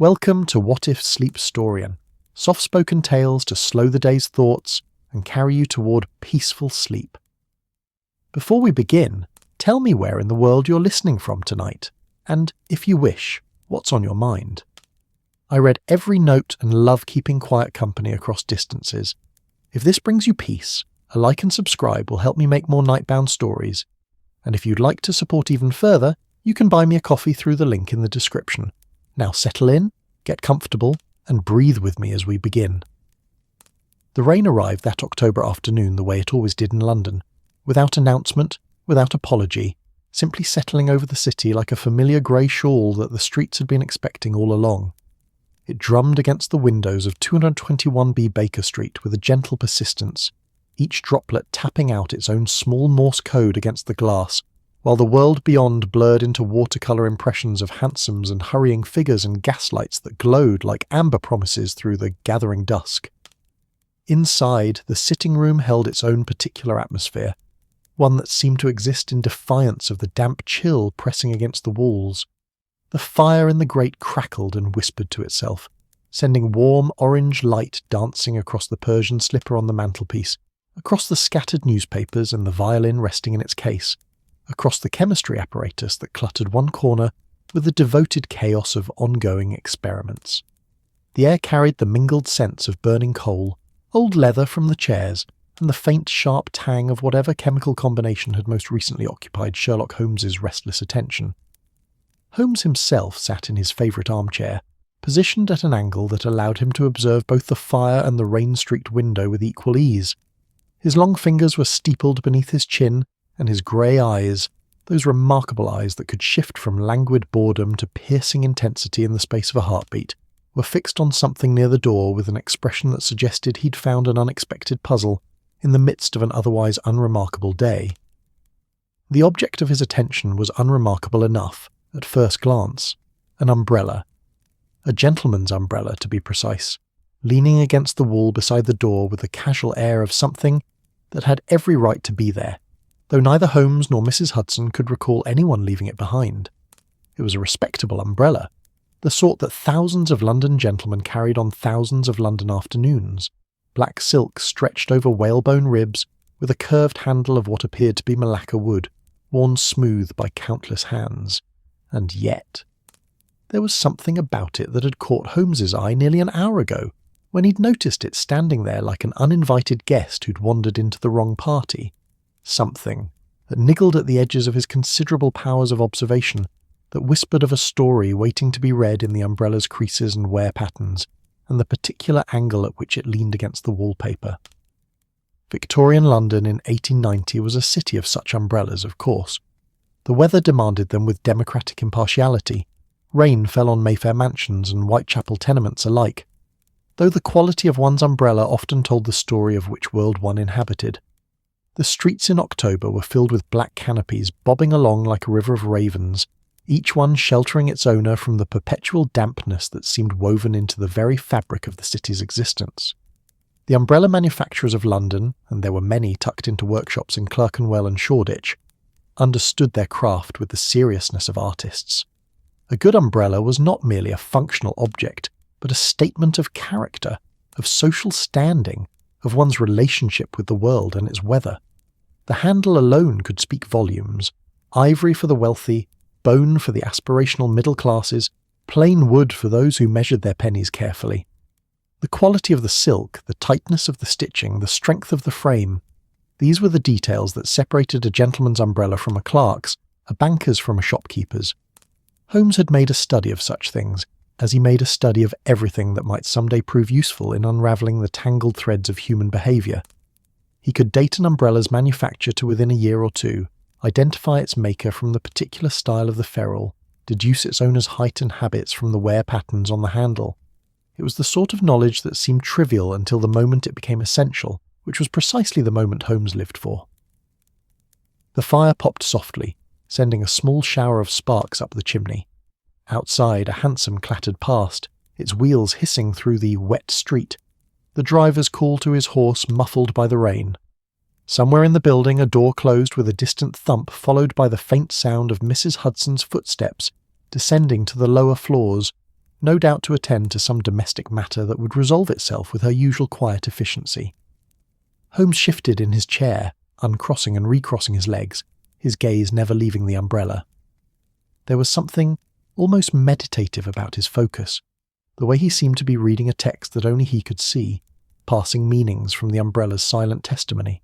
Welcome to What If Sleep Storian, soft-spoken tales to slow the day's thoughts and carry you toward peaceful sleep. Before we begin, tell me where in the world you're listening from tonight, and, if you wish, what's on your mind. I read every note and love keeping quiet company across distances. If this brings you peace, a like and subscribe will help me make more nightbound stories. And if you'd like to support even further, you can buy me a coffee through the link in the description. Now settle in, get comfortable, and breathe with me as we begin. The rain arrived that October afternoon the way it always did in London, without announcement, without apology, simply settling over the city like a familiar grey shawl that the streets had been expecting all along. It drummed against the windows of 221B Baker Street with a gentle persistence, each droplet tapping out its own small Morse code against the glass, while the world beyond blurred into watercolour impressions of hansoms and hurrying figures and gaslights that glowed like amber promises through the gathering dusk. Inside, the sitting room held its own particular atmosphere, one that seemed to exist in defiance of the damp chill pressing against the walls. The fire in the grate crackled and whispered to itself, sending warm orange light dancing across the Persian slipper on the mantelpiece, across the scattered newspapers and the violin resting in its case, across the chemistry apparatus that cluttered one corner with the devoted chaos of ongoing experiments. The air carried the mingled scents of burning coal, old leather from the chairs, and the faint sharp tang of whatever chemical combination had most recently occupied Sherlock Holmes's restless attention. Holmes himself sat in his favourite armchair, positioned at an angle that allowed him to observe both the fire and the rain-streaked window with equal ease. His long fingers were steepled beneath his chin, and his grey eyes, those remarkable eyes that could shift from languid boredom to piercing intensity in the space of a heartbeat, were fixed on something near the door with an expression that suggested he'd found an unexpected puzzle in the midst of an otherwise unremarkable day. The object of his attention was unremarkable enough, at first glance: an umbrella. A gentleman's umbrella, to be precise, leaning against the wall beside the door with the casual air of something that had every right to be there, though neither Holmes nor Mrs. Hudson could recall anyone leaving it behind. It was a respectable umbrella, the sort that thousands of London gentlemen carried on thousands of London afternoons, black silk stretched over whalebone ribs with a curved handle of what appeared to be Malacca wood, worn smooth by countless hands. And yet, there was something about it that had caught Holmes's eye nearly an hour ago, when he'd noticed it standing there like an uninvited guest who'd wandered into the wrong party. Something that niggled at the edges of his considerable powers of observation, that whispered of a story waiting to be read in the umbrella's creases and wear patterns, and the particular angle at which it leaned against the wallpaper. Victorian London in 1890 was a city of such umbrellas, of course. The weather demanded them with democratic impartiality. Rain fell on Mayfair mansions and Whitechapel tenements alike, though the quality of one's umbrella often told the story of which world one inhabited. The streets in October were filled with black canopies bobbing along like a river of ravens, each one sheltering its owner from the perpetual dampness that seemed woven into the very fabric of the city's existence. The umbrella manufacturers of London, and there were many tucked into workshops in Clerkenwell and Shoreditch, understood their craft with the seriousness of artists. A good umbrella was not merely a functional object, but a statement of character, of social standing, of one's relationship with the world and its weather. The handle alone could speak volumes: ivory for the wealthy, bone for the aspirational middle classes, plain wood for those who measured their pennies carefully. The quality of the silk, the tightness of the stitching, the strength of the frame, these were the details that separated a gentleman's umbrella from a clerk's, a banker's from a shopkeeper's. Holmes had made a study of such things, as he made a study of everything that might someday prove useful in unravelling the tangled threads of human behaviour. He could date an umbrella's manufacture to within a year or two, identify its maker from the particular style of the ferrule, deduce its owner's height and habits from the wear patterns on the handle. It was the sort of knowledge that seemed trivial until the moment it became essential, which was precisely the moment Holmes lived for. The fire popped softly, sending a small shower of sparks up the chimney. Outside, a hansom clattered past, its wheels hissing through the wet street, the driver's call to his horse muffled by the rain. Somewhere in the building a door closed with a distant thump, followed by the faint sound of Mrs. Hudson's footsteps descending to the lower floors, no doubt to attend to some domestic matter that would resolve itself with her usual quiet efficiency. Holmes shifted in his chair, uncrossing and recrossing his legs, his gaze never leaving the umbrella. There was something almost meditative about his focus, the way he seemed to be reading a text that only he could see, passing meanings from the umbrella's silent testimony.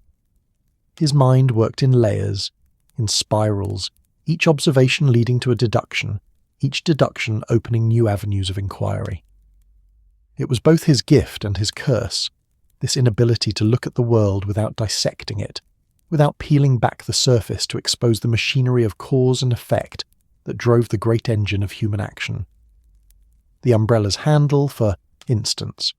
His mind worked in layers, in spirals, each observation leading to a deduction, each deduction opening new avenues of inquiry. It was both his gift and his curse, this inability to look at the world without dissecting it, without peeling back the surface to expose the machinery of cause and effect that drove the great engine of human action. The umbrella's handle, for instance.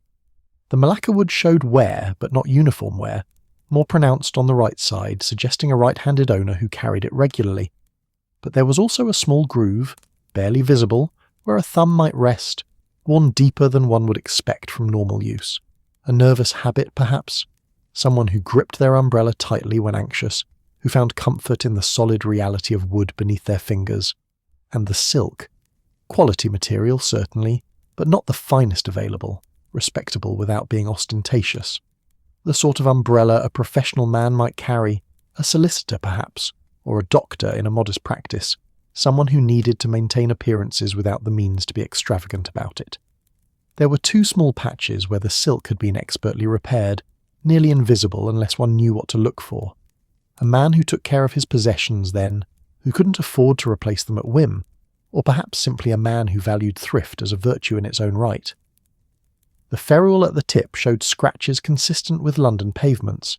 The Malacca wood showed wear, but not uniform wear, more pronounced on the right side, suggesting a right-handed owner who carried it regularly. But there was also a small groove, barely visible, where a thumb might rest, worn deeper than one would expect from normal use. A nervous habit, perhaps? Someone who gripped their umbrella tightly when anxious, who found comfort in the solid reality of wood beneath their fingers. And the silk. Quality material, certainly, but not the finest available, respectable without being ostentatious. The sort of umbrella a professional man might carry, a solicitor perhaps, or a doctor in a modest practice, someone who needed to maintain appearances without the means to be extravagant about it. There were 2 small patches where the silk had been expertly repaired, nearly invisible unless one knew what to look for. A man who took care of his possessions then, who couldn't afford to replace them at whim, or perhaps simply a man who valued thrift as a virtue in its own right. The ferrule at the tip showed scratches consistent with London pavements,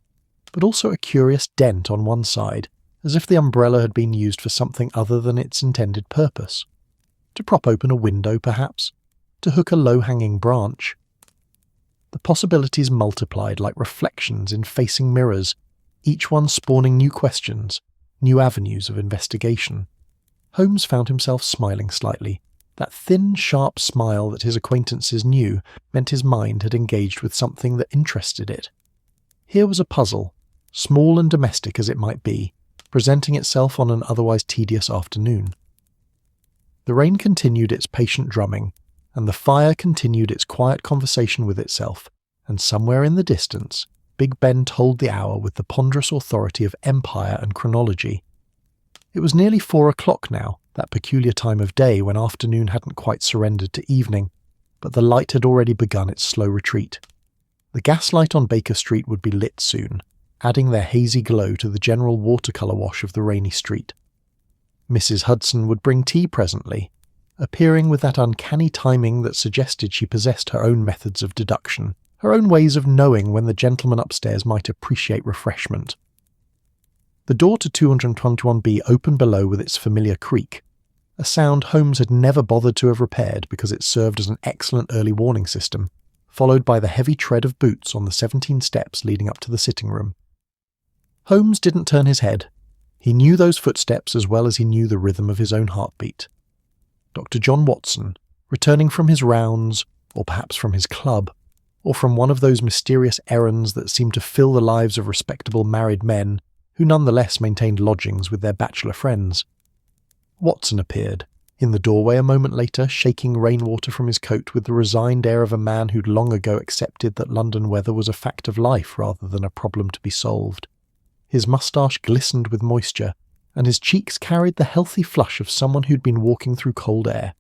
but also a curious dent on one side, as if the umbrella had been used for something other than its intended purpose. To prop open a window, perhaps? To hook a low-hanging branch? The possibilities multiplied like reflections in facing mirrors, each one spawning new questions, new avenues of investigation. Holmes found himself smiling slightly. That thin, sharp smile that his acquaintances knew meant his mind had engaged with something that interested it. Here was a puzzle, small and domestic as it might be, presenting itself on an otherwise tedious afternoon. The rain continued its patient drumming, and the fire continued its quiet conversation with itself, and somewhere in the distance, Big Ben told the hour with the ponderous authority of empire and chronology. It was nearly 4 o'clock now, that peculiar time of day when afternoon hadn't quite surrendered to evening, but the light had already begun its slow retreat. The gaslight on Baker Street would be lit soon, adding their hazy glow to the general watercolour wash of the rainy street. Mrs. Hudson would bring tea presently, appearing with that uncanny timing that suggested she possessed her own methods of deduction, her own ways of knowing when the gentleman upstairs might appreciate refreshment. The door to 221B opened below with its familiar creak, a sound Holmes had never bothered to have repaired because it served as an excellent early warning system, followed by the heavy tread of boots on the 17 steps leading up to the sitting room. Holmes didn't turn his head. He knew those footsteps as well as he knew the rhythm of his own heartbeat. Dr. John Watson, returning from his rounds, or perhaps from his club, or from one of those mysterious errands that seemed to fill the lives of respectable married men who nonetheless maintained lodgings with their bachelor friends. Watson appeared, in the doorway a moment later, shaking rainwater from his coat with the resigned air of a man who'd long ago accepted that London weather was a fact of life rather than a problem to be solved. His moustache glistened with moisture, and his cheeks carried the healthy flush of someone who'd been walking through cold air.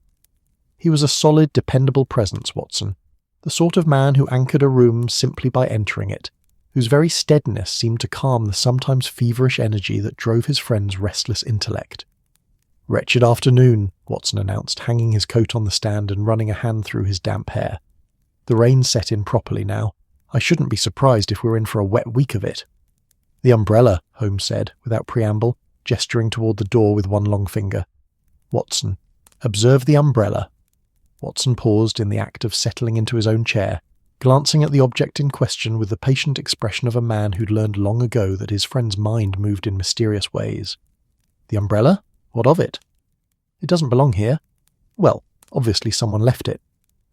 He was a solid, dependable presence, Watson, the sort of man who anchored a room simply by entering it, whose very steadiness seemed to calm the sometimes feverish energy that drove his friend's restless intellect. "Wretched afternoon," Watson announced, hanging his coat on the stand and running a hand through his damp hair. "The rain's set in properly now. I shouldn't be surprised if we're in for a wet week of it." "The umbrella," Holmes said, without preamble, gesturing toward the door with one long finger. "Watson, observe the umbrella." Watson paused in the act of settling into his own chair, glancing at the object in question with the patient expression of a man who'd learned long ago that his friend's mind moved in mysterious ways. "The umbrella? What of it?" "It doesn't belong here." "Well, obviously someone left it.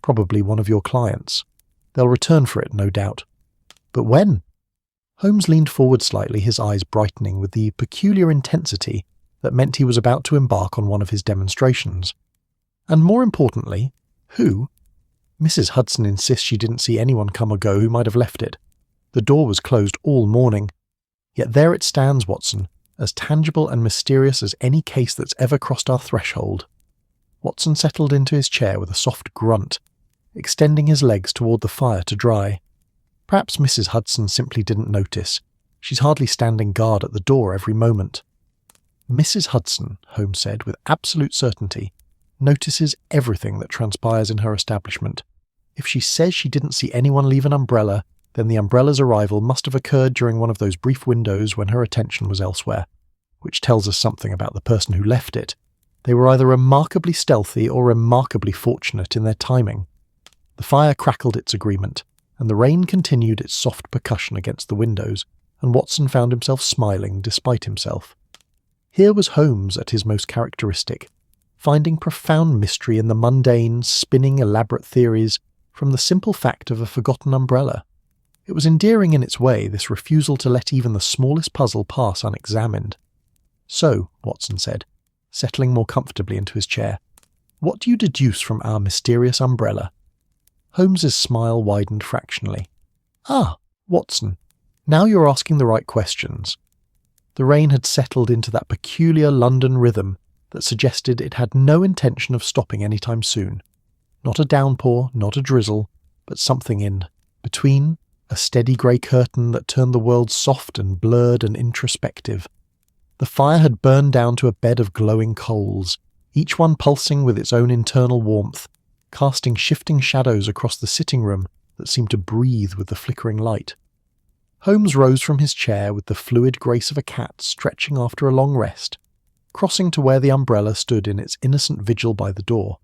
Probably one of your clients. They'll return for it, no doubt." "But when?" Holmes leaned forward slightly, his eyes brightening with the peculiar intensity that meant he was about to embark on one of his demonstrations. "And more importantly, Who? Mrs. Hudson insists she didn't see anyone come or go who might have left it. The door was closed all morning. Yet there it stands, Watson, as tangible and mysterious as any case that's ever crossed our threshold. Watson settled into his chair with a soft grunt, extending his legs toward the fire to dry. Perhaps Mrs. Hudson simply didn't notice. She's hardly standing guard at the door every moment. Mrs. Hudson, Holmes said with absolute certainty, notices everything that transpires in her establishment. If she says she didn't see anyone leave an umbrella, then the umbrella's arrival must have occurred during one of those brief windows when her attention was elsewhere, which tells us something about the person who left it. They were either remarkably stealthy or remarkably fortunate in their timing. The fire crackled its agreement, and the rain continued its soft percussion against the windows, and Watson found himself smiling despite himself. Here was Holmes at his most characteristic, finding profound mystery in the mundane, spinning elaborate theories from the simple fact of a forgotten umbrella. It was endearing in its way, this refusal to let even the smallest puzzle pass unexamined. "So," Watson said, settling more comfortably into his chair, "what do you deduce from our mysterious umbrella?" Holmes's smile widened fractionally. "Ah, Watson, now you're asking the right questions." The rain had settled into that peculiar London rhythm that suggested it had no intention of stopping any time soon. Not a downpour, not a drizzle, but something in between, a steady grey curtain that turned the world soft and blurred and introspective. The fire had burned down to a bed of glowing coals, each one pulsing with its own internal warmth, casting shifting shadows across the sitting room that seemed to breathe with the flickering light. Holmes rose from his chair with the fluid grace of a cat stretching after a long rest, crossing to where the umbrella stood in its innocent vigil by the door.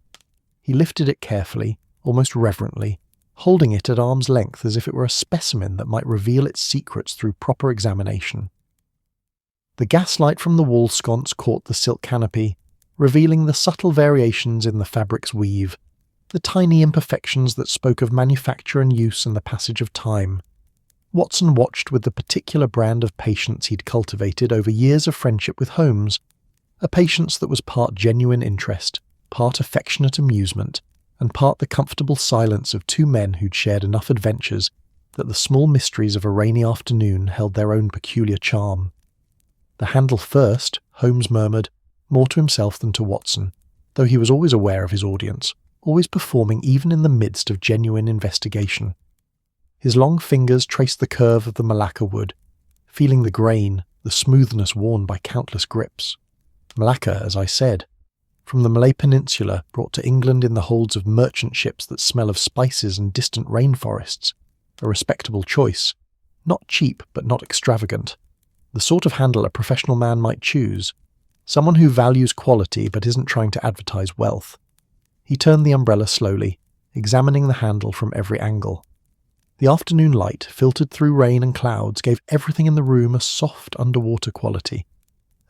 He lifted it carefully, almost reverently, holding it at arm's length as if it were a specimen that might reveal its secrets through proper examination. The gaslight from the wall sconce caught the silk canopy, revealing the subtle variations in the fabric's weave, the tiny imperfections that spoke of manufacture and use and the passage of time. Watson watched with the particular brand of patience he'd cultivated over years of friendship with Holmes, a patience that was part genuine interest, part affectionate amusement, and part the comfortable silence of two men who'd shared enough adventures that the small mysteries of a rainy afternoon held their own peculiar charm. "The handle first," Holmes murmured, more to himself than to Watson, though he was always aware of his audience, always performing even in the midst of genuine investigation. His long fingers traced the curve of the Malacca wood, feeling the grain, the smoothness worn by countless grips. Malacca, as I said, from the Malay Peninsula, brought to England in the holds of merchant ships that smell of spices and distant rainforests. A respectable choice. Not cheap, but not extravagant. The sort of handle a professional man might choose. Someone who values quality but isn't trying to advertise wealth. He turned the umbrella slowly, examining the handle from every angle. The afternoon light, filtered through rain and clouds, gave everything in the room a soft underwater quality,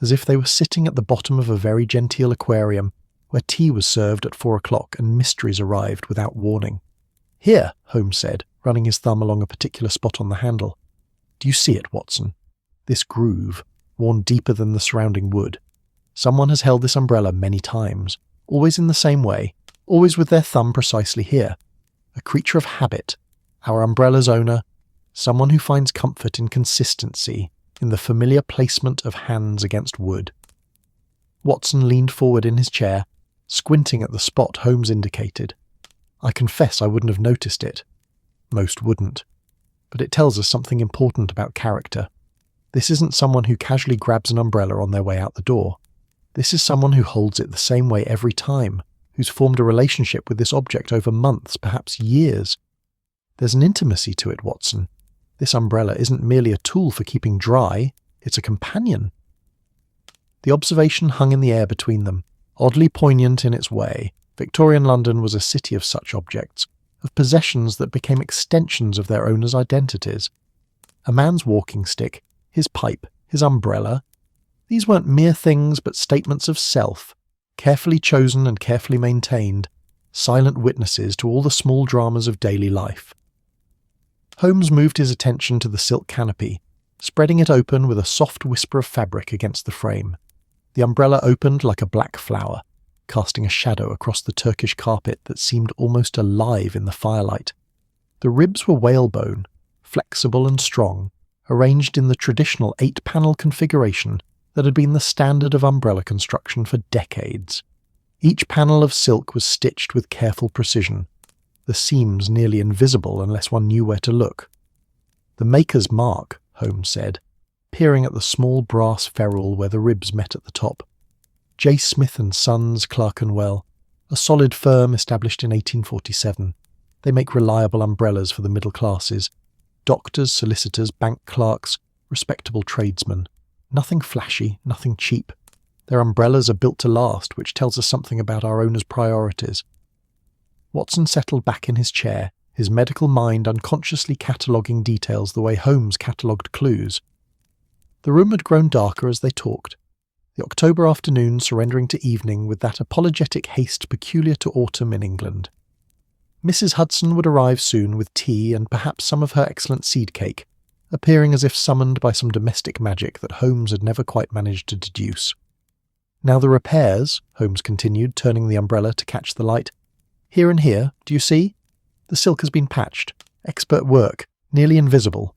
as if they were sitting at the bottom of a very genteel aquarium where tea was served at 4 o'clock and mysteries arrived without warning. "Here," Holmes said, running his thumb along a particular spot on the handle. "Do you see it, Watson? This groove, worn deeper than the surrounding wood. Someone has held this umbrella many times, always in the same way, always with their thumb precisely here. A creature of habit, our umbrella's owner, someone who finds comfort in consistency, in the familiar placement of hands against wood." Watson leaned forward in his chair, squinting at the spot Holmes indicated. "I confess I wouldn't have noticed it. Most wouldn't. But it tells us something important about character. This isn't someone who casually grabs an umbrella on their way out the door. This is someone who holds it the same way every time, who's formed a relationship with this object over months, perhaps years. There's an intimacy to it, Watson. This umbrella isn't merely a tool for keeping dry, it's a companion." The observation hung in the air between them, oddly poignant in its way. Victorian London was a city of such objects, of possessions that became extensions of their owners' identities. A man's walking stick, his pipe, his umbrella. These weren't mere things but statements of self, carefully chosen and carefully maintained, silent witnesses to all the small dramas of daily life. Holmes moved his attention to the silk canopy, spreading it open with a soft whisper of fabric against the frame. The umbrella opened like a black flower, casting a shadow across the Turkish carpet that seemed almost alive in the firelight. The ribs were whalebone, flexible and strong, arranged in the traditional 8-panel configuration that had been the standard of umbrella construction for decades. Each panel of silk was stitched with careful precision, the seams nearly invisible unless one knew where to look. "The maker's mark," Holmes said, peering at the small brass ferrule where the ribs met at the top. J. Smith & Sons, Clerkenwell, a solid firm established in 1847. They make reliable umbrellas for the middle classes. Doctors, solicitors, bank clerks, respectable tradesmen. Nothing flashy, nothing cheap. Their umbrellas are built to last, which tells us something about our owner's priorities. Watson settled back in his chair, his medical mind unconsciously cataloguing details the way Holmes catalogued clues. The room had grown darker as they talked, the October afternoon surrendering to evening with that apologetic haste peculiar to autumn in England. Mrs. Hudson would arrive soon with tea and perhaps some of her excellent seed cake, appearing as if summoned by some domestic magic that Holmes had never quite managed to deduce. "Now the repairs," Holmes continued, turning the umbrella to catch the light. "Here and here, do you see? The silk has been patched. Expert work, nearly invisible.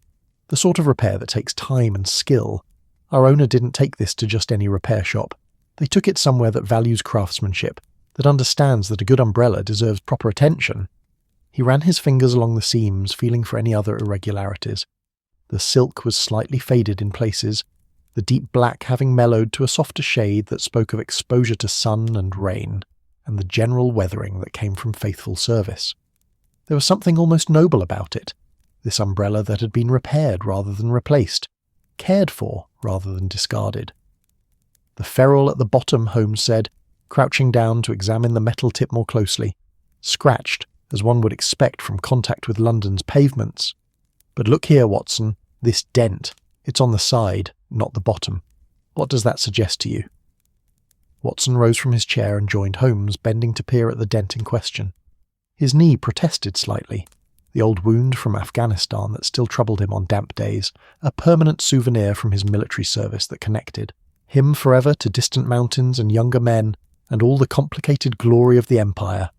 The sort of repair that takes time and skill. Our owner didn't take this to just any repair shop. They took it somewhere that values craftsmanship, that understands that a good umbrella deserves proper attention." He ran his fingers along the seams, feeling for any other irregularities. The silk was slightly faded in places, the deep black having mellowed to a softer shade that spoke of exposure to sun and rain, and the general weathering that came from faithful service. There was something almost noble about it, this umbrella that had been repaired rather than replaced, cared for rather than discarded. The ferrule at the bottom, Holmes said, crouching down to examine the metal tip more closely, scratched, as one would expect from contact with London's pavements. "But look here, Watson, this dent. It's on the side, not the bottom. What does that suggest to you?" Watson rose from his chair and joined Holmes, bending to peer at the dent in question. His knee protested slightly, the old wound from Afghanistan that still troubled him on damp days, a permanent souvenir from his military service that connected him forever to distant mountains and younger men and all the complicated glory of the Empire.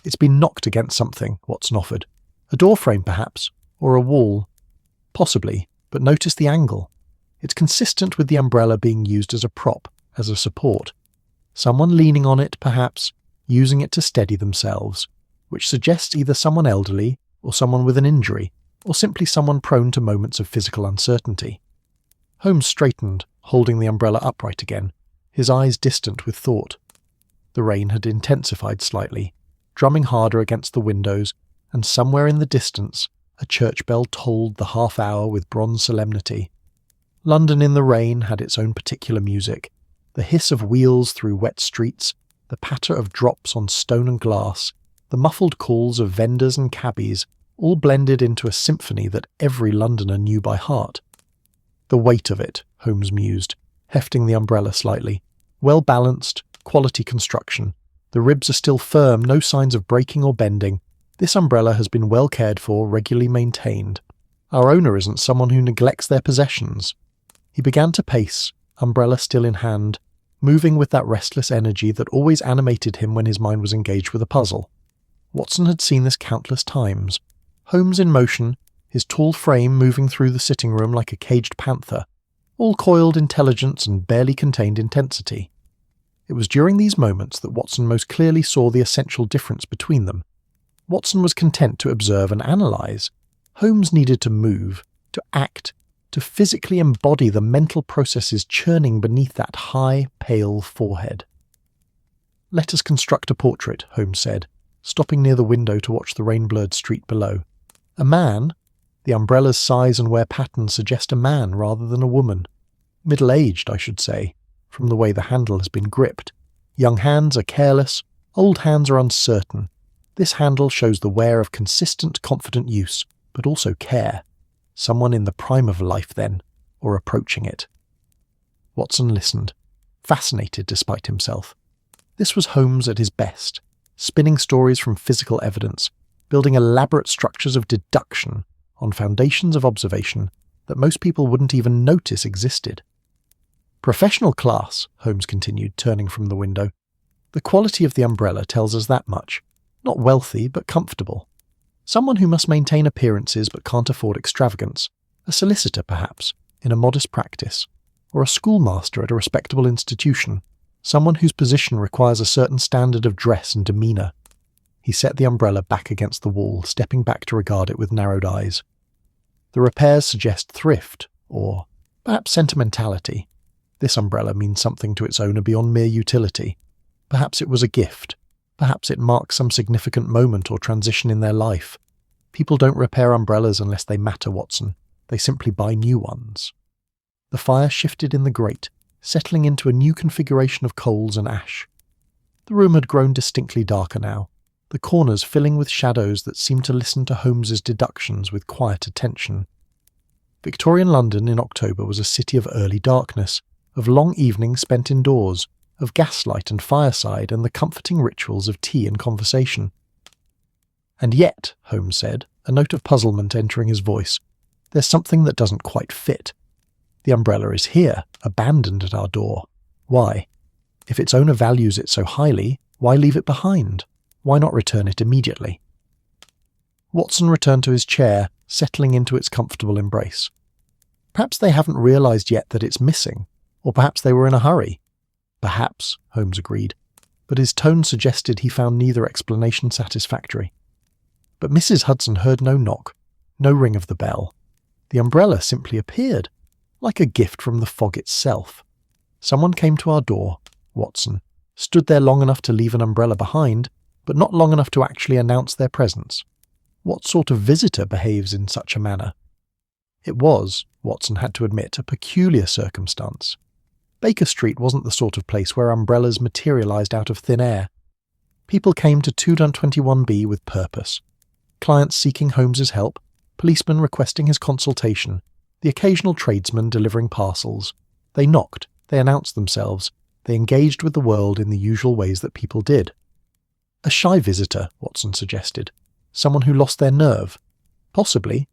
"It's been knocked against something," Watson offered. "A door frame, perhaps, or a wall." "Possibly, but notice the angle. It's consistent with the umbrella being used as a prop, as a support. Someone leaning on it, perhaps, using it to steady themselves, which suggests either someone elderly, or someone with an injury, or simply someone prone to moments of physical uncertainty." Holmes straightened, holding the umbrella upright again, his eyes distant with thought. The rain had intensified slightly, drumming harder against the windows, and somewhere in the distance a church bell tolled the half-hour with bronze solemnity. London in the rain had its own particular music, the hiss of wheels through wet streets, the patter of drops on stone and glass, the muffled calls of vendors and cabbies, all blended into a symphony that every Londoner knew by heart. "The weight of it," Holmes mused, hefting the umbrella slightly. "Well-balanced, quality construction. The ribs are still firm, no signs of breaking or bending. This umbrella has been well cared for, regularly maintained. Our owner isn't someone who neglects their possessions." He began to pace, umbrella still in hand, moving with that restless energy that always animated him when his mind was engaged with a puzzle. Watson had seen this countless times. Holmes in motion, his tall frame moving through the sitting room like a caged panther, all coiled intelligence and barely contained intensity. It was during these moments that Watson most clearly saw the essential difference between them. Watson was content to observe and analyse. Holmes needed to move, to act, to physically embody the mental processes churning beneath that high, pale forehead. "Let us construct a portrait," Holmes said, stopping near the window to watch the rain-blurred street below. "A man? The umbrella's size and wear pattern suggest a man rather than a woman. Middle-aged, I should say, from the way the handle has been gripped. Young hands are careless, old hands are uncertain. This handle shows the wear of consistent, confident use, but also care. Someone in the prime of life, then, or approaching it." Watson listened, fascinated despite himself. This was Holmes at his best, spinning stories from physical evidence, building elaborate structures of deduction on foundations of observation that most people wouldn't even notice existed. "Professional class," Holmes continued, turning from the window. The quality of the umbrella tells us that much. Not wealthy, but comfortable. Someone who must maintain appearances but can't afford extravagance. A solicitor, perhaps, in a modest practice. Or a schoolmaster at a respectable institution. Someone whose position requires a certain standard of dress and demeanour. He set the umbrella back against the wall, stepping back to regard it with narrowed eyes. The repairs suggest thrift, or perhaps sentimentality. This umbrella means something to its owner beyond mere utility. Perhaps it was a gift. Perhaps it marks some significant moment or transition in their life. People don't repair umbrellas unless they matter, Watson. They simply buy new ones. The fire shifted in the grate, settling into a new configuration of coals and ash. The room had grown distinctly darker now, the corners filling with shadows that seemed to listen to Holmes's deductions with quiet attention. Victorian London in October was a city of early darkness, of long evenings spent indoors, of gaslight and fireside and the comforting rituals of tea and conversation. "And yet," Holmes said, a note of puzzlement entering his voice, "there's something that doesn't quite fit. The umbrella is here, abandoned at our door. Why? If its owner values it so highly, why leave it behind? Why not return it immediately?" Watson returned to his chair, settling into its comfortable embrace. "Perhaps they haven't realised yet that it's missing, or perhaps they were in a hurry." "Perhaps," Holmes agreed, but his tone suggested he found neither explanation satisfactory. But Mrs. Hudson heard no knock, no ring of the bell. The umbrella simply appeared, like a gift from the fog itself. Someone came to our door, Watson, stood there long enough to leave an umbrella behind, but not long enough to actually announce their presence. What sort of visitor behaves in such a manner? It was, Watson had to admit, a peculiar circumstance. Baker Street wasn't the sort of place where umbrellas materialised out of thin air. People came to 221B with purpose. Clients seeking Holmes's help, policemen requesting his consultation, the occasional tradesman delivering parcels. They knocked, they announced themselves, they engaged with the world in the usual ways that people did. A shy visitor, Watson suggested. Someone who lost their nerve. Possibly.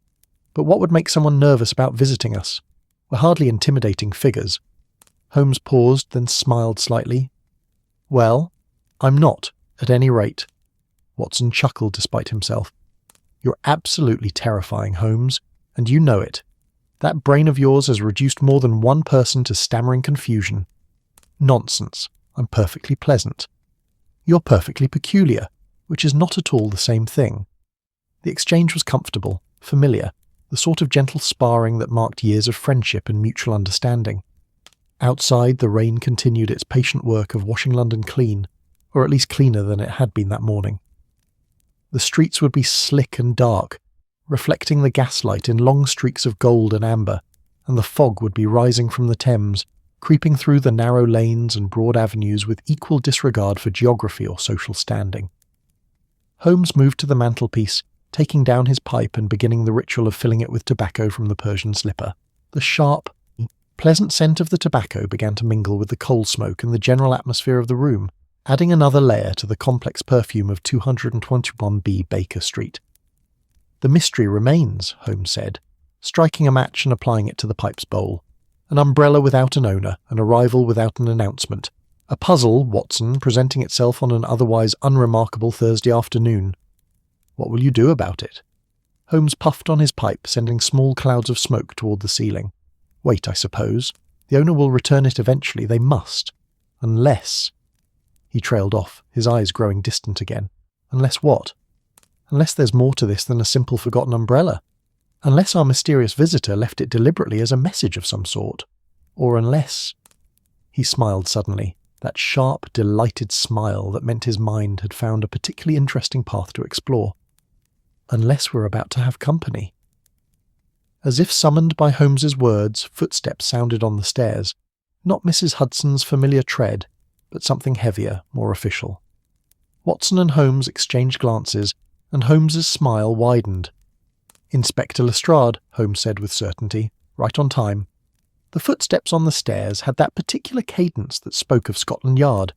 But what would make someone nervous about visiting us? We're hardly intimidating figures. Holmes paused, then smiled slightly. "Well, I'm not, at any rate." Watson chuckled despite himself. "You're absolutely terrifying, Holmes, and you know it. That brain of yours has reduced more than one person to stammering confusion." "Nonsense. I'm perfectly pleasant." "You're perfectly peculiar, which is not at all the same thing." The exchange was comfortable, familiar, the sort of gentle sparring that marked years of friendship and mutual understanding. Outside, the rain continued its patient work of washing London clean, or at least cleaner than it had been that morning. The streets would be slick and dark, reflecting the gaslight in long streaks of gold and amber, and the fog would be rising from the Thames, creeping through the narrow lanes and broad avenues with equal disregard for geography or social standing. Holmes moved to the mantelpiece, taking down his pipe and beginning the ritual of filling it with tobacco from the Persian slipper. The sharp, pleasant scent of the tobacco began to mingle with the coal smoke and the general atmosphere of the room, adding another layer to the complex perfume of 221B Baker Street. "The mystery remains," Holmes said, striking a match and applying it to the pipe's bowl. "An umbrella without an owner, an arrival without an announcement. A puzzle, Watson, presenting itself on an otherwise unremarkable Thursday afternoon. What will you do about it?" Holmes puffed on his pipe, sending small clouds of smoke toward the ceiling. "Wait, I suppose. The owner will return it eventually. They must. Unless—" He trailed off, his eyes growing distant again. "Unless what?" "Unless there's more to this than a simple forgotten umbrella. Unless our mysterious visitor left it deliberately as a message of some sort. Or unless—" He smiled suddenly, that sharp, delighted smile that meant his mind had found a particularly interesting path to explore. "Unless we're about to have company." As if summoned by Holmes's words, footsteps sounded on the stairs, not Mrs. Hudson's familiar tread, but something heavier, more official. Watson and Holmes exchanged glances, and Holmes's smile widened. "Inspector Lestrade," Holmes said with certainty, "right on time." The footsteps on the stairs had that particular cadence that spoke of Scotland Yard.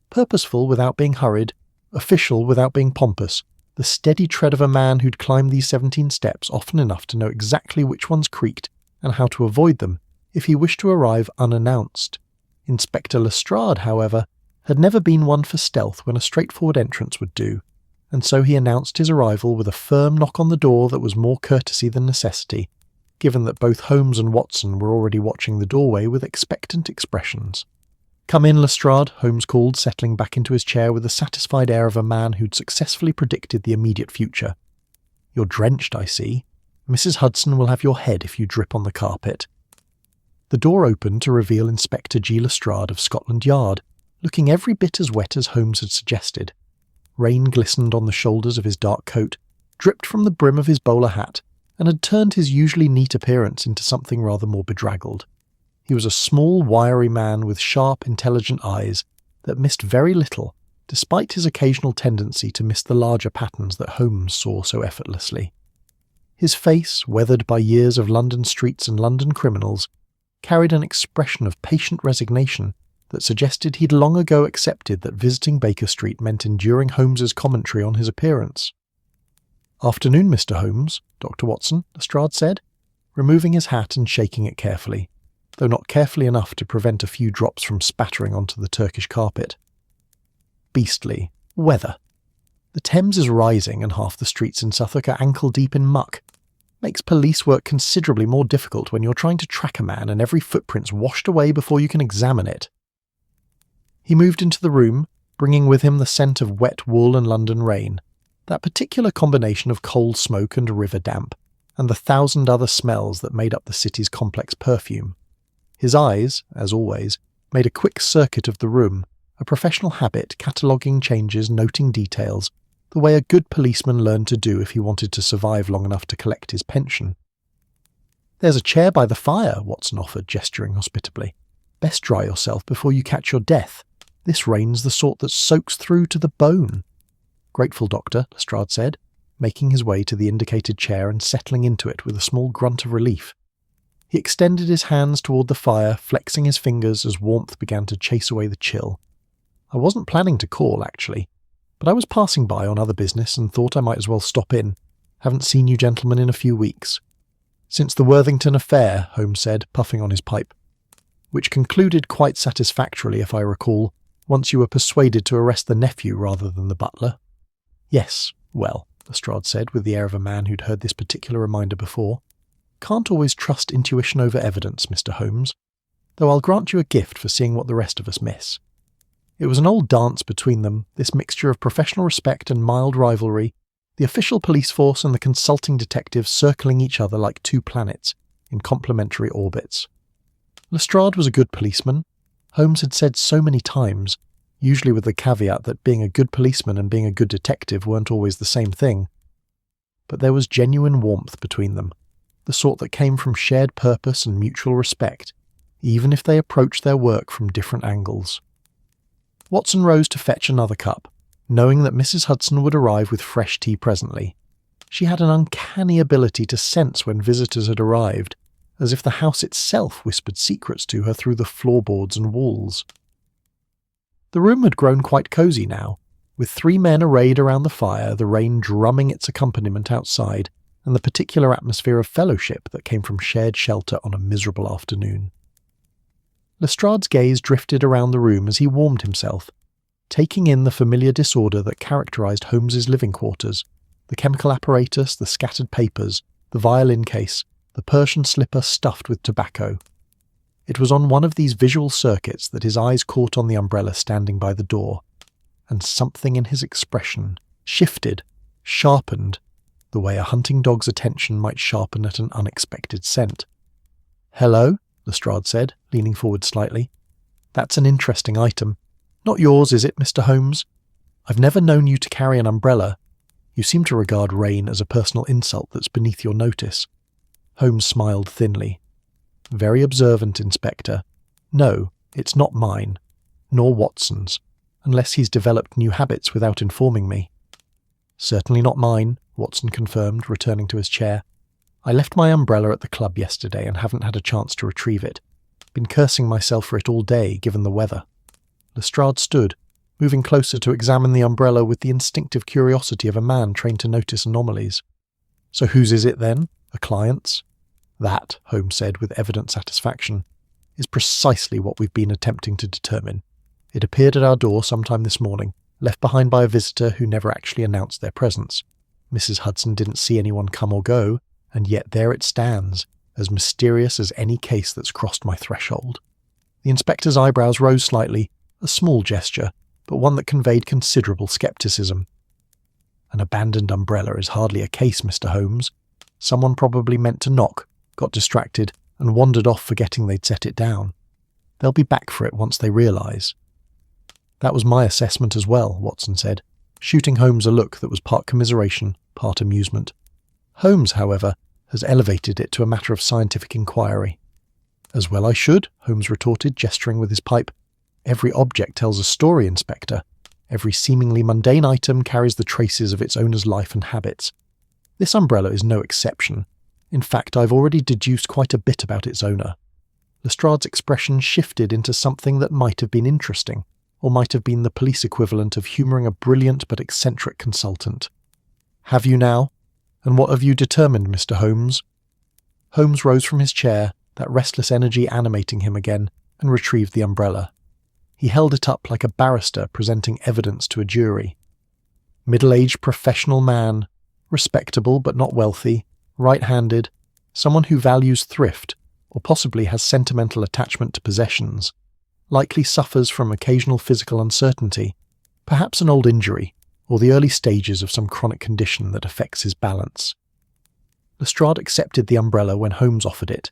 Purposeful without being hurried, official without being pompous, the steady tread of a man who'd climbed these 17 steps often enough to know exactly which ones creaked and how to avoid them if he wished to arrive unannounced. Inspector Lestrade, however, had never been one for stealth when a straightforward entrance would do, and so he announced his arrival with a firm knock on the door that was more courtesy than necessity, given that both Holmes and Watson were already watching the doorway with expectant expressions. "Come in, Lestrade," Holmes called, settling back into his chair with the satisfied air of a man who'd successfully predicted the immediate future. "You're drenched, I see. Mrs. Hudson will have your head if you drip on the carpet." The door opened to reveal Inspector G. Lestrade of Scotland Yard, looking every bit as wet as Holmes had suggested. Rain glistened on the shoulders of his dark coat, dripped from the brim of his bowler hat, and had turned his usually neat appearance into something rather more bedraggled. He was a small, wiry man with sharp, intelligent eyes that missed very little, despite his occasional tendency to miss the larger patterns that Holmes saw so effortlessly. His face, weathered by years of London streets and London criminals, carried an expression of patient resignation that suggested he'd long ago accepted that visiting Baker Street meant enduring Holmes's commentary on his appearance. "Afternoon, Mr. Holmes, Dr. Watson," Lestrade said, removing his hat and shaking it carefully, though not carefully enough to prevent a few drops from spattering onto the Turkish carpet. "Beastly weather. The Thames is rising and half the streets in Suffolk are ankle-deep in muck. Makes police work considerably more difficult when you're trying to track a man and every footprint's washed away before you can examine it." He moved into the room, bringing with him the scent of wet wool and London rain, that particular combination of coal smoke and river damp, and the thousand other smells that made up the city's complex perfume. His eyes, as always, made a quick circuit of the room, a professional habit cataloguing changes, noting details, the way a good policeman learned to do if he wanted to survive long enough to collect his pension. "There's a chair by the fire," Watson offered, gesturing hospitably. "Best dry yourself before you catch your death. This rain's the sort that soaks through to the bone." "Grateful, Doctor," Lestrade said, making his way to the indicated chair and settling into it with a small grunt of relief. He extended his hands toward the fire, flexing his fingers as warmth began to chase away the chill. "I wasn't planning to call, actually, but I was passing by on other business and thought I might as well stop in. Haven't seen you gentlemen in a few weeks." "Since the Worthington affair," Holmes said, puffing on his pipe. "Which concluded quite satisfactorily, if I recall, once you were persuaded to arrest the nephew rather than the butler." "Yes, well," Lestrade said with the air of a man who'd heard this particular reminder before. "Can't always trust intuition over evidence, Mr. Holmes, though I'll grant you a gift for seeing what the rest of us miss. It was an old dance between them, this mixture of professional respect and mild rivalry, the official police force and the consulting detective circling each other like two planets in complementary orbits. Lestrade was a good policeman, Holmes had said so many times, usually with the caveat that being a good policeman and being a good detective weren't always the same thing. But there was genuine warmth between them, the sort that came from shared purpose and mutual respect, even if they approached their work from different angles. Watson rose to fetch another cup, knowing that Mrs. Hudson would arrive with fresh tea presently. She had an uncanny ability to sense when visitors had arrived, as if the house itself whispered secrets to her through the floorboards and walls. The room had grown quite cosy now, with three men arrayed around the fire, the rain drumming its accompaniment outside, and the particular atmosphere of fellowship that came from shared shelter on a miserable afternoon. Lestrade's gaze drifted around the room as he warmed himself, taking in the familiar disorder that characterized Holmes's living quarters, the chemical apparatus, the scattered papers, the violin case, the Persian slipper stuffed with tobacco. It was on one of these visual circuits that his eyes caught on the umbrella standing by the door, and something in his expression shifted, sharpened, the way a hunting dog's attention might sharpen at an unexpected scent. "Hello?" Lestrade said, leaning forward slightly. "That's an interesting item. Not yours, is it, Mr. Holmes? I've never known you to carry an umbrella. You seem to regard rain as a personal insult that's beneath your notice." Holmes smiled thinly. "Very observant, Inspector. No, it's not mine, nor Watson's, unless he's developed new habits without informing me." "Certainly not mine," Watson confirmed, returning to his chair. "I left my umbrella at the club yesterday and haven't had a chance to retrieve it. Been cursing myself for it all day, given the weather." Lestrade stood, moving closer to examine the umbrella with the instinctive curiosity of a man trained to notice anomalies. "So whose is it then? A client's?" "That," Holmes said with evident satisfaction, "is precisely what we've been attempting to determine. It appeared at our door sometime this morning, left behind by a visitor who never actually announced their presence. Mrs. Hudson didn't see anyone come or go, and yet there it stands, as mysterious as any case that's crossed my threshold. The inspector's eyebrows rose slightly, a small gesture, but one that conveyed considerable scepticism. An abandoned umbrella is hardly a case, Mr. Holmes. Someone probably meant to knock, got distracted, and wandered off forgetting they'd set it down. They'll be back for it once they realise. That was my assessment as well, Watson said, shooting Holmes a look that was part commiseration, part amusement. Holmes, however, has elevated it to a matter of scientific inquiry. As well I should, Holmes retorted, gesturing with his pipe. Every object tells a story, Inspector. Every seemingly mundane item carries the traces of its owner's life and habits. This umbrella is no exception. In fact, I've already deduced quite a bit about its owner. Lestrade's expression shifted into something that might have been interesting, or might have been the police equivalent of humouring a brilliant but eccentric consultant. Have you now? And what have you determined, Mr. Holmes? Holmes rose from his chair, that restless energy animating him again, and retrieved the umbrella. He held it up like a barrister presenting evidence to a jury. Middle-aged professional man, respectable but not wealthy, right-handed, someone who values thrift, or possibly has sentimental attachment to possessions, likely suffers from occasional physical uncertainty, perhaps an old injury, or the early stages of some chronic condition that affects his balance. Lestrade accepted the umbrella when Holmes offered it,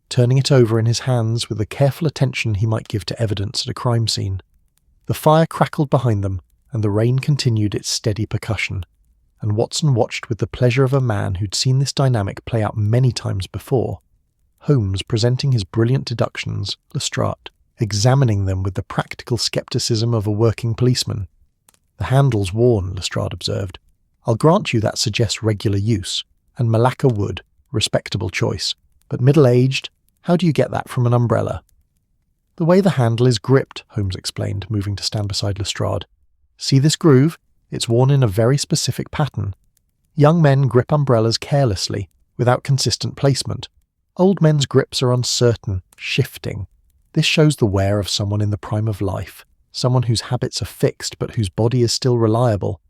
turning it over in his hands with the careful attention he might give to evidence at a crime scene. The fire crackled behind them, and the rain continued its steady percussion, and Watson watched with the pleasure of a man who'd seen this dynamic play out many times before. Holmes presenting his brilliant deductions, Lestrade examining them with the practical scepticism of a working policeman. The handle's worn, Lestrade observed. I'll grant you that suggests regular use, and Malacca wood, respectable choice. But middle-aged, how do you get that from an umbrella? The way the handle is gripped, Holmes explained, moving to stand beside Lestrade. See this groove? It's worn in a very specific pattern. Young men grip umbrellas carelessly, without consistent placement. Old men's grips are uncertain, shifting. This shows the wear of someone in the prime of life, someone whose habits are fixed but whose body is still reliable.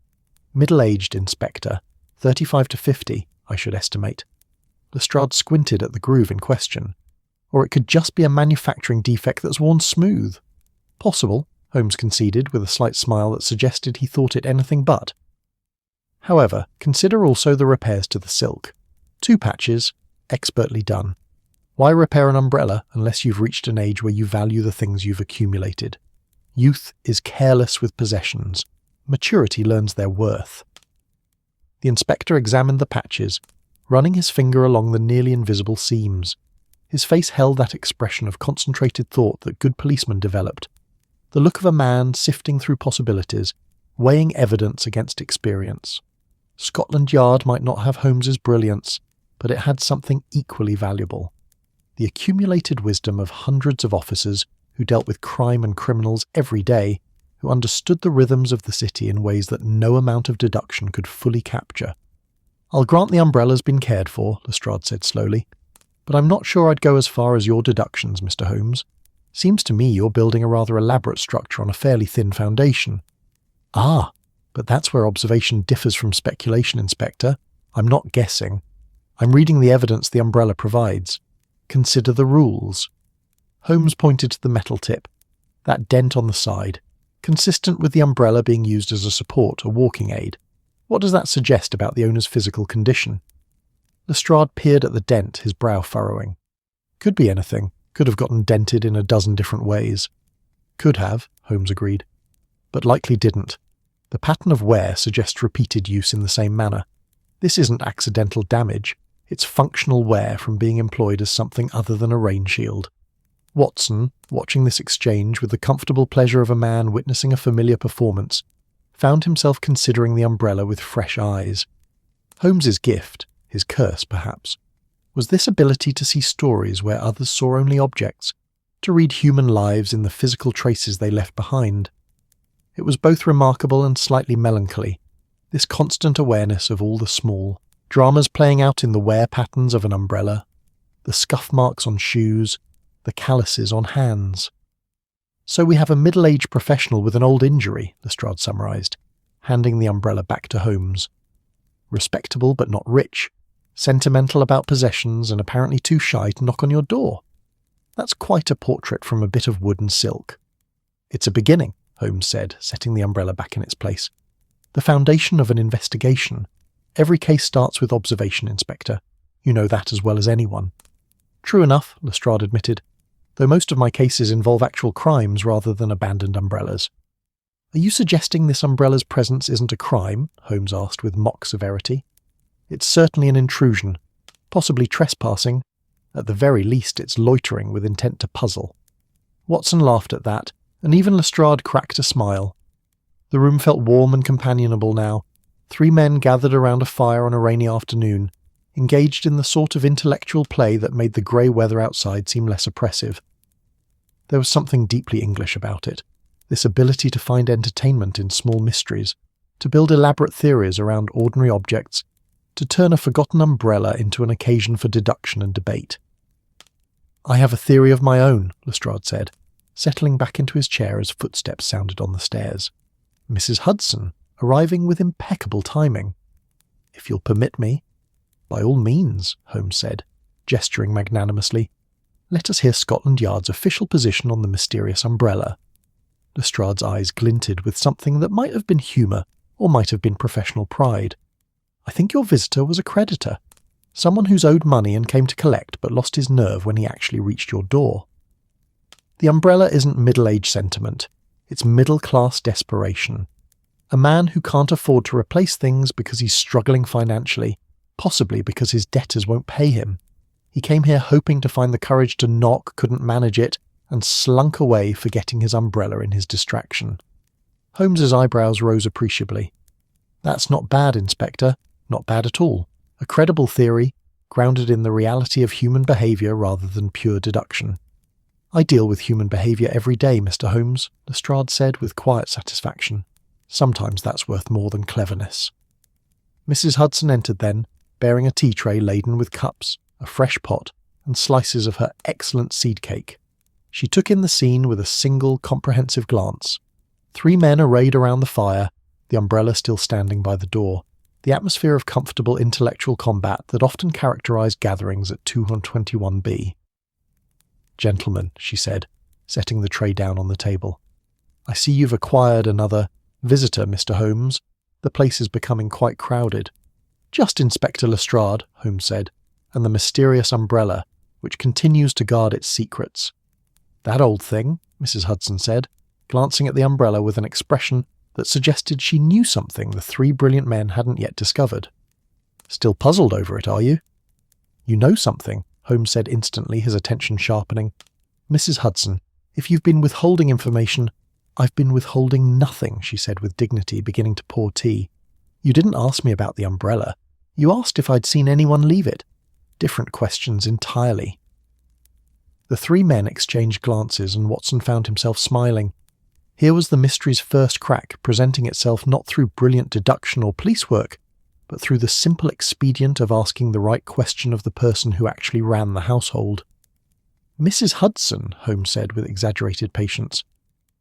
Middle-aged, Inspector, 35 to 50, I should estimate. Lestrade squinted at the groove in question. Or it could just be a manufacturing defect that's worn smooth. Possible, Holmes conceded with a slight smile that suggested he thought it anything but. However, consider also the repairs to the silk. 2 patches, expertly done. Why repair an umbrella unless you've reached an age where you value the things you've accumulated? Youth is careless with possessions. Maturity learns their worth. The inspector examined the patches, running his finger along the nearly invisible seams. His face held that expression of concentrated thought that good policemen developed. The look of a man sifting through possibilities, weighing evidence against experience. Scotland Yard might not have Holmes's brilliance, but it had something equally valuable. The accumulated wisdom of hundreds of officers who dealt with crime and criminals every day, who understood the rhythms of the city in ways that no amount of deduction could fully capture. I'll grant the umbrella's been cared for, Lestrade said slowly, but I'm not sure I'd go as far as your deductions, Mr. Holmes. Seems to me you're building a rather elaborate structure on a fairly thin foundation. Ah, but that's where observation differs from speculation, Inspector. I'm not guessing. I'm reading the evidence the umbrella provides. Consider the rules. Holmes pointed to the metal tip, that dent on the side, consistent with the umbrella being used as a support or walking aid. What does that suggest about the owner's physical condition? Lestrade peered at the dent, his brow furrowing. Could be anything. Could have gotten dented in a dozen different ways. Could have, Holmes agreed. But likely didn't. The pattern of wear suggests repeated use in the same manner. This isn't accidental damage. It's functional wear from being employed as something other than a rain shield. Watson, watching this exchange with the comfortable pleasure of a man witnessing a familiar performance, found himself considering the umbrella with fresh eyes. Holmes's gift, his curse perhaps, was this ability to see stories where others saw only objects, to read human lives in the physical traces they left behind. It was both remarkable and slightly melancholy, this constant awareness of all the small, dramas playing out in the wear patterns of an umbrella, the scuff marks on shoes, the calluses on hands. "So we have a middle-aged professional with an old injury," Lestrade summarised, handing the umbrella back to Holmes. "Respectable but not rich, sentimental about possessions and apparently too shy to knock on your door. That's quite a portrait from a bit of wood and silk." "It's a beginning," Holmes said, setting the umbrella back in its place. "The foundation of an investigation. Every case starts with observation, Inspector. You know that as well as anyone." "True enough," Lestrade admitted, "though most of my cases involve actual crimes rather than abandoned umbrellas." "Are you suggesting this umbrella's presence isn't a crime?" Holmes asked with mock severity. "It's certainly an intrusion, possibly trespassing. At the very least, it's loitering with intent to puzzle." Watson laughed at that, and even Lestrade cracked a smile. The room felt warm and companionable now. 3 men gathered around a fire on a rainy afternoon, engaged in the sort of intellectual play that made the grey weather outside seem less oppressive. There was something deeply English about it, this ability to find entertainment in small mysteries, to build elaborate theories around ordinary objects, to turn a forgotten umbrella into an occasion for deduction and debate. "I have a theory of my own," Lestrade said, settling back into his chair as footsteps sounded on the stairs. Mrs. Hudson, arriving with impeccable timing. "If you'll permit me." "By all means," Holmes said, gesturing magnanimously. "Let us hear Scotland Yard's official position on the mysterious umbrella." Lestrade's eyes glinted with something that might have been humour or might have been professional pride. "I think your visitor was a creditor, someone who's owed money and came to collect but lost his nerve when he actually reached your door. The umbrella isn't middle-age sentiment, it's middle-class desperation. A man who can't afford to replace things because he's struggling financially, possibly because his debtors won't pay him. He came here hoping to find the courage to knock, couldn't manage it, and slunk away forgetting his umbrella in his distraction." Holmes's eyebrows rose appreciably. "That's not bad, Inspector, not bad at all. A credible theory, grounded in the reality of human behaviour rather than pure deduction." "I deal with human behaviour every day, Mr. Holmes," Lestrade said with quiet satisfaction. "Sometimes that's worth more than cleverness." Mrs. Hudson entered then, bearing a tea tray laden with cups, a fresh pot, and slices of her excellent seed cake. She took in the scene with a single comprehensive glance. 3 men arrayed around the fire, the umbrella still standing by the door, the atmosphere of comfortable intellectual combat that often characterised gatherings at 221B. "Gentlemen," she said, setting the tray down on the table. "I see you've acquired another visitor, Mr. Holmes. The place is becoming quite crowded." "Just Inspector Lestrade," Holmes said, "and the mysterious umbrella, which continues to guard its secrets." "That old thing," Mrs. Hudson said, glancing at the umbrella with an expression that suggested she knew something the 3 brilliant men hadn't yet discovered. "Still puzzled over it, are you?" "You know something," Holmes said instantly, his attention sharpening. "Mrs. Hudson, if you've been withholding information—" "I've been withholding nothing," she said with dignity, beginning to pour tea. "You didn't ask me about the umbrella. You asked if I'd seen anyone leave it. Different questions entirely." The 3 men exchanged glances and Watson found himself smiling. Here was the mystery's first crack, presenting itself not through brilliant deduction or police work, but through the simple expedient of asking the right question of the person who actually ran the household. "Mrs. Hudson," Holmes said with exaggerated patience,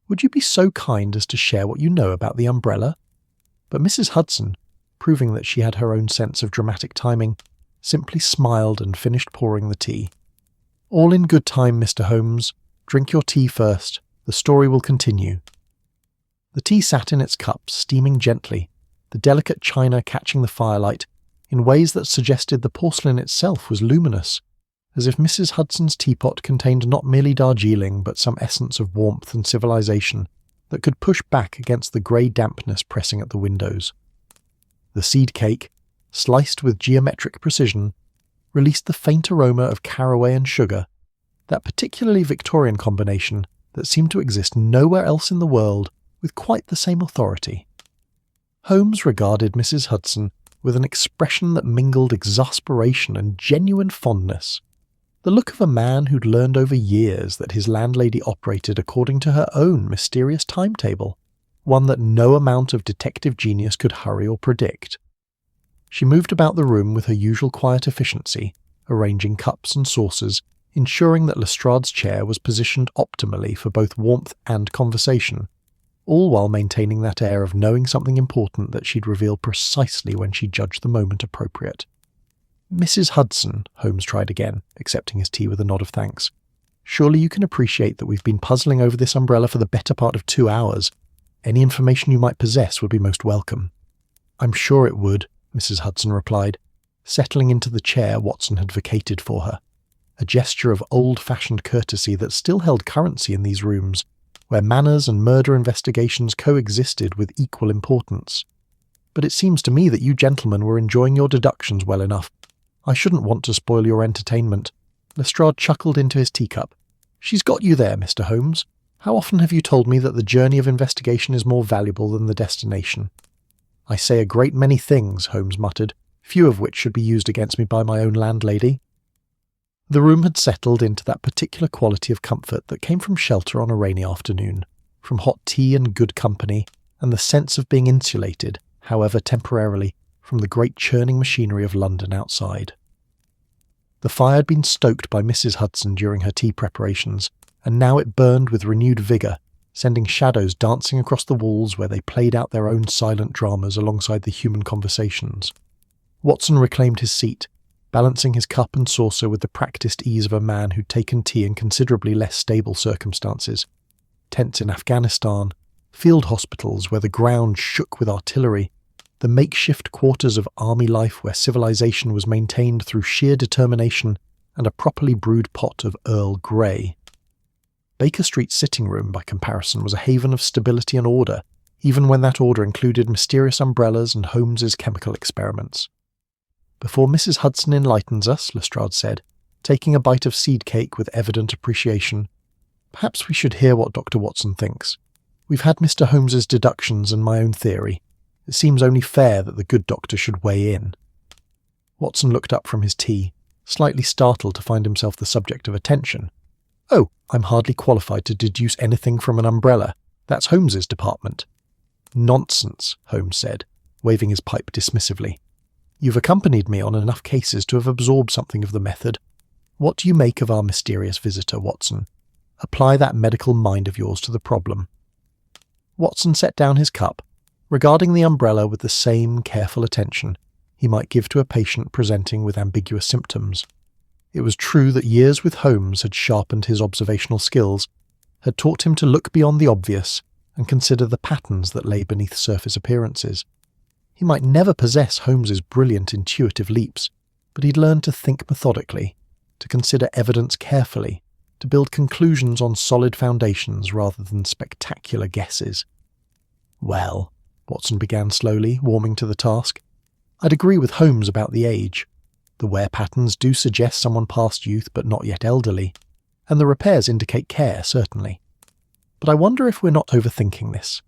"would you be so kind as to share what you know about the umbrella?" But Mrs. Hudson, proving that she had her own sense of dramatic timing, simply smiled and finished pouring the tea. "All in good time, Mr. Holmes. Drink your tea first. The story will continue." The tea sat in its cup, steaming gently, the delicate china catching the firelight in ways that suggested the porcelain itself was luminous, as if Mrs. Hudson's teapot contained not merely Darjeeling but some essence of warmth and civilization that could push back against the grey dampness pressing at the windows. The seed cake, sliced with geometric precision, released the faint aroma of caraway and sugar, that particularly Victorian combination that seemed to exist nowhere else in the world with quite the same authority. Holmes regarded Mrs. Hudson with an expression that mingled exasperation and genuine fondness, the look of a man who'd learned over years that his landlady operated according to her own mysterious timetable, one that no amount of detective genius could hurry or predict. She moved about the room with her usual quiet efficiency, arranging cups and saucers ensuring that Lestrade's chair was positioned optimally for both warmth and conversation, all while maintaining that air of knowing something important that she'd reveal precisely when she judged the moment appropriate. "Mrs. Hudson," Holmes tried again, accepting his tea with a nod of thanks. "Surely you can appreciate that we've been puzzling over this umbrella for the better part of 2 hours. Any information you might possess would be most welcome." "I'm sure it would," Mrs. Hudson replied, settling into the chair Watson had vacated for her, a gesture of old-fashioned courtesy that still held currency in these rooms, where manners and murder investigations coexisted with equal importance. "But it seems to me that you gentlemen were enjoying your deductions well enough. I shouldn't want to spoil your entertainment." Lestrade chuckled into his teacup. "She's got you there, Mr. Holmes. How often have you told me that the journey of investigation is more valuable than the destination?" "I say a great many things," Holmes muttered, "few of which should be used against me by my own landlady." The room had settled into that particular quality of comfort that came from shelter on a rainy afternoon, from hot tea and good company, and the sense of being insulated, however temporarily, from the great churning machinery of London outside. The fire had been stoked by Mrs. Hudson during her tea preparations, and now it burned with renewed vigour, sending shadows dancing across the walls where they played out their own silent dramas alongside the human conversations. Watson reclaimed his seat, balancing his cup and saucer with the practised ease of a man who'd taken tea in considerably less stable circumstances. Tents in Afghanistan, field hospitals where the ground shook with artillery, the makeshift quarters of army life where civilization was maintained through sheer determination and a properly brewed pot of Earl Grey. Baker Street's sitting room, by comparison, was a haven of stability and order, even when that order included mysterious umbrellas and Holmes's chemical experiments. "Before Mrs. Hudson enlightens us," Lestrade said, taking a bite of seed cake with evident appreciation, "perhaps we should hear what Dr. Watson thinks. We've had Mr. Holmes's deductions and my own theory. It seems only fair that the good doctor should weigh in." Watson looked up from his tea, slightly startled to find himself the subject of attention. "Oh, I'm hardly qualified to deduce anything from an umbrella. That's Holmes's department." "Nonsense," Holmes said, waving his pipe dismissively. "You've accompanied me on enough cases to have absorbed something of the method. What do you make of our mysterious visitor, Watson? Apply that medical mind of yours to the problem." Watson set down his cup, regarding the umbrella with the same careful attention he might give to a patient presenting with ambiguous symptoms. It was true that years with Holmes had sharpened his observational skills, had taught him to look beyond the obvious and consider the patterns that lay beneath surface appearances. He might never possess Holmes's brilliant intuitive leaps, but he'd learned to think methodically, to consider evidence carefully, to build conclusions on solid foundations rather than spectacular guesses. "Well," Watson began slowly, warming to the task, "I'd agree with Holmes about the age. The wear patterns do suggest someone past youth but not yet elderly, and the repairs indicate care, certainly. But I wonder if we're not overthinking this.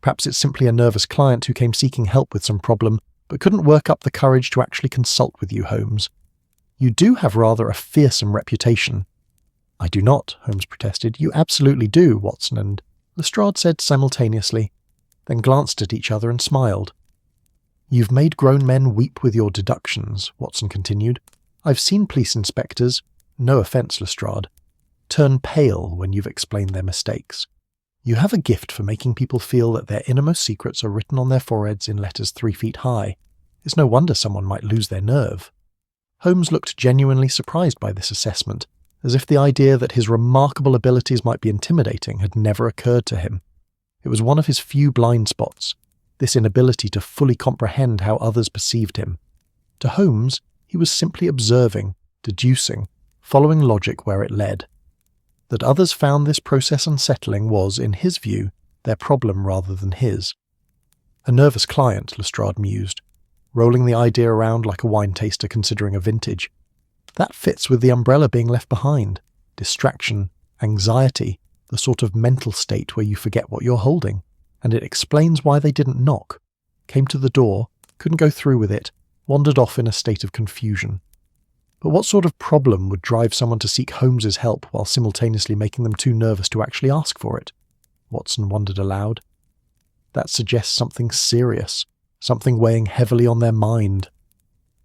Perhaps it's simply a nervous client who came seeking help with some problem, but couldn't work up the courage to actually consult with you, Holmes. You do have rather a fearsome reputation." "I do not," Holmes protested. "You absolutely do, Watson," and Lestrade said simultaneously, then glanced at each other and smiled. "You've made grown men weep with your deductions," Watson continued. "I've seen police inspectors, no offence, Lestrade, turn pale when you've explained their mistakes. You have a gift for making people feel that their innermost secrets are written on their foreheads in letters 3 feet high. It's no wonder someone might lose their nerve." Holmes looked genuinely surprised by this assessment, as if the idea that his remarkable abilities might be intimidating had never occurred to him. It was one of his few blind spots, this inability to fully comprehend how others perceived him. To Holmes, he was simply observing, deducing, following logic where it led. That others found this process unsettling was, in his view, their problem rather than his. A nervous client, Lestrade mused, rolling the idea around like a wine taster considering a vintage. That fits with the umbrella being left behind. Distraction, anxiety, the sort of mental state where you forget what you're holding. And it explains why they didn't knock, came to the door, couldn't go through with it, wandered off in a state of confusion. But what sort of problem would drive someone to seek Holmes's help while simultaneously making them too nervous to actually ask for it? Watson wondered aloud. That suggests something serious, something weighing heavily on their mind.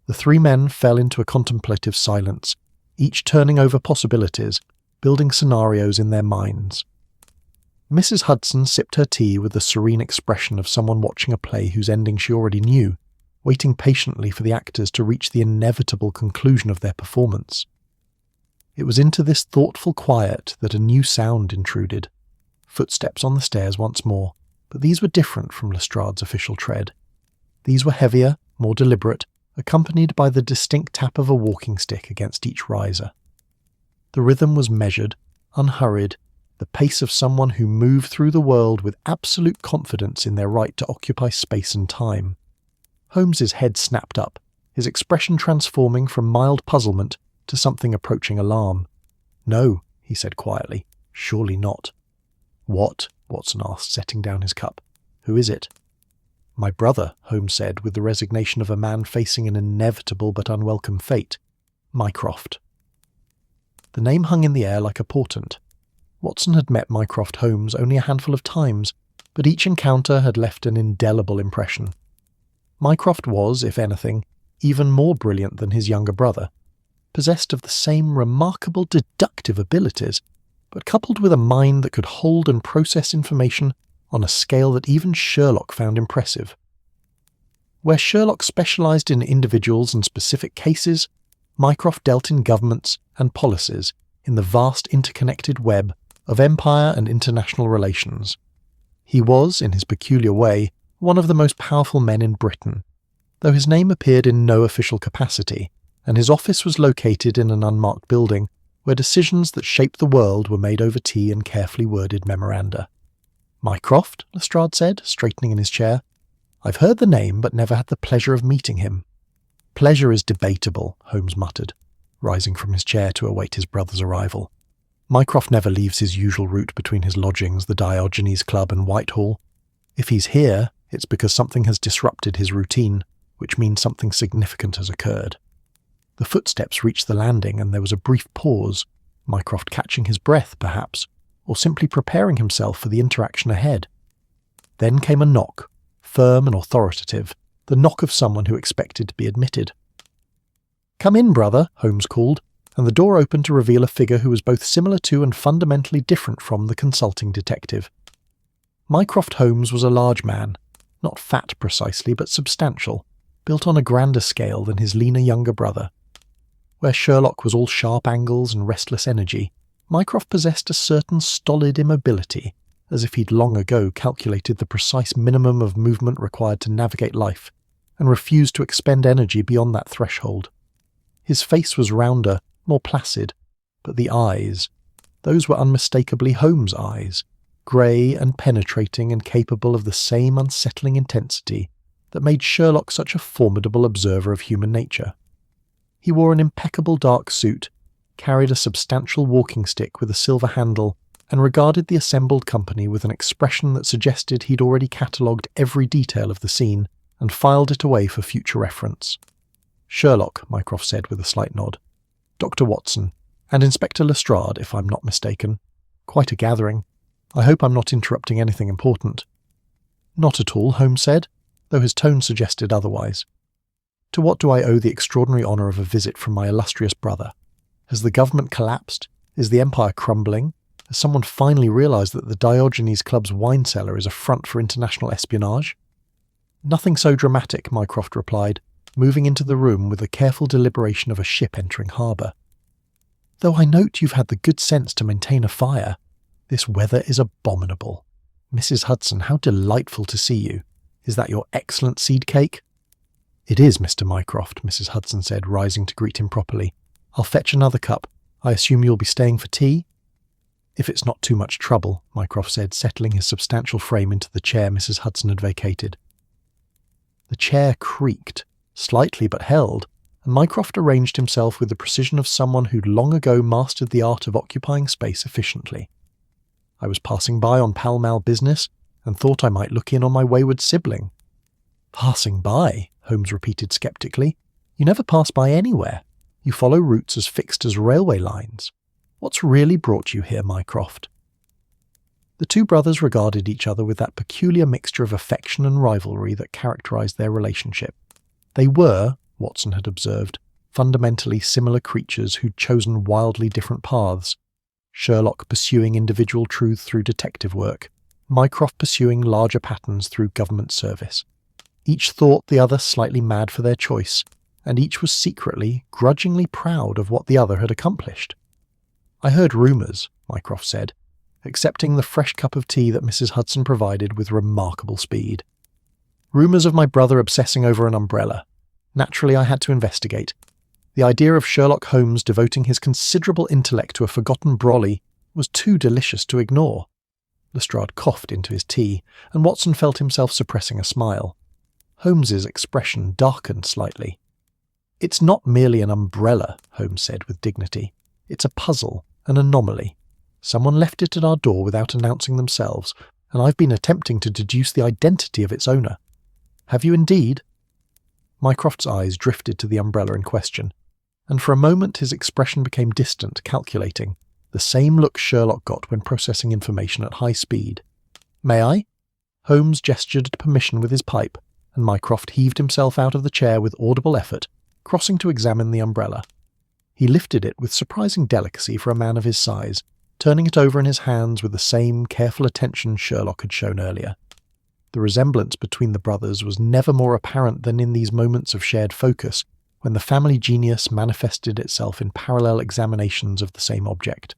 The three men fell into a contemplative silence, each turning over possibilities, building scenarios in their minds. Mrs. Hudson sipped her tea with the serene expression of someone watching a play whose ending she already knew, waiting patiently for the actors to reach the inevitable conclusion of their performance. It was into this thoughtful quiet that a new sound intruded. Footsteps on the stairs once more, but these were different from Lestrade's official tread. These were heavier, more deliberate, accompanied by the distinct tap of a walking stick against each riser. The rhythm was measured, unhurried, the pace of someone who moved through the world with absolute confidence in their right to occupy space and time. Holmes's head snapped up, his expression transforming from mild puzzlement to something approaching alarm. "No," he said quietly, "surely not." "What?" Watson asked, setting down his cup. "Who is it?" "My brother," Holmes said, with the resignation of a man facing an inevitable but unwelcome fate. "Mycroft." The name hung in the air like a portent. Watson had met Mycroft Holmes only a handful of times, but each encounter had left an indelible impression. Mycroft was, if anything, even more brilliant than his younger brother, possessed of the same remarkable deductive abilities, but coupled with a mind that could hold and process information on a scale that even Sherlock found impressive. Where Sherlock specialised in individuals and specific cases, Mycroft dealt in governments and policies in the vast interconnected web of empire and international relations. He was, in his peculiar way, one of the most powerful men in Britain, though his name appeared in no official capacity, and his office was located in an unmarked building where decisions that shaped the world were made over tea and carefully worded memoranda. "Mycroft?" Lestrade said, straightening in his chair. "I've heard the name, but never had the pleasure of meeting him." "Pleasure is debatable," Holmes muttered, rising from his chair to await his brother's arrival. "Mycroft never leaves his usual route between his lodgings, the Diogenes Club, and Whitehall. If he's here, it's because something has disrupted his routine, which means something significant has occurred." The footsteps reached the landing, and there was a brief pause, Mycroft catching his breath, perhaps, or simply preparing himself for the interaction ahead. Then came a knock, firm and authoritative, the knock of someone who expected to be admitted. "Come in, brother," Holmes called, and the door opened to reveal a figure who was both similar to and fundamentally different from the consulting detective. Mycroft Holmes was a large man, not fat precisely, but substantial, built on a grander scale than his leaner younger brother. Where Sherlock was all sharp angles and restless energy, Mycroft possessed a certain stolid immobility, as if he'd long ago calculated the precise minimum of movement required to navigate life, and refused to expend energy beyond that threshold. His face was rounder, more placid, but the eyes, those were unmistakably Holmes' eyes, grey and penetrating and capable of the same unsettling intensity that made Sherlock such a formidable observer of human nature. He wore an impeccable dark suit, carried a substantial walking stick with a silver handle, and regarded the assembled company with an expression that suggested he'd already catalogued every detail of the scene and filed it away for future reference. "Sherlock," Mycroft said with a slight nod. "Dr. Watson, and Inspector Lestrade, if I'm not mistaken. Quite a gathering. I hope I'm not interrupting anything important." "Not at all," Holmes said, though his tone suggested otherwise. "To what do I owe the extraordinary honour of a visit from my illustrious brother? Has the government collapsed? Is the empire crumbling? Has someone finally realised that the Diogenes Club's wine cellar is a front for international espionage?" "Nothing so dramatic," Mycroft replied, moving into the room with the careful deliberation of a ship entering harbour. "Though I note you've had the good sense to maintain a fire. This weather is abominable. Mrs. Hudson, how delightful to see you. Is that your excellent seed cake?" "It is, Mr. Mycroft," Mrs. Hudson said, rising to greet him properly. "I'll fetch another cup. I assume you'll be staying for tea?" "If it's not too much trouble," Mycroft said, settling his substantial frame into the chair Mrs. Hudson had vacated. The chair creaked, slightly but held, and Mycroft arranged himself with the precision of someone who'd long ago mastered the art of occupying space efficiently. "I was passing by on Pall Mall business, and thought I might look in on my wayward sibling." "Passing by?" Holmes repeated sceptically. "You never pass by anywhere. You follow routes as fixed as railway lines. What's really brought you here, Mycroft?" The two brothers regarded each other with that peculiar mixture of affection and rivalry that characterised their relationship. They were, Watson had observed, fundamentally similar creatures who'd chosen wildly different paths. Sherlock pursuing individual truth through detective work, Mycroft pursuing larger patterns through government service. Each thought the other slightly mad for their choice, and each was secretly, grudgingly proud of what the other had accomplished. "I heard rumours," Mycroft said, accepting the fresh cup of tea that Mrs. Hudson provided with remarkable speed. "Rumours of my brother obsessing over an umbrella. Naturally, I had to investigate. The idea of Sherlock Holmes devoting his considerable intellect to a forgotten brolly was too delicious to ignore." Lestrade coughed into his tea, and Watson felt himself suppressing a smile. Holmes's expression darkened slightly. "It's not merely an umbrella," Holmes said with dignity. "It's a puzzle, an anomaly. Someone left it at our door without announcing themselves, and I've been attempting to deduce the identity of its owner." "Have you indeed?" Mycroft's eyes drifted to the umbrella in question, and for a moment his expression became distant, calculating, the same look Sherlock got when processing information at high speed. "May I?" Holmes gestured permission with his pipe, and Mycroft heaved himself out of the chair with audible effort, crossing to examine the umbrella. He lifted it with surprising delicacy for a man of his size, turning it over in his hands with the same careful attention Sherlock had shown earlier. The resemblance between the brothers was never more apparent than in these moments of shared focus, when the family genius manifested itself in parallel examinations of the same object.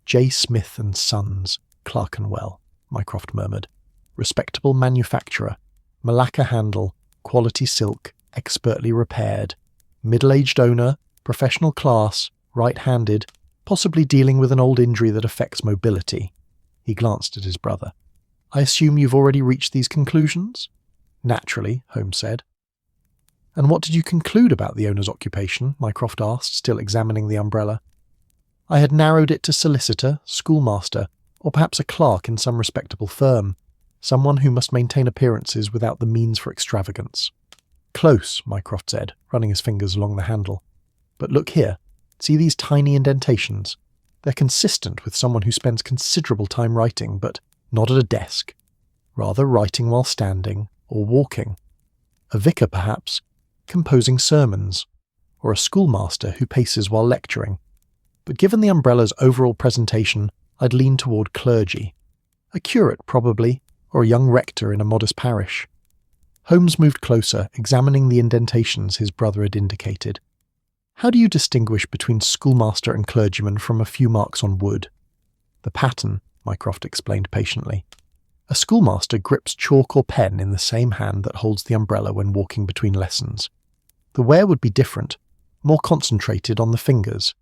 "J. Smith and Sons, Clerkenwell," Mycroft murmured. "Respectable manufacturer. Malacca handle, quality silk, expertly repaired. Middle-aged owner, professional class, right-handed, possibly dealing with an old injury that affects mobility." He glanced at his brother. "I assume you've already reached these conclusions?" "Naturally," Holmes said. "And what did you conclude about the owner's occupation?" Mycroft asked, still examining the umbrella. "I had narrowed it to solicitor, schoolmaster, or perhaps a clerk in some respectable firm, someone who must maintain appearances without the means for extravagance." "Close," Mycroft said, running his fingers along the handle. "But look here. See these tiny indentations? They're consistent with someone who spends considerable time writing, but not at a desk. Rather writing while standing or walking. A vicar, perhaps, composing sermons, or a schoolmaster who paces while lecturing. But given the umbrella's overall presentation, I'd lean toward clergy. A curate, probably, or a young rector in a modest parish." Holmes moved closer, examining the indentations his brother had indicated. "How do you distinguish between schoolmaster and clergyman from a few marks on wood?" "The pattern," Mycroft explained patiently. "A schoolmaster grips chalk or pen in the same hand that holds the umbrella when walking between lessons. The wear would be different, more concentrated on the fingers.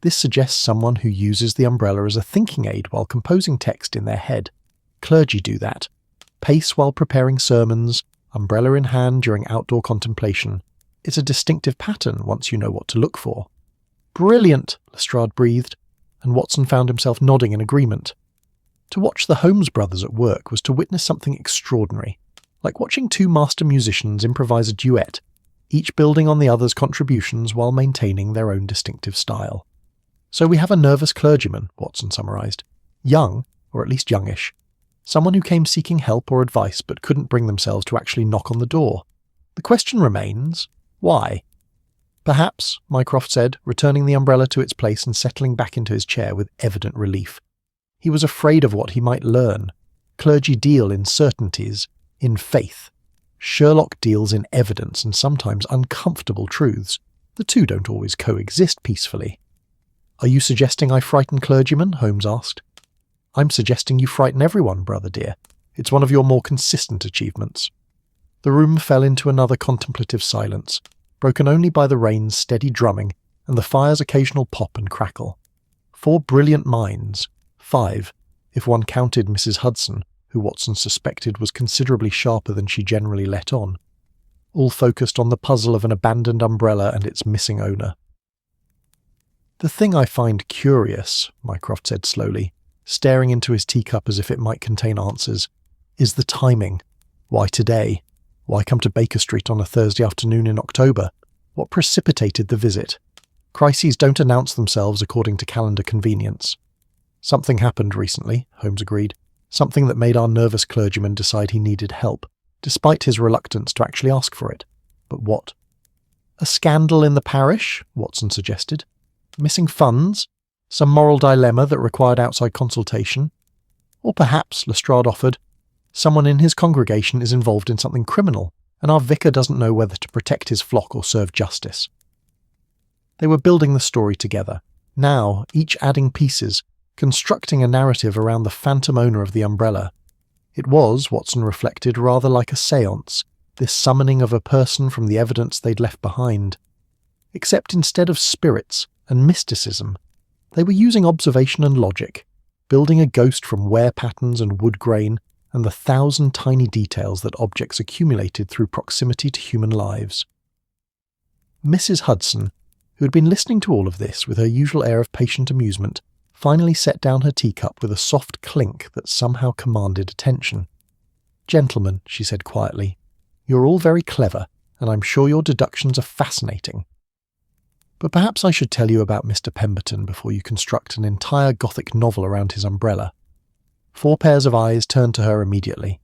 This suggests someone who uses the umbrella as a thinking aid while composing text in their head. Clergy do that. Pace while preparing sermons, umbrella in hand during outdoor contemplation. It's a distinctive pattern once you know what to look for." "Brilliant," Lestrade breathed, and Watson found himself nodding in agreement. To watch the Holmes brothers at work was to witness something extraordinary, like watching two master musicians improvise a duet, each building on the other's contributions while maintaining their own distinctive style. "So we have a nervous clergyman," Watson summarised. "Young, or at least youngish. Someone who came seeking help or advice but couldn't bring themselves to actually knock on the door. The question remains, why?" "Perhaps," Mycroft said, returning the umbrella to its place and settling back into his chair with evident relief. "He was afraid of what he might learn. Clergy deal in certainties, in faith. Sherlock deals in evidence and sometimes uncomfortable truths. The two don't always coexist peacefully." "Are you suggesting I frighten clergymen?" Holmes asked. "I'm suggesting you frighten everyone, brother dear. It's one of your more consistent achievements." The room fell into another contemplative silence, broken only by the rain's steady drumming and the fire's occasional pop and crackle. 4 brilliant minds, 5, if one counted Mrs. Hudson, who Watson suspected was considerably sharper than she generally let on, all focused on the puzzle of an abandoned umbrella and its missing owner. "The thing I find curious," Mycroft said slowly, staring into his teacup as if it might contain answers, "is the timing. Why today? Why come to Baker Street on a Thursday afternoon in October? What precipitated the visit? Crises don't announce themselves according to calendar convenience." "Something happened recently," Holmes agreed. "Something that made our nervous clergyman decide he needed help, despite his reluctance to actually ask for it. But what?" A scandal in the parish, Watson suggested. Missing funds? Some moral dilemma that required outside consultation? Or perhaps, Lestrade offered, someone in his congregation is involved in something criminal, and our vicar doesn't know whether to protect his flock or serve justice. They were building the story together, now each adding pieces, constructing a narrative around the phantom owner of the umbrella. It was, Watson reflected, rather like a séance, this summoning of a person from the evidence they'd left behind. Except instead of spirits and mysticism, they were using observation and logic, building a ghost from wear patterns and wood grain and the 1,000 tiny details that objects accumulated through proximity to human lives. Mrs. Hudson, who had been listening to all of this with her usual air of patient amusement, finally set down her teacup with a soft clink that somehow commanded attention. "Gentlemen," she said quietly, "you're all very clever, and I'm sure your deductions are fascinating. But perhaps I should tell you about Mr. Pemberton before you construct an entire Gothic novel around his umbrella." 4 pairs of eyes turned to her immediately.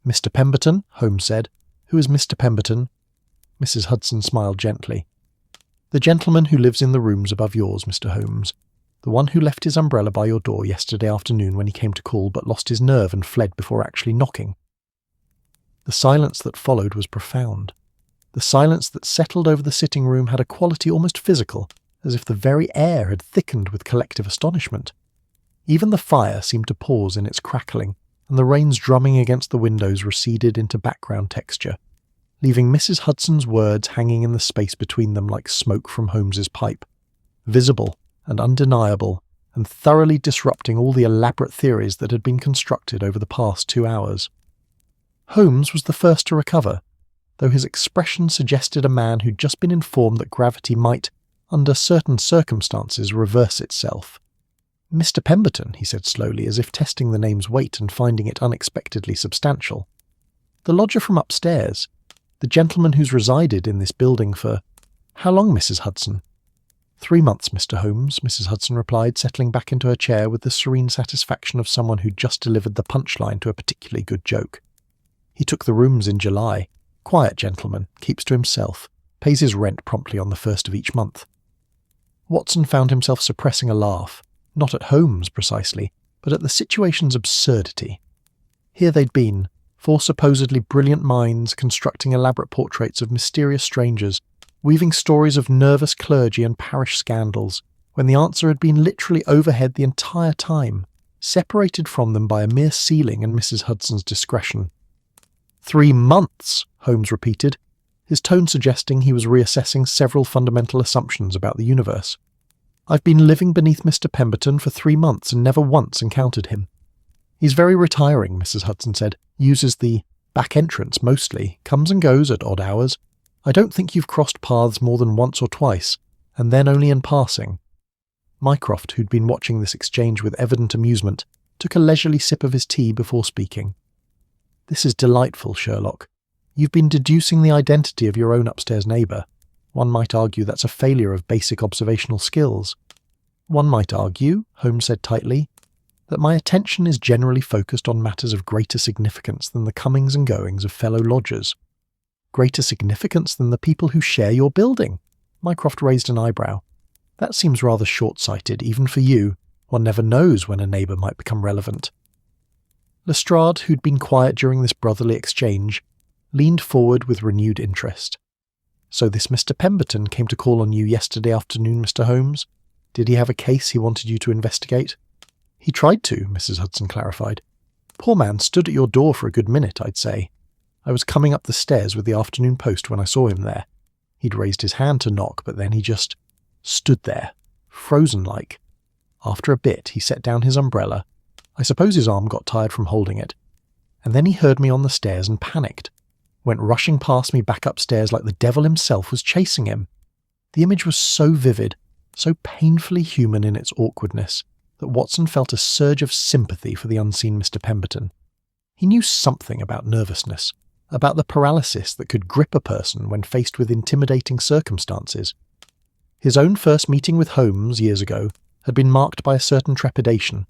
"Mr. Pemberton," Holmes said. "Who is Mr. Pemberton?" Mrs. Hudson smiled gently. "The gentleman who lives in the rooms above yours, Mr. Holmes. The one who left his umbrella by your door yesterday afternoon when he came to call but lost his nerve and fled before actually knocking." The silence that followed was profound. The silence that settled over the sitting room had a quality almost physical, as if the very air had thickened with collective astonishment. Even the fire seemed to pause in its crackling, and the rains drumming against the windows receded into background texture, leaving Mrs. Hudson's words hanging in the space between them like smoke from Holmes's pipe, visible and undeniable, and thoroughly disrupting all the elaborate theories that had been constructed over the past 2 hours. Holmes was the first to recover, though his expression suggested a man who'd just been informed that gravity might, under certain circumstances, reverse itself. "Mr. Pemberton," he said slowly, as if testing the name's weight and finding it unexpectedly substantial. "The lodger from upstairs. The gentleman who's resided in this building for— How long, Mrs. Hudson?" 3 months, Mr. Holmes," Mrs. Hudson replied, settling back into her chair with the serene satisfaction of someone who'd just delivered the punchline to a particularly good joke. "He took the rooms in July. Quiet gentleman, keeps to himself, pays his rent promptly on the 1st of each month." Watson found himself suppressing a laugh, not at Holmes precisely, but at the situation's absurdity. Here they'd been, 4 supposedly brilliant minds constructing elaborate portraits of mysterious strangers, weaving stories of nervous clergy and parish scandals, when the answer had been literally overhead the entire time, separated from them by a mere ceiling and Mrs. Hudson's discretion. 3 months, Holmes repeated, his tone suggesting he was reassessing several fundamental assumptions about the universe. "I've been living beneath Mr. Pemberton for 3 months and never once encountered him. He's very retiring," Mrs. Hudson said, "uses the back entrance mostly, comes and goes at odd hours. I don't think you've crossed paths more than once or twice, and then only in passing." Mycroft, who'd been watching this exchange with evident amusement, took a leisurely sip of his tea before speaking. "This is delightful, Sherlock. You've been deducing the identity of your own upstairs neighbour. One might argue that's a failure of basic observational skills." "One might argue," Holmes said tightly, "that my attention is generally focused on matters of greater significance than the comings and goings of fellow lodgers." "Greater significance than the people who share your building?" Mycroft raised an eyebrow. "That seems rather short-sighted, even for you. One never knows when a neighbour might become relevant." Lestrade, who'd been quiet during this brotherly exchange, leaned forward with renewed interest. "So this Mr. Pemberton came to call on you yesterday afternoon, Mr. Holmes? Did he have a case he wanted you to investigate?" "He tried to," Mrs. Hudson clarified. "Poor man stood at your door for a good minute, I'd say. I was coming up the stairs with the afternoon post when I saw him there. He'd raised his hand to knock, but then he just stood there, frozen-like. After a bit, he set down his umbrella. I suppose his arm got tired from holding it. And then he heard me on the stairs and panicked. Went rushing past me back upstairs like the devil himself was chasing him. The image was so vivid, so painfully human in its awkwardness, that Watson felt a surge of sympathy for the unseen Mr. Pemberton. He knew something about nervousness, about the paralysis that could grip a person when faced with intimidating circumstances. His own first meeting with Holmes years ago had been marked by a certain trepidation,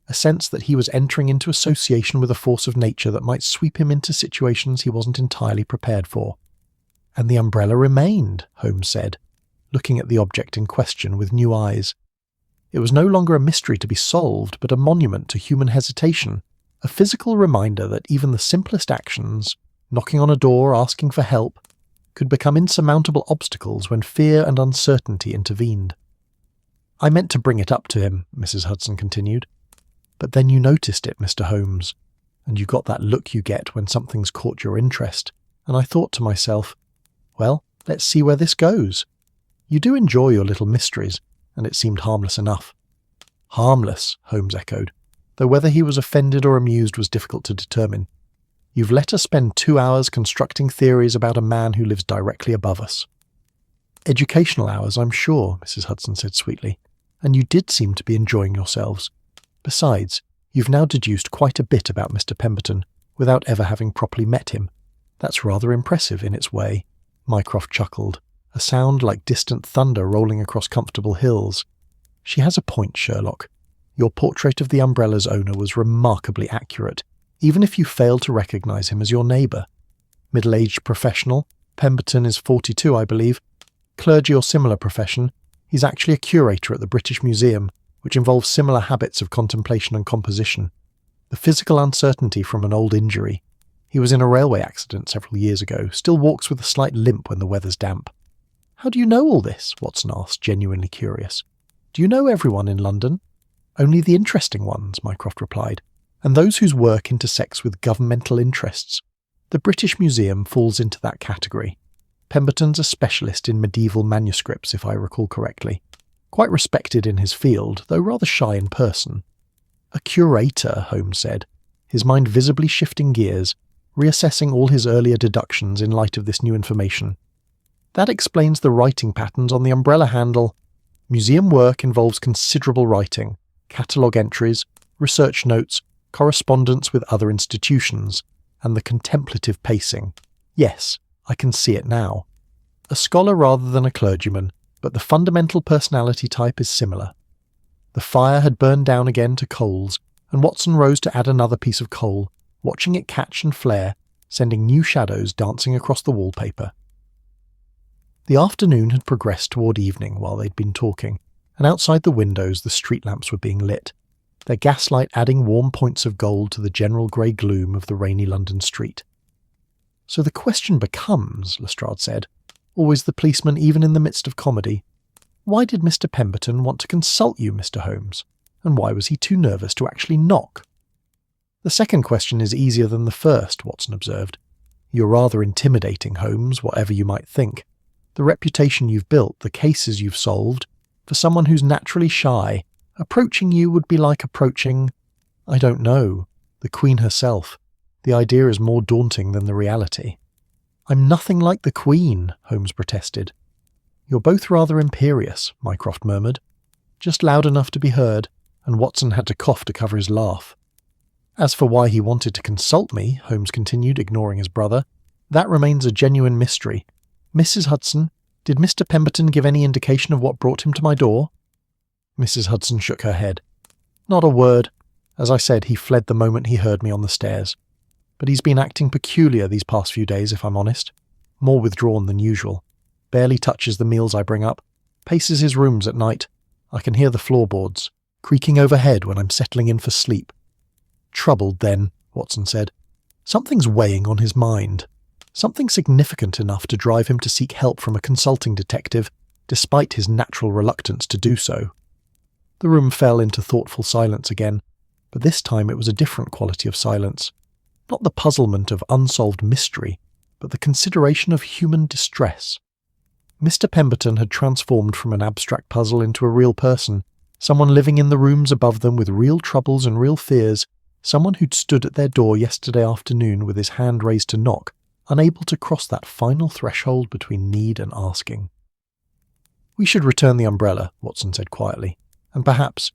a sense that he was entering into association with a force of nature that might sweep him into situations he wasn't entirely prepared for. And the umbrella remained, Holmes said, looking at the object in question with new eyes. It was no longer a mystery to be solved, but a monument to human hesitation, a physical reminder that even the simplest actions, knocking on a door, asking for help, could become insurmountable obstacles when fear and uncertainty intervened. I meant to bring it up to him, Mrs. Hudson continued. But then you noticed it, Mr. Holmes, and you got that look you get when something's caught your interest, and I thought to myself, well, let's see where this goes. You do enjoy your little mysteries, and it seemed harmless enough. Harmless, Holmes echoed, though whether he was offended or amused was difficult to determine. You've let us spend 2 hours constructing theories about a man who lives directly above us. Educational hours, I'm sure, Mrs. Hudson said sweetly, and you did seem to be enjoying yourselves. Besides, you've now deduced quite a bit about Mr. Pemberton without ever having properly met him. That's rather impressive in its way. Mycroft chuckled, a sound like distant thunder rolling across comfortable hills. She has a point, Sherlock. Your portrait of the umbrella's owner was remarkably accurate, even if you failed to recognise him as your neighbour. Middle-aged professional, Pemberton is 42, I believe. Clergy or similar profession, he's actually a curator at the British Museum, which involves similar habits of contemplation and composition. The physical uncertainty from an old injury. He was in a railway accident several years ago, still walks with a slight limp when the weather's damp. How do you know all this? Watson asked, genuinely curious. Do you know everyone in London? Only the interesting ones, Mycroft replied, and those whose work intersects with governmental interests. The British Museum falls into that category. Pemberton's a specialist in medieval manuscripts, if I recall correctly. Quite respected in his field, though rather shy in person. A curator, Holmes said, his mind visibly shifting gears, reassessing all his earlier deductions in light of this new information. That explains the writing patterns on the umbrella handle. Museum work involves considerable writing, catalogue entries, research notes, correspondence with other institutions, and the contemplative pacing. Yes, I can see it now. A scholar rather than a clergyman, but the fundamental personality type is similar. The fire had burned down again to coals, and Watson rose to add another piece of coal, watching it catch and flare, sending new shadows dancing across the wallpaper. The afternoon had progressed toward evening while they'd been talking, and outside the windows the street lamps were being lit, their gaslight adding warm points of gold to the general grey gloom of the rainy London street. So the question becomes, Lestrade said, always the policeman even in the midst of comedy, why did Mr. Pemberton want to consult you, Mr. Holmes, and why was he too nervous to actually knock? The second question is easier than the first, Watson observed. You're rather intimidating, Holmes, whatever you might think. The reputation you've built, the cases you've solved, for someone who's naturally shy, approaching you would be like approaching, I don't know, the Queen herself. The idea is more daunting than the reality. I'm nothing like the Queen, Holmes protested. You're both rather imperious, Mycroft murmured, just loud enough to be heard, and Watson had to cough to cover his laugh. As for why he wanted to consult me, Holmes continued, ignoring his brother, that remains a genuine mystery. Mrs. Hudson, did Mr. Pemberton give any indication of what brought him to my door? Mrs. Hudson shook her head. Not a word. As I said, he fled the moment he heard me on the stairs. But he's been acting peculiar these past few days, if I'm honest. More withdrawn than usual. Barely touches the meals I bring up. Paces his rooms at night. I can hear the floorboards, creaking overhead when I'm settling in for sleep. Troubled, then, Watson said. Something's weighing on his mind. Something significant enough to drive him to seek help from a consulting detective, despite his natural reluctance to do so. The room fell into thoughtful silence again, but this time it was a different quality of silence. Not the puzzlement of unsolved mystery, but the consideration of human distress. Mr. Pemberton had transformed from an abstract puzzle into a real person, someone living in the rooms above them with real troubles and real fears, someone who'd stood at their door yesterday afternoon with his hand raised to knock, unable to cross that final threshold between need and asking. We should return the umbrella, Watson said quietly, and perhaps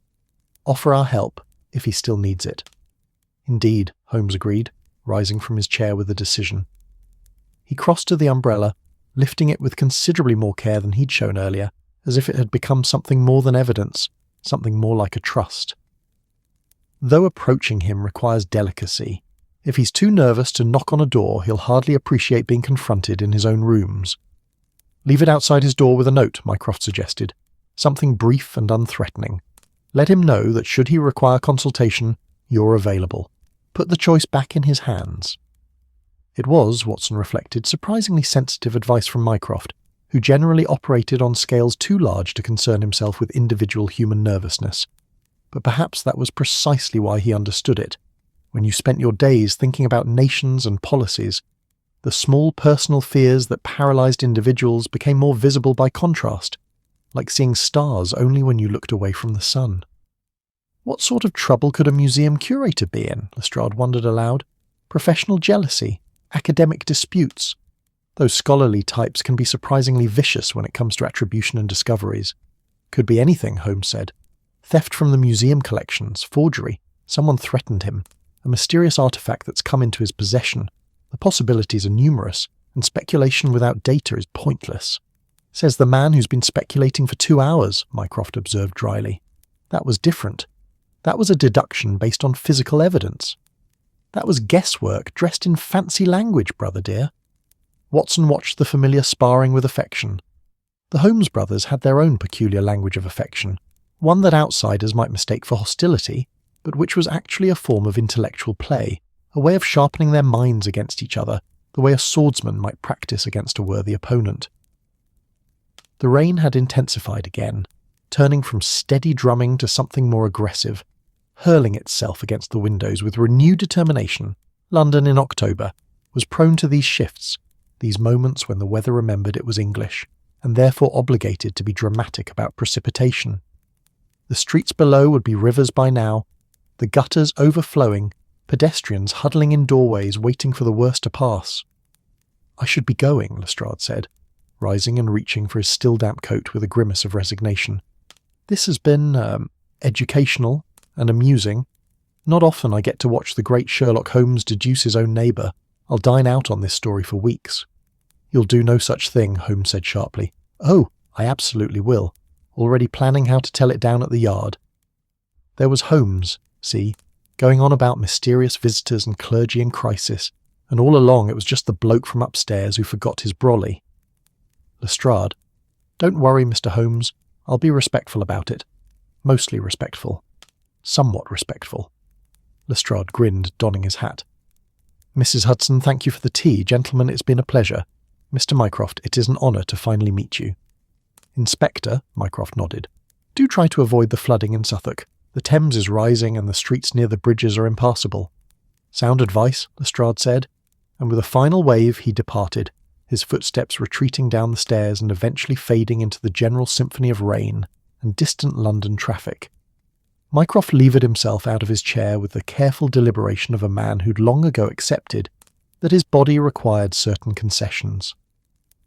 offer our help if he still needs it. Indeed, Holmes agreed, rising from his chair with a decision. He crossed to the umbrella, lifting it with considerably more care than he'd shown earlier, as if it had become something more than evidence, something more like a trust. Though approaching him requires delicacy, If he's too nervous to knock on a door, he'll hardly appreciate being confronted in his own rooms. Leave it outside his door with a note, Mycroft suggested. Something brief and unthreatening. Let him know that should he require consultation, you're available. Put the choice back in his hands. It was, Watson reflected, surprisingly sensitive advice from Mycroft, who generally operated on scales too large to concern himself with individual human nervousness. But perhaps that was precisely why he understood it. When you spent your days thinking about nations and policies, the small personal fears that paralysed individuals became more visible by contrast, like seeing stars only when you looked away from the sun. What sort of trouble could a museum curator be in? Lestrade wondered aloud. Professional jealousy, academic disputes. Those scholarly types can be surprisingly vicious when it comes to attribution and discoveries. Could be anything, Holmes said. Theft from the museum collections, forgery, someone threatened him, a mysterious artifact that's come into his possession. The possibilities are numerous, and speculation without data is pointless. Says the man who's been speculating for 2 hours, Mycroft observed dryly. That was different. That was a deduction based on physical evidence. That was guesswork dressed in fancy language, brother dear. Watson watched the familiar sparring with affection. The Holmes brothers had their own peculiar language of affection, one that outsiders might mistake for hostility, but which was actually a form of intellectual play, a way of sharpening their minds against each other, the way a swordsman might practice against a worthy opponent. The rain had intensified again, turning from steady drumming to something more aggressive, hurling itself against the windows with renewed determination. London in October was prone to these shifts, these moments when the weather remembered it was English, and therefore obligated to be dramatic about precipitation. The streets below would be rivers by now, the gutters overflowing, pedestrians huddling in doorways waiting for the worst to pass. I should be going, Lestrade said, rising and reaching for his still damp coat with a grimace of resignation. This has been, educational and amusing. Not often I get to watch the great Sherlock Holmes deduce his own neighbour. I'll dine out on this story for weeks. You'll do no such thing, Holmes said sharply. Oh, I absolutely will. Already planning how to tell it down at the Yard. There was Holmes, see, going on about mysterious visitors and clergy in crisis, and all along it was just the bloke from upstairs who forgot his brolly. Lestrade, don't worry, Mr. Holmes. I'll be respectful about it. Mostly respectful. Somewhat respectful. Lestrade grinned, donning his hat. Mrs. Hudson, thank you for the tea. Gentlemen, it's been a pleasure. Mr. Mycroft, it is an honour to finally meet you. Inspector, Mycroft nodded. Do try to avoid the flooding in Suffolk. The Thames is rising and the streets near the bridges are impassable. Sound advice, Lestrade said, and with a final wave he departed, his footsteps retreating down the stairs and eventually fading into the general symphony of rain and distant London traffic. Mycroft levered himself out of his chair with the careful deliberation of a man who'd long ago accepted that his body required certain concessions.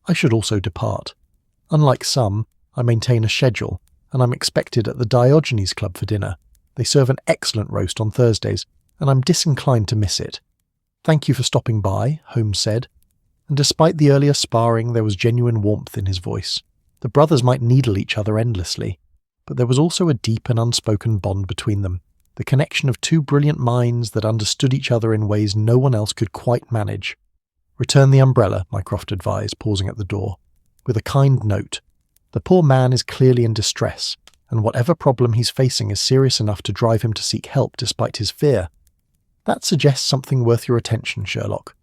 I should also depart. Unlike some, I maintain a schedule, and I'm expected at the Diogenes Club for dinner. They serve an excellent roast on Thursdays, and I'm disinclined to miss it. Thank you for stopping by, Holmes said, and despite the earlier sparring there was genuine warmth in his voice. The brothers might needle each other endlessly, but there was also a deep and unspoken bond between them, the connection of two brilliant minds that understood each other in ways no one else could quite manage. Return the umbrella, Mycroft advised, pausing at the door, with a kind note. The poor man is clearly in distress, and whatever problem he's facing is serious enough to drive him to seek help despite his fear. That suggests something worth your attention, Sherlock.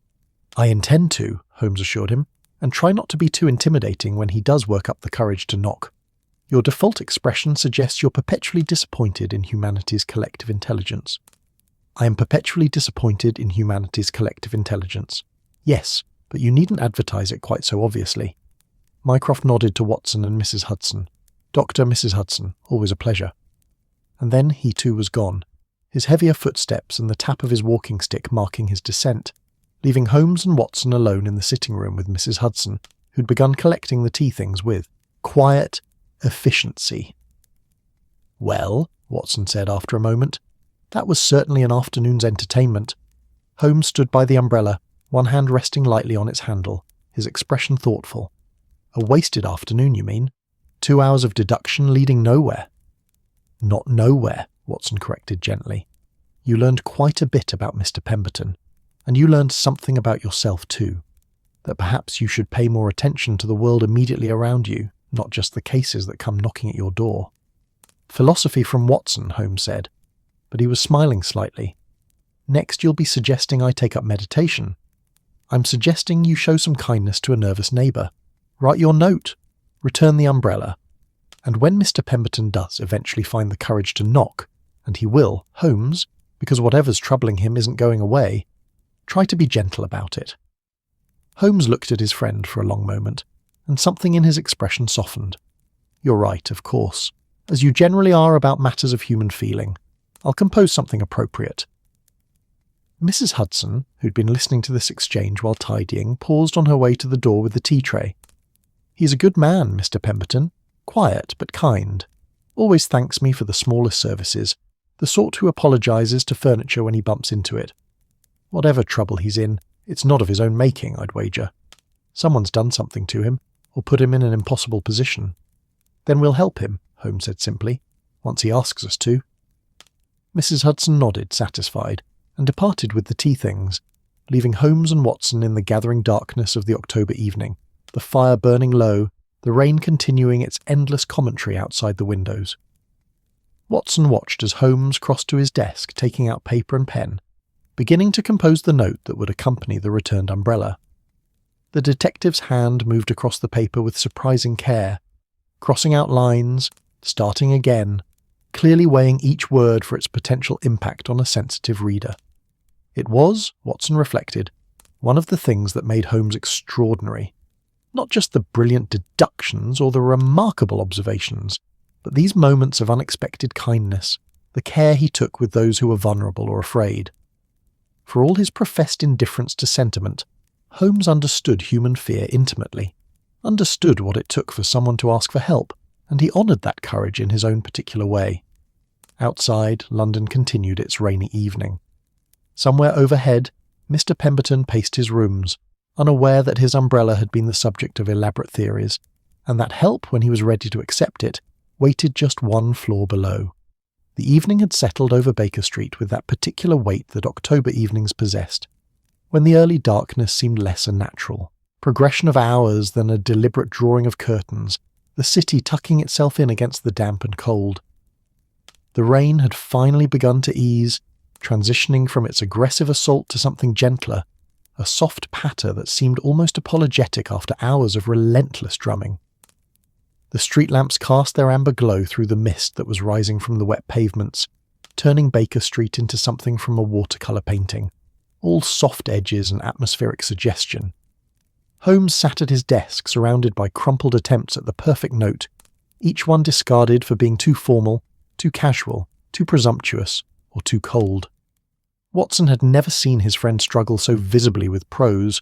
I intend to, Holmes assured him, and try not to be too intimidating when he does work up the courage to knock. Your default expression suggests you're perpetually disappointed in humanity's collective intelligence. I am perpetually disappointed in humanity's collective intelligence. Yes, but you needn't advertise it quite so obviously. Mycroft nodded to Watson and Mrs. Hudson. Dr. Mrs. Hudson, always a pleasure. And then he too was gone, his heavier footsteps and the tap of his walking stick marking his descent, leaving Holmes and Watson alone in the sitting room with Mrs. Hudson, who'd begun collecting the tea things with quiet efficiency. Well, Watson said after a moment, that was certainly an afternoon's entertainment. Holmes stood by the umbrella, one hand resting lightly on its handle, his expression thoughtful. A wasted afternoon, you mean? 2 hours of deduction leading nowhere. Not nowhere, Watson corrected gently. You learned quite a bit about Mr. Pemberton. And you learned something about yourself too, that perhaps you should pay more attention to the world immediately around you, not just the cases that come knocking at your door. Philosophy from Watson, Holmes said, but he was smiling slightly. Next you'll be suggesting I take up meditation. I'm suggesting you show some kindness to a nervous neighbour. Write your note. Return the umbrella. And when Mr. Pemberton does eventually find the courage to knock, and he will, Holmes, because whatever's troubling him isn't going away, try to be gentle about it. Holmes looked at his friend for a long moment, and something in his expression softened. You're right, of course. As you generally are about matters of human feeling, I'll compose something appropriate. Mrs. Hudson, who'd been listening to this exchange while tidying, paused on her way to the door with the tea tray. He's a good man, Mr. Pemberton. Quiet, but kind. Always thanks me for the smallest services, the sort who apologises to furniture when he bumps into it. Whatever trouble he's in, it's not of his own making, I'd wager. Someone's done something to him, or put him in an impossible position. Then we'll help him, Holmes said simply, once he asks us to. Mrs. Hudson nodded, satisfied, and departed with the tea things, leaving Holmes and Watson in the gathering darkness of the October evening, the fire burning low, the rain continuing its endless commentary outside the windows. Watson watched as Holmes crossed to his desk, taking out paper and pen, beginning to compose the note that would accompany the returned umbrella. The detective's hand moved across the paper with surprising care, crossing out lines, starting again, clearly weighing each word for its potential impact on a sensitive reader. It was, Watson reflected, one of the things that made Holmes extraordinary. Not just the brilliant deductions or the remarkable observations, but these moments of unexpected kindness, the care he took with those who were vulnerable or afraid. For all his professed indifference to sentiment, Holmes understood human fear intimately, understood what it took for someone to ask for help, and he honoured that courage in his own particular way. Outside, London continued its rainy evening. Somewhere overhead, Mr. Pemberton paced his rooms, unaware that his umbrella had been the subject of elaborate theories, and that help, when he was ready to accept it, waited just one floor below. The evening had settled over Baker Street with that particular weight that October evenings possessed, when the early darkness seemed less a natural progression of hours than a deliberate drawing of curtains, the city tucking itself in against the damp and cold. The rain had finally begun to ease, transitioning from its aggressive assault to something gentler, a soft patter that seemed almost apologetic after hours of relentless drumming. The street lamps cast their amber glow through the mist that was rising from the wet pavements, turning Baker Street into something from a watercolour painting, all soft edges and atmospheric suggestion. Holmes sat at his desk, surrounded by crumpled attempts at the perfect note, each one discarded for being too formal, too casual, too presumptuous, or too cold. Watson had never seen his friend struggle so visibly with prose.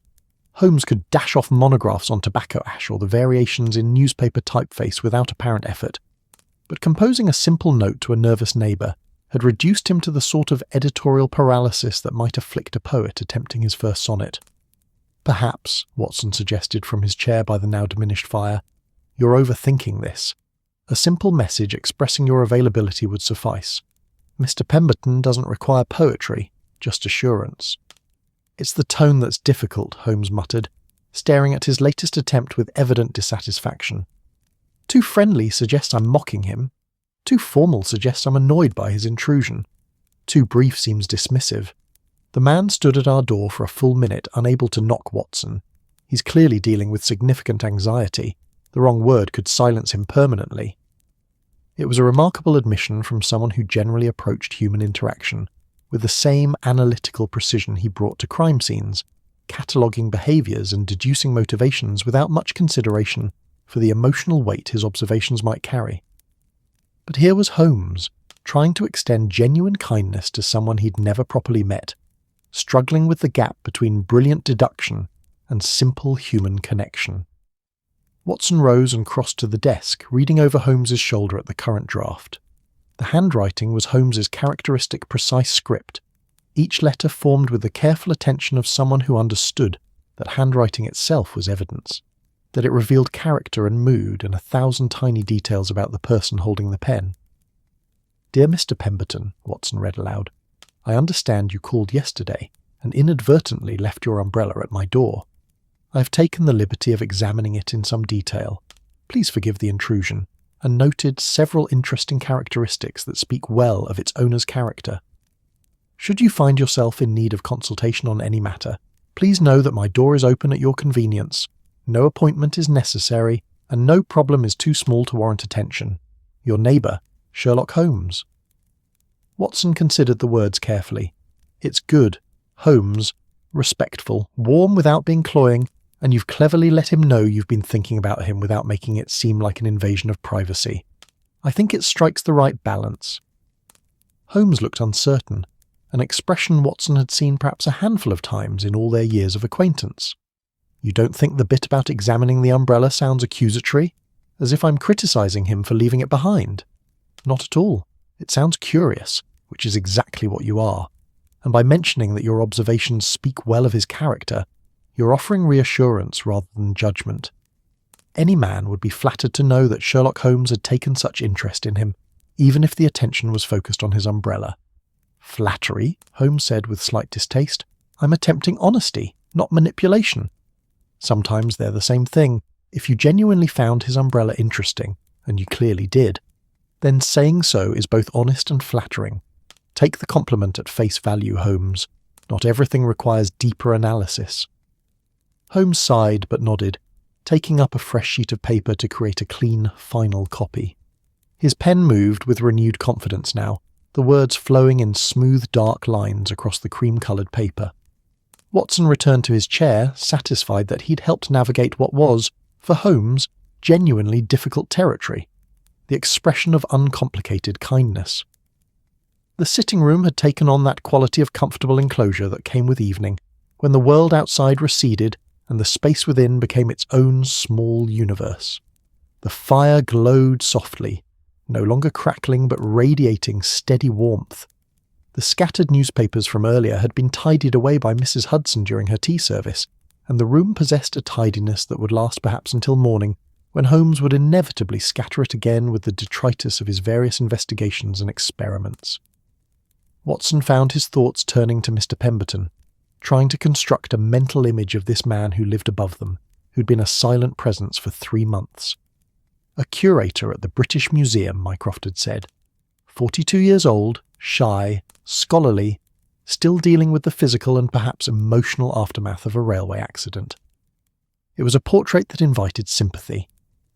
Holmes could dash off monographs on tobacco ash or the variations in newspaper typeface without apparent effort, but composing a simple note to a nervous neighbour had reduced him to the sort of editorial paralysis that might afflict a poet attempting his first sonnet. Perhaps, Watson suggested from his chair by the now diminished fire, you're overthinking this. A simple message expressing your availability would suffice. Mr. Pemberton doesn't require poetry, just assurance. It's the tone that's difficult, Holmes muttered, staring at his latest attempt with evident dissatisfaction. Too friendly suggests I'm mocking him. Too formal suggests I'm annoyed by his intrusion. Too brief seems dismissive. The man stood at our door for a full minute, unable to knock Watson. He's clearly dealing with significant anxiety. The wrong word could silence him permanently. It was a remarkable admission from someone who generally approached human interaction with the same analytical precision he brought to crime scenes, cataloguing behaviours and deducing motivations without much consideration for the emotional weight his observations might carry. But here was Holmes, trying to extend genuine kindness to someone he'd never properly met, struggling with the gap between brilliant deduction and simple human connection. Watson rose and crossed to the desk, reading over Holmes's shoulder at the current draft. The handwriting was Holmes's characteristic precise script, each letter formed with the careful attention of someone who understood that handwriting itself was evidence, that it revealed character and mood and 1,000 tiny details about the person holding the pen. "Dear Mr. Pemberton," Watson read aloud, "I understand you called yesterday. and inadvertently left your umbrella at my door. I have taken the liberty of examining it in some detail. Please forgive the intrusion, and noted several interesting characteristics that speak well of its owner's character. Should you find yourself in need of consultation on any matter, please know that my door is open at your convenience. No appointment is necessary, and no problem is too small to warrant attention. Your neighbour, Sherlock Holmes. Watson considered the words carefully. It's good, Holmes, respectful, warm without being cloying, and you've cleverly let him know you've been thinking about him without making it seem like an invasion of privacy. I think it strikes the right balance. Holmes looked uncertain, an expression Watson had seen perhaps a handful of times in all their years of acquaintance. You don't think the bit about examining the umbrella sounds accusatory? As if I'm criticising him for leaving it behind? Not at all. It sounds curious, which is exactly what you are. And by mentioning that your observations speak well of his character, you're offering reassurance rather than judgment. Any man would be flattered to know that Sherlock Holmes had taken such interest in him, even if the attention was focused on his umbrella. Flattery, Holmes said with slight distaste. I'm attempting honesty, not manipulation. Sometimes they're the same thing. If you genuinely found his umbrella interesting, and you clearly did, then saying so is both honest and flattering. Take the compliment at face value, Holmes. Not everything requires deeper analysis. Holmes sighed but nodded, taking up a fresh sheet of paper to create a clean, final copy. His pen moved with renewed confidence now, the words flowing in smooth, dark lines across the cream-coloured paper. Watson returned to his chair, satisfied that he'd helped navigate what was, for Holmes, genuinely difficult territory, the expression of uncomplicated kindness. The sitting room had taken on that quality of comfortable enclosure that came with evening, when the world outside receded and the space within became its own small universe. The fire glowed softly, no longer crackling but radiating steady warmth. The scattered newspapers from earlier had been tidied away by Mrs. Hudson during her tea service, and the room possessed a tidiness that would last perhaps until morning, when Holmes would inevitably scatter it again with the detritus of his various investigations and experiments. Watson found his thoughts turning to Mr. Pemberton, trying to construct a mental image of this man who lived above them, who'd been a silent presence for 3 months. A curator at the British Museum, Mycroft had said. 42 years old, shy, scholarly, still dealing with the physical and perhaps emotional aftermath of a railway accident. It was a portrait that invited sympathy,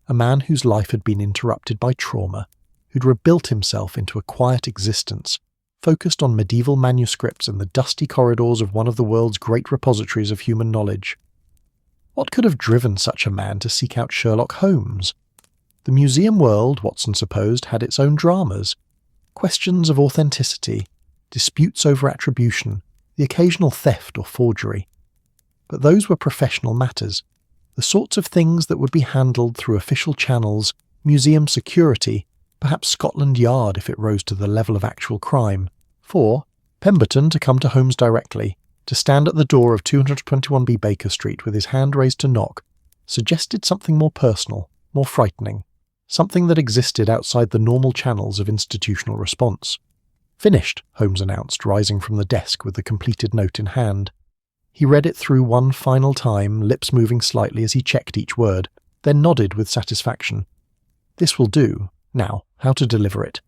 a man whose life had been interrupted by trauma, who'd rebuilt himself into a quiet existence, focused on medieval manuscripts and the dusty corridors of one of the world's great repositories of human knowledge. What could have driven such a man to seek out Sherlock Holmes? The museum world, Watson supposed, had its own dramas, questions of authenticity, disputes over attribution, the occasional theft or forgery. But those were professional matters, the sorts of things that would be handled through official channels, museum security, perhaps Scotland Yard if it rose to the level of actual crime. For Pemberton to come to Holmes directly, to stand at the door of 221B Baker Street with his hand raised to knock, suggested something more personal, more frightening, something that existed outside the normal channels of institutional response. Finished, Holmes announced, rising from the desk with the completed note in hand. He read it through one final time, lips moving slightly as he checked each word, then nodded with satisfaction. This will do. Now, how to deliver it?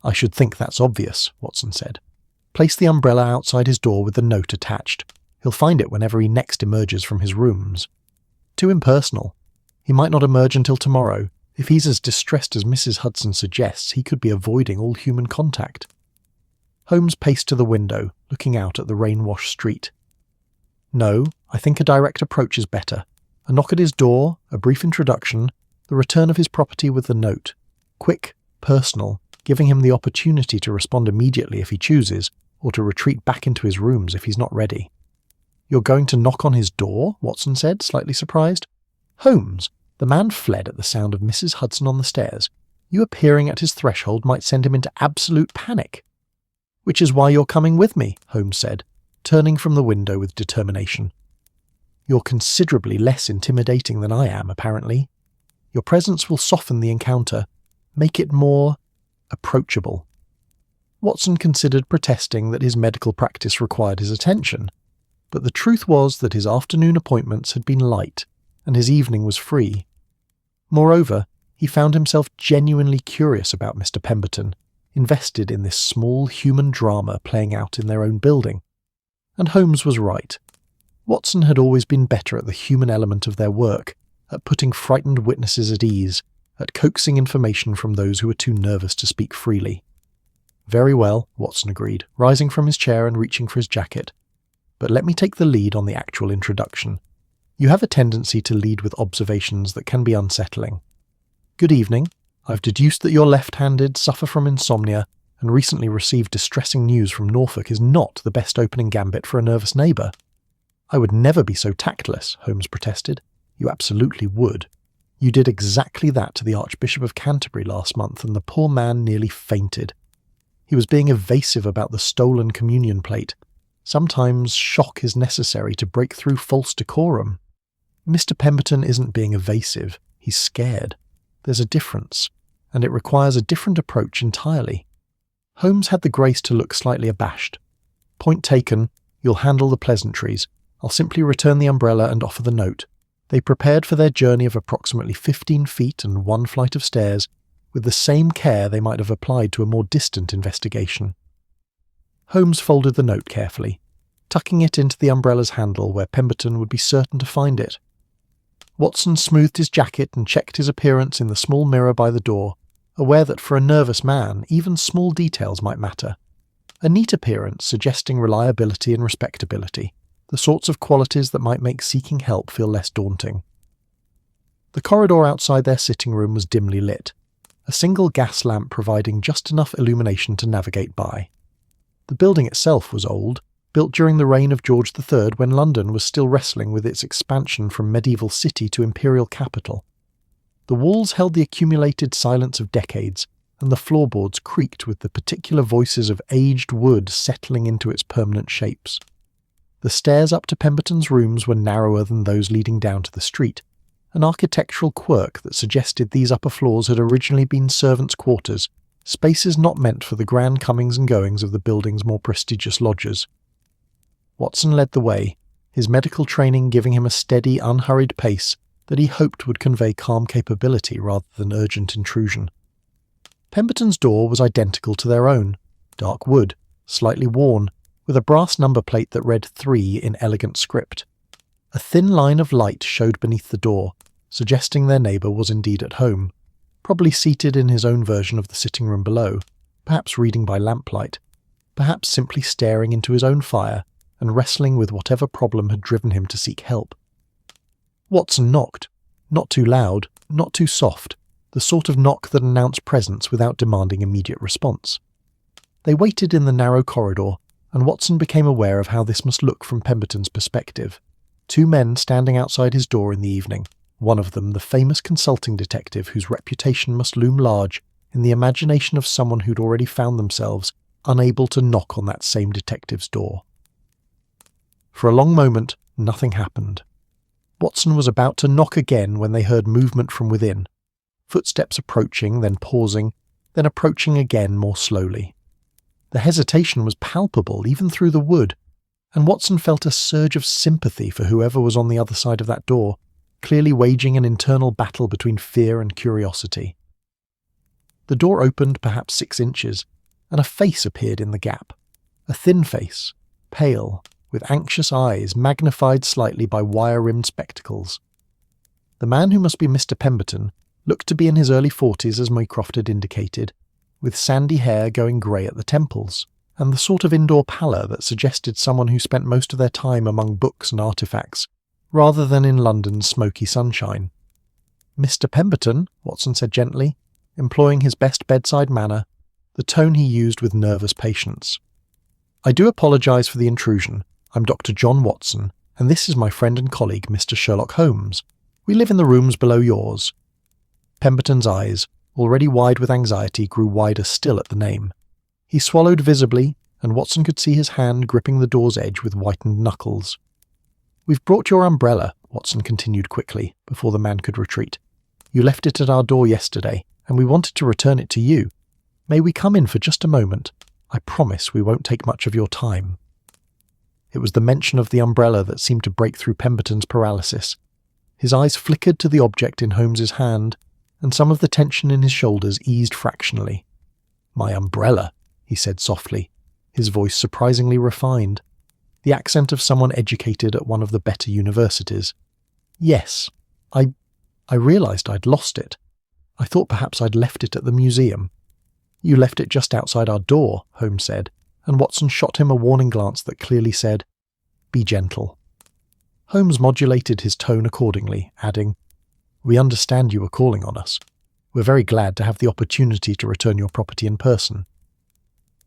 I should think that's obvious, Watson said. Place the umbrella outside his door with the note attached. He'll find it whenever he next emerges from his rooms. Too impersonal. He might not emerge until tomorrow. If he's as distressed as Mrs. Hudson suggests, he could be avoiding all human contact. Holmes paced to the window, looking out at the rain-washed street. No, I think a direct approach is better. A knock at his door, a brief introduction, the return of his property with the note. Quick, personal, giving him the opportunity to respond immediately if he chooses, or to retreat back into his rooms if he's not ready. You're going to knock on his door? Watson said, slightly surprised. Holmes, the man fled at the sound of Mrs. Hudson on the stairs. You appearing at his threshold might send him into absolute panic. Which is why you're coming with me, Holmes said, turning from the window with determination. You're considerably less intimidating than I am, apparently. Your presence will soften the encounter, make it more approachable. Watson considered protesting that his medical practice required his attention, But the truth was that his afternoon appointments had been light, and his evening was free. Moreover, he found himself genuinely curious about Mr. Pemberton, invested in this small human drama playing out in their own building. And Holmes was right. Watson had always been better at the human element of their work, at putting frightened witnesses at ease, at coaxing information from those who were too nervous to speak freely. Very well, Watson agreed, rising from his chair and reaching for his jacket. But let me take the lead on the actual introduction. You have a tendency to lead with observations that can be unsettling. Good evening. I've deduced that you're left-handed, suffer from insomnia, and recently received distressing news from Norfolk is not the best opening gambit for a nervous neighbour. I would never be so tactless, Holmes protested. You absolutely would. You did exactly that to the Archbishop of Canterbury last month, and the poor man nearly fainted. He was being evasive about the stolen communion plate. Sometimes shock is necessary to break through false decorum. Mr. Pemberton isn't being evasive, he's scared. There's a difference, and it requires a different approach entirely. Holmes had the grace to look slightly abashed. Point taken, you'll handle the pleasantries. I'll simply return the umbrella and offer the note. They prepared for their journey of approximately 15 feet and 1 flight of stairs, with the same care they might have applied to a more distant investigation. Holmes folded the note carefully, tucking it into the umbrella's handle where Pemberton would be certain to find it. Watson smoothed his jacket and checked his appearance in the small mirror by the door, aware that for a nervous man, even small details might matter. A neat appearance suggesting reliability and respectability, the sorts of qualities that might make seeking help feel less daunting. The corridor outside their sitting room was dimly lit, a single gas lamp providing just enough illumination to navigate by. The building itself was old, built during the reign of George III when London was still wrestling with its expansion from medieval city to imperial capital. The walls held the accumulated silence of decades, and the floorboards creaked with the particular voices of aged wood settling into its permanent shapes. The stairs up to Pemberton's rooms were narrower than those leading down to the street, an architectural quirk that suggested these upper floors had originally been servants' quarters, spaces not meant for the grand comings and goings of the building's more prestigious lodgers. Watson led the way, his medical training giving him a steady, unhurried pace that he hoped would convey calm capability rather than urgent intrusion. Pemberton's door was identical to their own, dark wood, slightly worn, with a brass number plate that read 3 in elegant script. A thin line of light showed beneath the door, suggesting their neighbour was indeed at home, probably seated in his own version of the sitting room below, perhaps reading by lamplight, perhaps simply staring into his own fire and wrestling with whatever problem had driven him to seek help. Watson knocked, not too loud, not too soft, the sort of knock that announced presence without demanding immediate response. They waited in the narrow corridor, and Watson became aware of how this must look from Pemberton's perspective. 2 men standing outside his door in the evening, one of them the famous consulting detective whose reputation must loom large in the imagination of someone who'd already found themselves unable to knock on that same detective's door. For a long moment, nothing happened. Watson was about to knock again when they heard movement from within, footsteps approaching, then pausing, then approaching again more slowly. The hesitation was palpable even through the wood, and Watson felt a surge of sympathy for whoever was on the other side of that door, clearly waging an internal battle between fear and curiosity. The door opened perhaps 6 inches, and a face appeared in the gap. A thin face, pale, with anxious eyes magnified slightly by wire-rimmed spectacles. The man who must be Mr. Pemberton looked to be in his early 40s as Mycroft had indicated, with sandy hair going grey at the temples, and the sort of indoor pallor that suggested someone who spent most of their time among books and artefacts, rather than in London's smoky sunshine. "Mr. Pemberton," Watson said gently, employing his best bedside manner, the tone he used with nervous patience. "I do apologise for the intrusion. I'm Dr. John Watson, and this is my friend and colleague, Mr. Sherlock Holmes. We live in the rooms below yours." Pemberton's eyes, already wide with anxiety, grew wider still at the name. He swallowed visibly, and Watson could see his hand gripping the door's edge with whitened knuckles. "We've brought your umbrella," Watson continued quickly, before the man could retreat. "You left it at our door yesterday, and we wanted to return it to you. May we come in for just a moment? I promise we won't take much of your time." It was the mention of the umbrella that seemed to break through Pemberton's paralysis. His eyes flickered to the object in Holmes's hand, and some of the tension in his shoulders eased fractionally. "My umbrella," he said softly, his voice surprisingly refined, the accent of someone educated at one of the better universities. "Yes, I realised I'd lost it. I thought perhaps I'd left it at the museum." "You left it just outside our door," Holmes said, and Watson shot him a warning glance that clearly said, "Be gentle." Holmes modulated his tone accordingly, adding, "We understand you were calling on us. We're very glad to have the opportunity to return your property in person."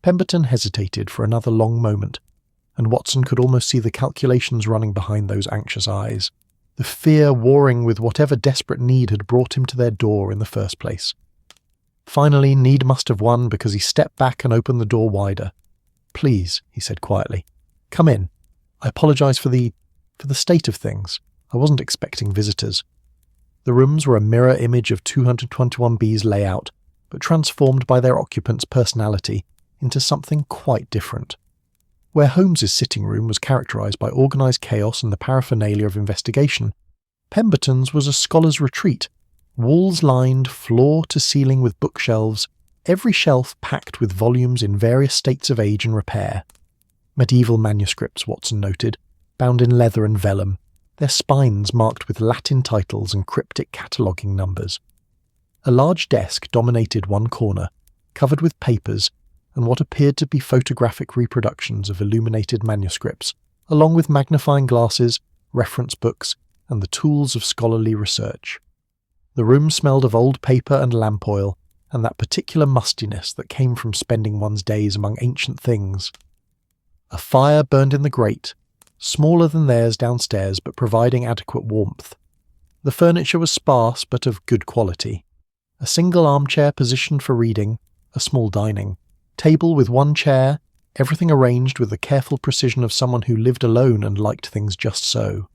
Pemberton hesitated for another long moment, and Watson could almost see the calculations running behind those anxious eyes, the fear warring with whatever desperate need had brought him to their door in the first place. Finally, need must have won because he stepped back and opened the door wider. "Please," he said quietly, "come in. I apologise for the state of things. I wasn't expecting visitors." The rooms were a mirror image of 221B's layout, but transformed by their occupant's personality into something quite different. Where Holmes's sitting room was characterised by organised chaos and the paraphernalia of investigation, Pemberton's was a scholar's retreat, walls lined floor to ceiling with bookshelves, every shelf packed with volumes in various states of age and repair. Medieval manuscripts, Watson noted, bound in leather and vellum, their spines marked with Latin titles and cryptic cataloguing numbers. A large desk dominated one corner, covered with papers and what appeared to be photographic reproductions of illuminated manuscripts, along with magnifying glasses, reference books, and the tools of scholarly research. The room smelled of old paper and lamp oil, and that particular mustiness that came from spending one's days among ancient things. A fire burned in the grate, smaller than theirs downstairs but providing adequate warmth. The furniture was sparse but of good quality. A single armchair positioned for reading, a small dining, table with one chair, everything arranged with the careful precision of someone who lived alone and liked things just so.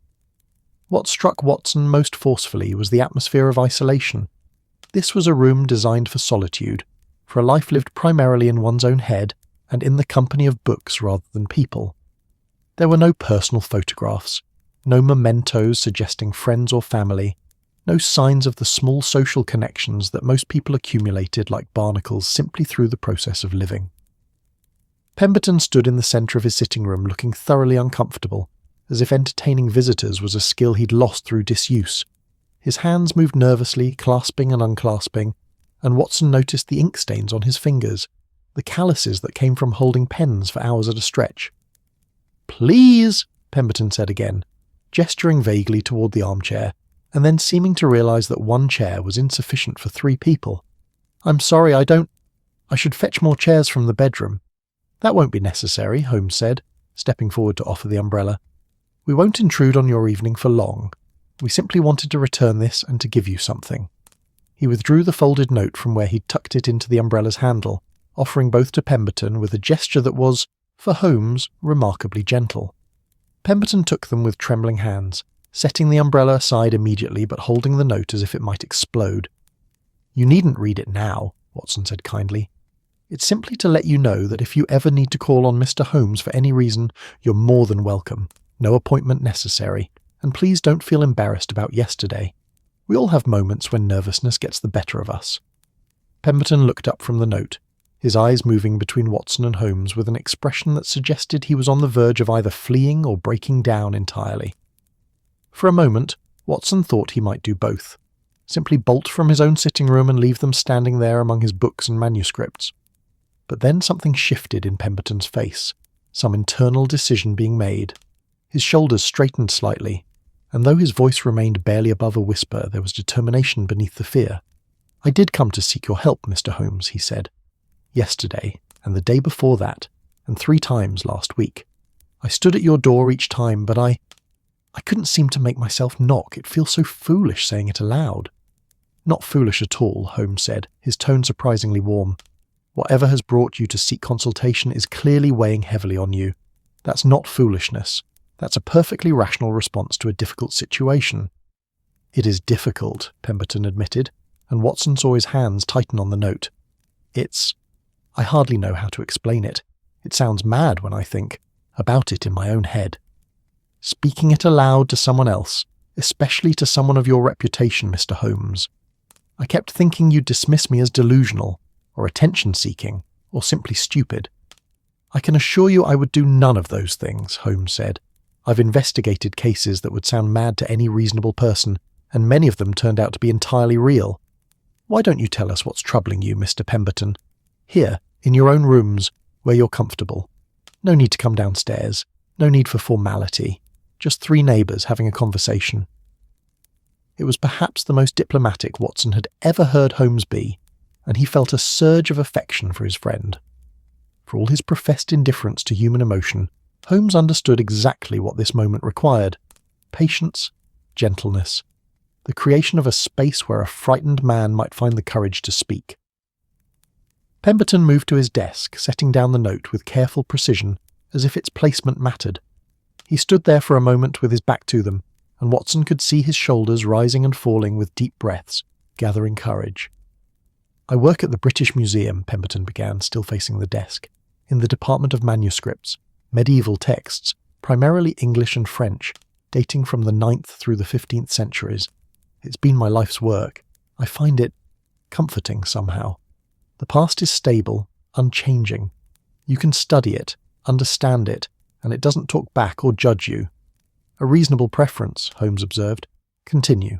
What struck Watson most forcefully was the atmosphere of isolation. This was a room designed for solitude, for a life lived primarily in one's own head and in the company of books rather than people. There were no personal photographs, no mementos suggesting friends or family, no signs of the small social connections that most people accumulated like barnacles simply through the process of living. Pemberton stood in the centre of his sitting room looking thoroughly uncomfortable, as if entertaining visitors was a skill he'd lost through disuse. His hands moved nervously, clasping and unclasping, and Watson noticed the ink stains on his fingers, the calluses that came from holding pens for hours at a stretch. "Please," Pemberton said again, gesturing vaguely toward the armchair, and then seeming to realise that one chair was insufficient for 3 people. "I'm sorry, I should fetch more chairs from the bedroom." "That won't be necessary," Holmes said, stepping forward to offer the umbrella. "We won't intrude on your evening for long. We simply wanted to return this and to give you something." He withdrew the folded note from where he'd tucked it into the umbrella's handle, offering both to Pemberton with a gesture that was, for Holmes, remarkably gentle. Pemberton took them with trembling hands, setting the umbrella aside immediately but holding the note as if it might explode. "You needn't read it now," Watson said kindly. "It's simply to let you know that if you ever need to call on Mr. Holmes for any reason, you're more than welcome. No appointment necessary. And please don't feel embarrassed about yesterday. We all have moments when nervousness gets the better of us." Pemberton looked up from the note, his eyes moving between Watson and Holmes with an expression that suggested he was on the verge of either fleeing or breaking down entirely. For a moment, Watson thought he might do both. Simply bolt from his own sitting room and leave them standing there among his books and manuscripts. But then something shifted in Pemberton's face, some internal decision being made. His shoulders straightened slightly, and though his voice remained barely above a whisper, there was determination beneath the fear. "I did come to seek your help, Mr. Holmes," he said. "Yesterday, and the day before that, and 3 times last week. I stood at your door each time, but I couldn't seem to make myself knock. It feels so foolish saying it aloud." "Not foolish at all," Holmes said, his tone surprisingly warm. "Whatever has brought you to seek consultation is clearly weighing heavily on you. That's not foolishness. That's a perfectly rational response to a difficult situation." "It is difficult," Pemberton admitted, and Watson saw his hands tighten on the note. I hardly know how to explain it. It sounds mad when I think. about it in my own head. Speaking it aloud to someone else, especially to someone of your reputation, Mr. Holmes. I kept thinking you'd dismiss me as delusional, or attention-seeking, or simply stupid. I can assure you I would do none of those things, Holmes said. I've investigated cases that would sound mad to any reasonable person, and many of them turned out to be entirely real. Why don't you tell us what's troubling you, Mr. Pemberton? Here, in your own rooms, where you're comfortable. No need to come downstairs. No need for formality. Just three neighbours having a conversation. It was perhaps the most diplomatic Watson had ever heard Holmes be, and he felt a surge of affection for his friend. For all his professed indifference to human emotion, Holmes understood exactly what this moment required: patience, gentleness, the creation of a space where a frightened man might find the courage to speak. Pemberton moved to his desk, setting down the note with careful precision, as if its placement mattered. He stood there for a moment with his back to them, and Watson could see his shoulders rising and falling with deep breaths, gathering courage. I work at the British Museum, Pemberton began, still facing the desk, in the Department of Manuscripts, medieval texts, primarily English and French, dating from the 9th through the 15th centuries. It's been my life's work. I find it comforting somehow. The past is stable, unchanging. You can study it, understand it, and it doesn't talk back or judge you. A reasonable preference, Holmes observed. Continue.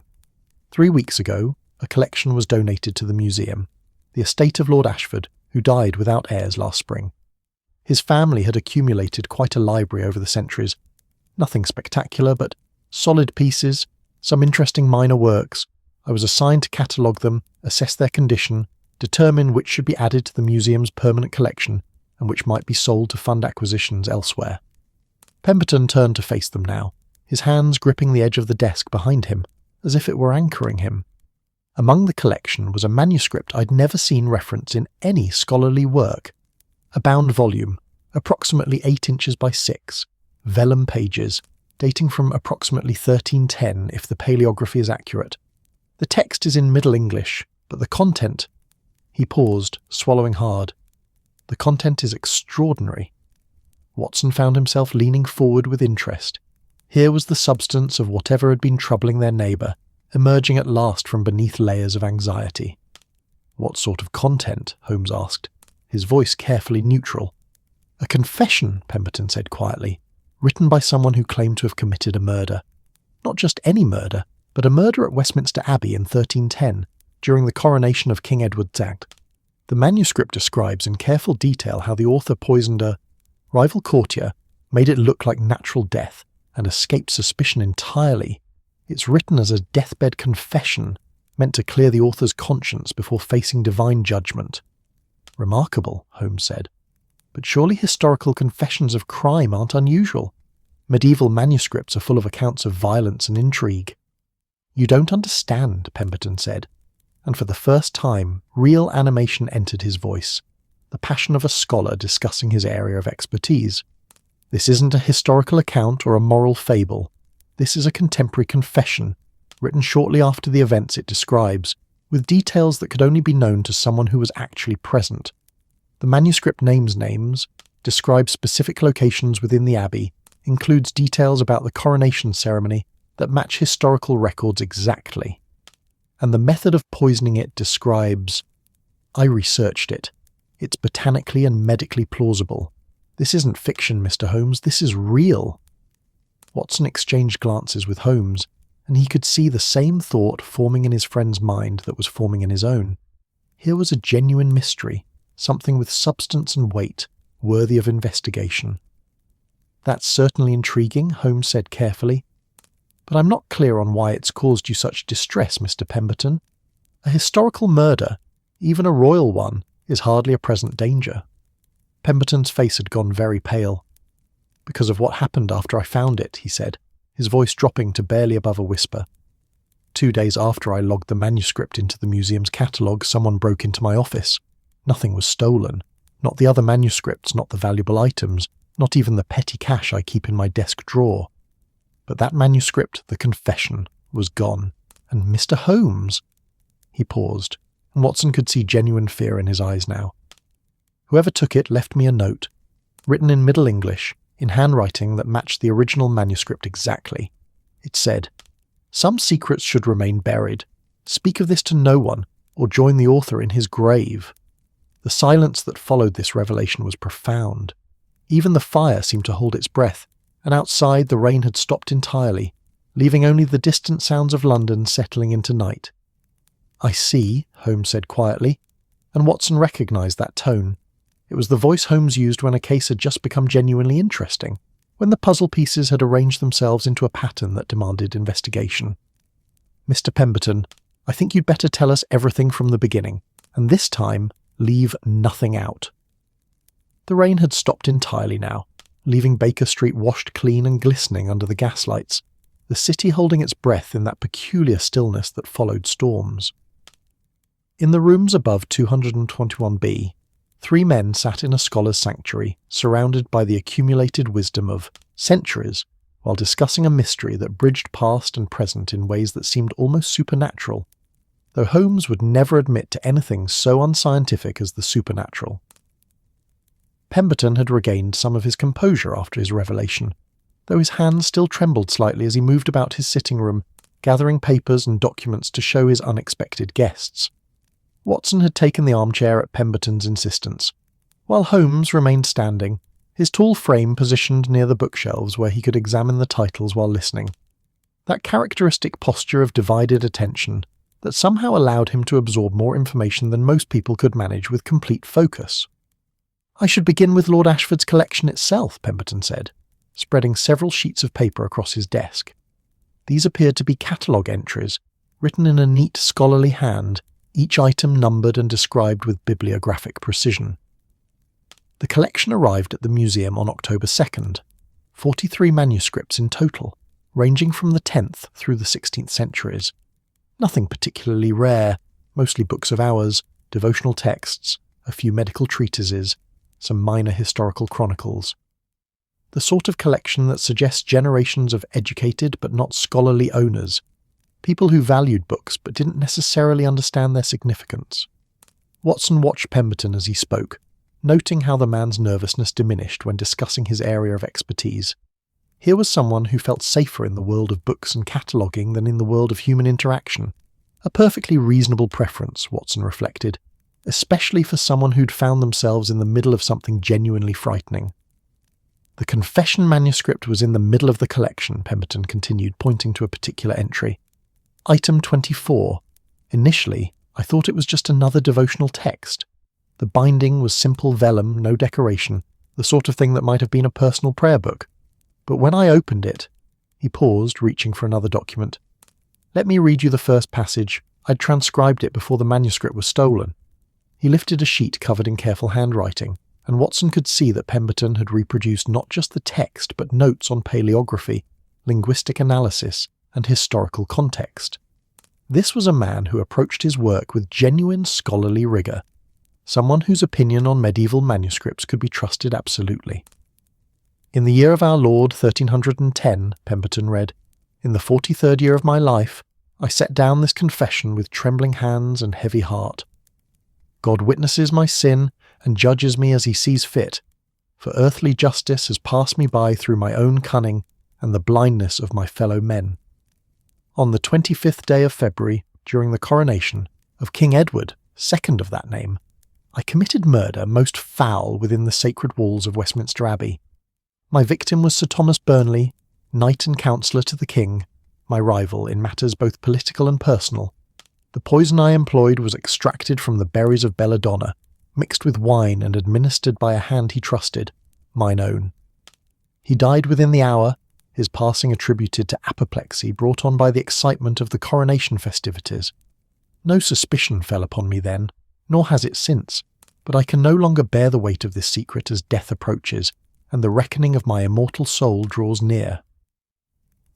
3 weeks ago, a collection was donated to the museum, the estate of Lord Ashford, who died without heirs last spring. His family had accumulated quite a library over the centuries. Nothing spectacular, but solid pieces, some interesting minor works. I was assigned to catalogue them, assess their condition, determine which should be added to the museum's permanent collection and which might be sold to fund acquisitions elsewhere. Pemberton turned to face them now, his hands gripping the edge of the desk behind him, as if it were anchoring him. Among the collection was a manuscript I'd never seen referenced in any scholarly work. A bound volume, approximately 8 inches by 6, vellum pages, dating from approximately 1310 if the paleography is accurate. The text is in Middle English, but the content— He paused, swallowing hard. The content is extraordinary. Watson found himself leaning forward with interest. Here was the substance of whatever had been troubling their neighbour, emerging at last from beneath layers of anxiety. What sort of content? Holmes asked, his voice carefully neutral. A confession, Pemberton said quietly, written by someone who claimed to have committed a murder. Not just any murder, but a murder at Westminster Abbey in 1310, during the coronation of King Edward II. The manuscript describes in careful detail how the author poisoned a rival courtier, made it look like natural death, and escaped suspicion entirely. It's written as a deathbed confession, meant to clear the author's conscience before facing divine judgment. Remarkable, Holmes said. But surely historical confessions of crime aren't unusual. Medieval manuscripts are full of accounts of violence and intrigue. You don't understand, Pemberton said, and for the first time real animation entered his voice, the passion of a scholar discussing his area of expertise. This isn't a historical account or a moral fable. This is a contemporary confession, written shortly after the events it describes, with details that could only be known to someone who was actually present. The manuscript names names, describes specific locations within the abbey, includes details about the coronation ceremony that match historical records exactly. And the method of poisoning it describes— I researched it. It's botanically and medically plausible. This isn't fiction, Mr. Holmes, this is real. Watson exchanged glances with Holmes, and he could see the same thought forming in his friend's mind that was forming in his own. Here was a genuine mystery, something with substance and weight, worthy of investigation. That's certainly intriguing, Holmes said carefully. But I'm not clear on why it's caused you such distress, Mr. Pemberton. A historical murder, even a royal one, is hardly a present danger. Pemberton's face had gone very pale. Because of what happened after I found it, he said, his voice dropping to barely above a whisper. 2 days after I logged the manuscript into the museum's catalogue, someone broke into my office. Nothing was stolen. Not the other manuscripts, not the valuable items, not even the petty cash I keep in my desk drawer. But that manuscript, the confession, was gone. And Mr. Holmes— He paused, and Watson could see genuine fear in his eyes now. Whoever took it left me a note, written in Middle English, in handwriting that matched the original manuscript exactly. It said, "Some secrets should remain buried. Speak of this to no one, or join the author in his grave." The silence that followed this revelation was profound. Even the fire seemed to hold its breath, and outside the rain had stopped entirely, leaving only the distant sounds of London settling into night. "I see," Holmes said quietly, and Watson recognised that tone. It was the voice Holmes used when a case had just become genuinely interesting, when the puzzle pieces had arranged themselves into a pattern that demanded investigation. "Mr. Pemberton, I think you'd better tell us everything from the beginning, and this time, leave nothing out." The rain had stopped entirely now, leaving Baker Street washed clean and glistening under the gaslights, the city holding its breath in that peculiar stillness that followed storms. In the rooms above 221B, 3 men sat in a scholar's sanctuary, surrounded by the accumulated wisdom of centuries, while discussing a mystery that bridged past and present in ways that seemed almost supernatural, though Holmes would never admit to anything so unscientific as the supernatural. Pemberton had regained some of his composure after his revelation, though his hands still trembled slightly as he moved about his sitting room, gathering papers and documents to show his unexpected guests. Watson had taken the armchair at Pemberton's insistence, while Holmes remained standing, his tall frame positioned near the bookshelves where he could examine the titles while listening. That characteristic posture of divided attention that somehow allowed him to absorb more information than most people could manage with complete focus. "I should begin with Lord Ashford's collection itself," Pemberton said, spreading several sheets of paper across his desk. These appeared to be catalogue entries, written in a neat scholarly hand, each item numbered and described with bibliographic precision. The collection arrived at the museum on October 2nd, 43 manuscripts in total, ranging from the 10th through the 16th centuries. Nothing particularly rare, mostly books of hours, devotional texts, a few medical treatises, some minor historical chronicles. The sort of collection that suggests generations of educated but not scholarly owners, people who valued books but didn't necessarily understand their significance. Watson watched Pemberton as he spoke, noting how the man's nervousness diminished when discussing his area of expertise. Here was someone who felt safer in the world of books and cataloguing than in the world of human interaction. A perfectly reasonable preference, Watson reflected, especially for someone who'd found themselves in the middle of something genuinely frightening. "The confession manuscript was in the middle of the collection," Pemberton continued, pointing to a particular entry. "Item 24. Initially, I thought it was just another devotional text. The binding was simple vellum, no decoration, the sort of thing that might have been a personal prayer book. But when I opened it..." He paused, reaching for another document. "Let me read you the first passage. I'd transcribed it before the manuscript was stolen." He lifted a sheet covered in careful handwriting, and Watson could see that Pemberton had reproduced not just the text but notes on paleography, linguistic analysis, and historical context. This was a man who approached his work with genuine scholarly rigour, someone whose opinion on medieval manuscripts could be trusted absolutely. "In the year of our Lord 1310, Pemberton read, "in the 43rd year of my life, I set down this confession with trembling hands and heavy heart. God witnesses my sin and judges me as he sees fit, for earthly justice has passed me by through my own cunning and the blindness of my fellow men. On the 25th day of February, during the coronation of King Edward, second of that name, I committed murder most foul within the sacred walls of Westminster Abbey. My victim was Sir Thomas Burnley, knight and counsellor to the king, my rival in matters both political and personal. The poison I employed was extracted from the berries of belladonna, mixed with wine and administered by a hand he trusted, mine own. He died within the hour, his passing attributed to apoplexy brought on by the excitement of the coronation festivities. No suspicion fell upon me then, nor has it since, but I can no longer bear the weight of this secret as death approaches, and the reckoning of my immortal soul draws near."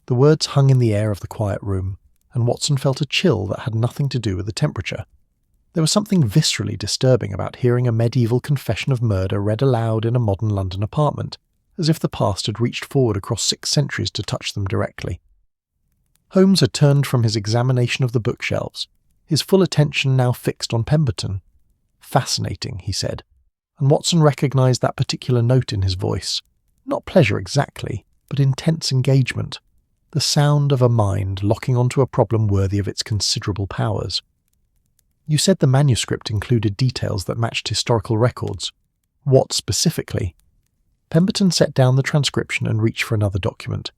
The words hung in the air of the quiet room, and Watson felt a chill that had nothing to do with the temperature. There was something viscerally disturbing about hearing a medieval confession of murder read aloud in a modern London apartment, as if the past had reached forward across 6 centuries to touch them directly. Holmes had turned from his examination of the bookshelves, his full attention now fixed on Pemberton. "Fascinating," he said, and Watson recognised that particular note in his voice. Not pleasure exactly, but intense engagement. The sound of a mind locking onto a problem worthy of its considerable powers. You said the manuscript included details that matched historical records. What specifically? Pemberton set down the transcription and reached for another document.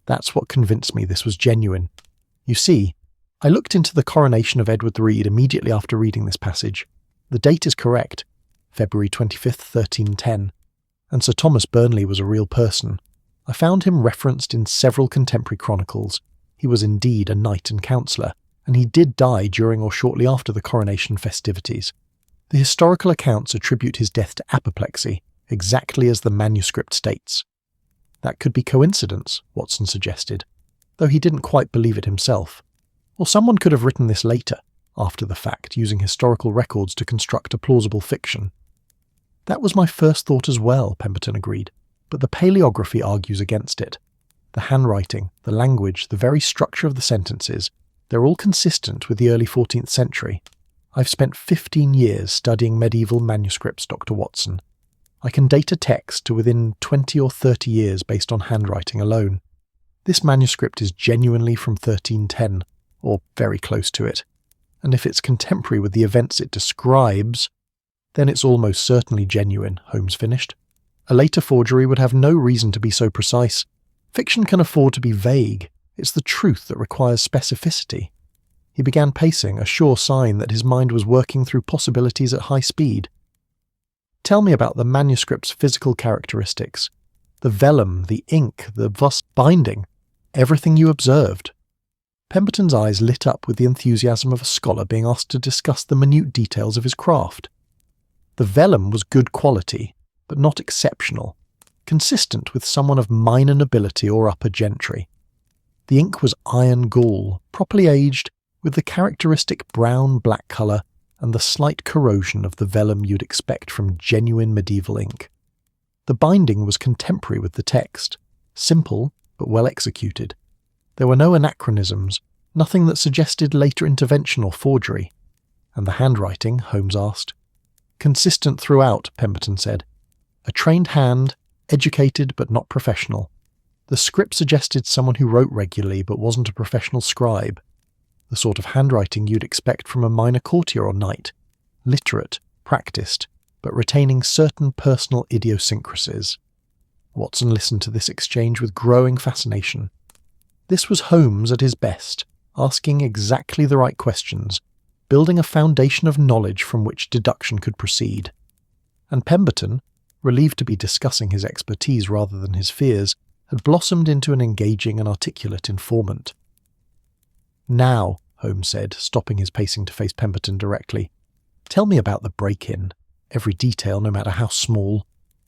That's what convinced me this was genuine. You see, I looked into the coronation of Edward the Reed immediately after reading this passage. The date is correct, February 25th, 1310, and Sir Thomas Burnley was a real person. I found him referenced in several contemporary chronicles. He was indeed a knight and counsellor, and he did die during or shortly after the coronation festivities. The historical accounts attribute his death to apoplexy, exactly as the manuscript states. That could be coincidence, Watson suggested, though he didn't quite believe it himself. Or someone could have written this later, after the fact, using historical records to construct a plausible fiction. That was my first thought as well, Pemberton agreed, but the paleography argues against it. The handwriting, the language, the very structure of the sentences, they're all consistent with the early 14th century. I've spent 15 years studying medieval manuscripts, Dr. Watson. I can date a text to within 20 or 30 years based on handwriting alone. This manuscript is genuinely from 1310, or very close to it, and if it's contemporary with the events it describes, then it's almost certainly genuine, Holmes finished. A later forgery would have no reason to be so precise. Fiction can afford to be vague. It's the truth that requires specificity. He began pacing, a sure sign that his mind was working through possibilities at high speed. Tell me about the manuscript's physical characteristics. The vellum, the ink, the binding, everything you observed. Pemberton's eyes lit up with the enthusiasm of a scholar being asked to discuss the minute details of his craft. The vellum was good quality, but not exceptional, consistent with someone of minor nobility or upper gentry. The ink was iron gall, properly aged, with the characteristic brown-black colour and the slight corrosion of the vellum you'd expect from genuine medieval ink. The binding was contemporary with the text, simple but well executed. There were no anachronisms, nothing that suggested later intervention or forgery. And the handwriting, Holmes asked. Consistent throughout, Pemberton said. A trained hand, educated but not professional. The script suggested someone who wrote regularly but wasn't a professional scribe. The sort of handwriting you'd expect from a minor courtier or knight. Literate, practiced, but retaining certain personal idiosyncrasies. Watson listened to this exchange with growing fascination. This was Holmes at his best, asking exactly the right questions, building a foundation of knowledge from which deduction could proceed. And Pemberton, relieved to be discussing his expertise rather than his fears, had blossomed into an engaging and articulate informant. Now, Holmes said, stopping his pacing to face Pemberton directly, tell me about the break-in. Every detail, no matter how small.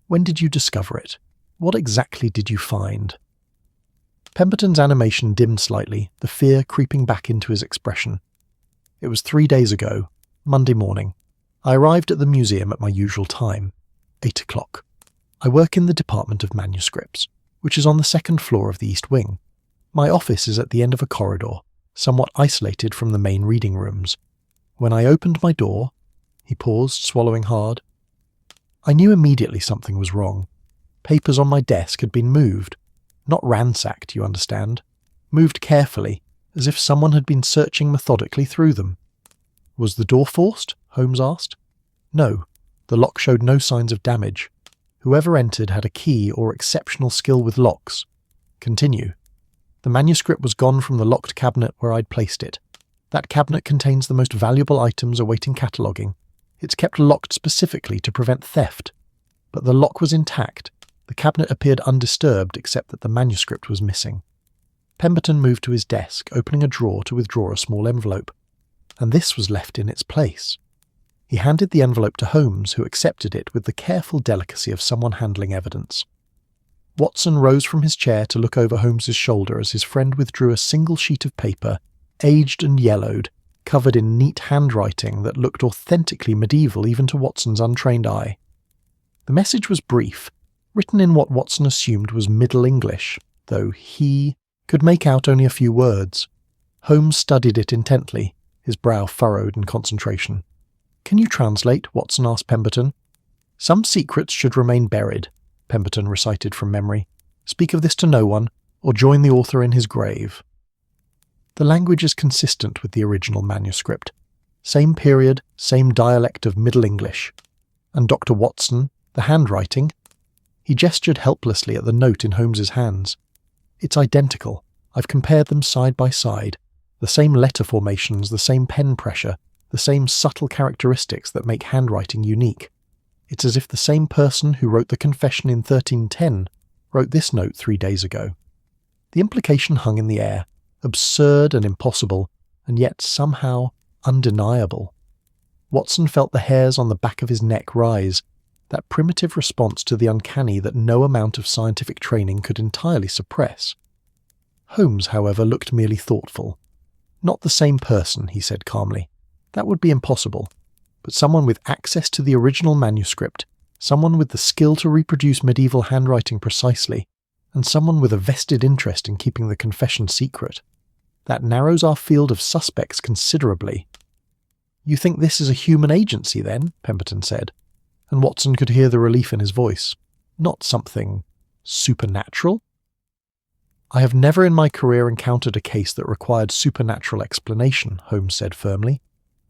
When did you discover it? What exactly did you find? Pemberton's animation dimmed slightly, the fear creeping back into his expression. It was 3 days ago, Monday morning. I arrived at the museum at my usual time, 8 o'clock. I work in the Department of Manuscripts, which is on the second floor of the East Wing. My office is at the end of a corridor, somewhat isolated from the main reading rooms. When I opened my door, he paused, swallowing hard. I knew immediately something was wrong. Papers on my desk had been moved. Not ransacked, you understand. Moved carefully, as if someone had been searching methodically through them. Was the door forced? Holmes asked. No, the lock showed no signs of damage. Whoever entered had a key or exceptional skill with locks. Continue. The manuscript was gone from the locked cabinet where I'd placed it. That cabinet contains the most valuable items awaiting cataloguing. It's kept locked specifically to prevent theft. But the lock was intact. The cabinet appeared undisturbed except that the manuscript was missing. Pemberton moved to his desk, opening a drawer to withdraw a small envelope. And this was left in its place. He handed the envelope to Holmes, who accepted it with the careful delicacy of someone handling evidence. Watson rose from his chair to look over Holmes's shoulder as his friend withdrew a single sheet of paper, aged and yellowed, covered in neat handwriting that looked authentically medieval even to Watson's untrained eye. The message was brief, written in what Watson assumed was Middle English, though he could make out only a few words. Holmes studied it intently, his brow furrowed in concentration. "Can you translate?" Watson asked Pemberton. "Some secrets should remain buried. Pemberton recited from memory. "Speak of this to no one, or join the author in his grave." The language is consistent with the original manuscript. Same period, same dialect of Middle English. And Dr. Watson, the handwriting? He gestured helplessly at the note in Holmes's hands. "It's identical. I've compared them side by side. The same letter formations, the same pen pressure, the same subtle characteristics that make handwriting unique. It's as if the same person who wrote the confession in 1310 wrote this note 3 days ago." The implication hung in the air, absurd and impossible, and yet somehow undeniable. Watson felt the hairs on the back of his neck rise, that primitive response to the uncanny that no amount of scientific training could entirely suppress. Holmes, however, looked merely thoughtful. "Not the same person," he said calmly. "That would be impossible. But someone with access to the original manuscript, someone with the skill to reproduce medieval handwriting precisely, and someone with a vested interest in keeping the confession secret. That narrows our field of suspects considerably." "You think this is a human agency, then?" Pemberton said, and Watson could hear the relief in his voice. "Not something supernatural?" "I have never in my career encountered a case that required supernatural explanation," Holmes said firmly.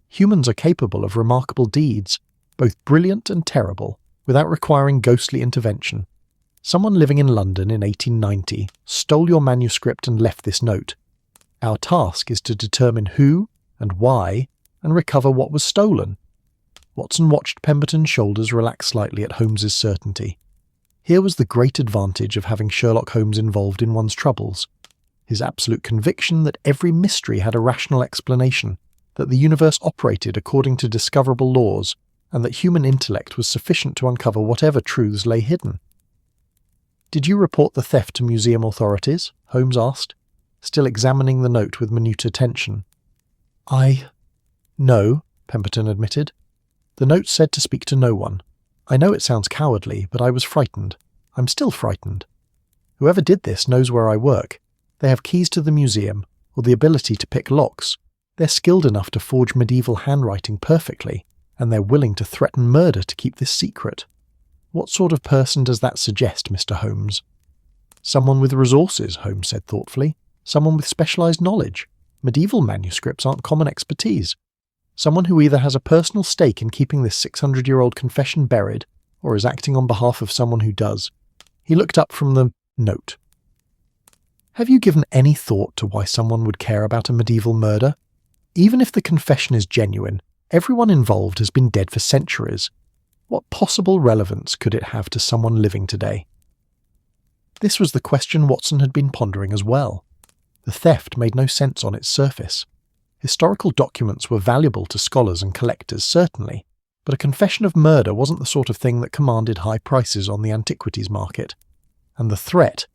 "Humans are capable of remarkable deeds, both brilliant and terrible, without requiring ghostly intervention. Someone living in London in 1890 stole your manuscript and left this note. Our task is to determine who and why and recover what was stolen." Watson watched Pemberton's shoulders relax slightly at Holmes's certainty. Here was the great advantage of having Sherlock Holmes involved in one's troubles. His absolute conviction that every mystery had a rational explanation, that the universe operated according to discoverable laws, and that human intellect was sufficient to uncover whatever truths lay hidden. "Did you report the theft to museum authorities?" Holmes asked, still examining the note with minute attention. No," Pemberton admitted. "The note said to speak to no one. I know it sounds cowardly, but I was frightened. I'm still frightened. Whoever did this knows where I work. They have keys to the museum, or the ability to pick locks. They're skilled enough to forge medieval handwriting perfectly, and they're willing to threaten murder to keep this secret. What sort of person does that suggest, Mr. Holmes?" "Someone with resources," Holmes said thoughtfully. "Someone with specialized knowledge. Medieval manuscripts aren't common expertise. Someone who either has a personal stake in keeping this 600-year-old confession buried, or is acting on behalf of someone who does." He looked up from the note. "Have you given any thought to why someone would care about a medieval murder? Even if the confession is genuine, everyone involved has been dead for centuries. What possible relevance could it have to someone living today?" This was the question Watson had been pondering as well. The theft made no sense on its surface. Historical documents were valuable to scholars and collectors, certainly, but a confession of murder wasn't the sort of thing that commanded high prices on the antiquities market. And the threat,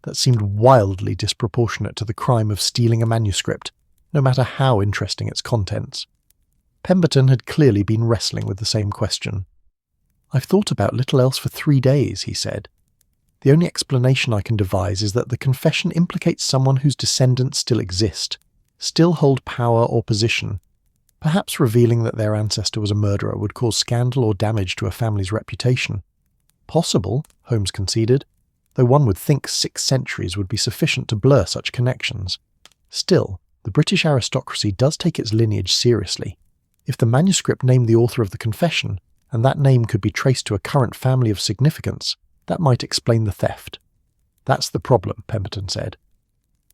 that seemed wildly disproportionate to the crime of stealing a manuscript, no matter how interesting its contents. Pemberton had clearly been wrestling with the same question. "I've thought about little else for 3 days," he said. "The only explanation I can devise is that the confession implicates someone whose descendants still exist, still hold power or position. Perhaps revealing that their ancestor was a murderer would cause scandal or damage to a family's reputation. Possible," Holmes conceded, though one would think 6 centuries would be sufficient to blur such connections. Still, the British aristocracy does take its lineage seriously. If the manuscript named the author of the confession, and that name could be traced to a current family of significance, that might explain the theft. "That's the problem," Pemberton said.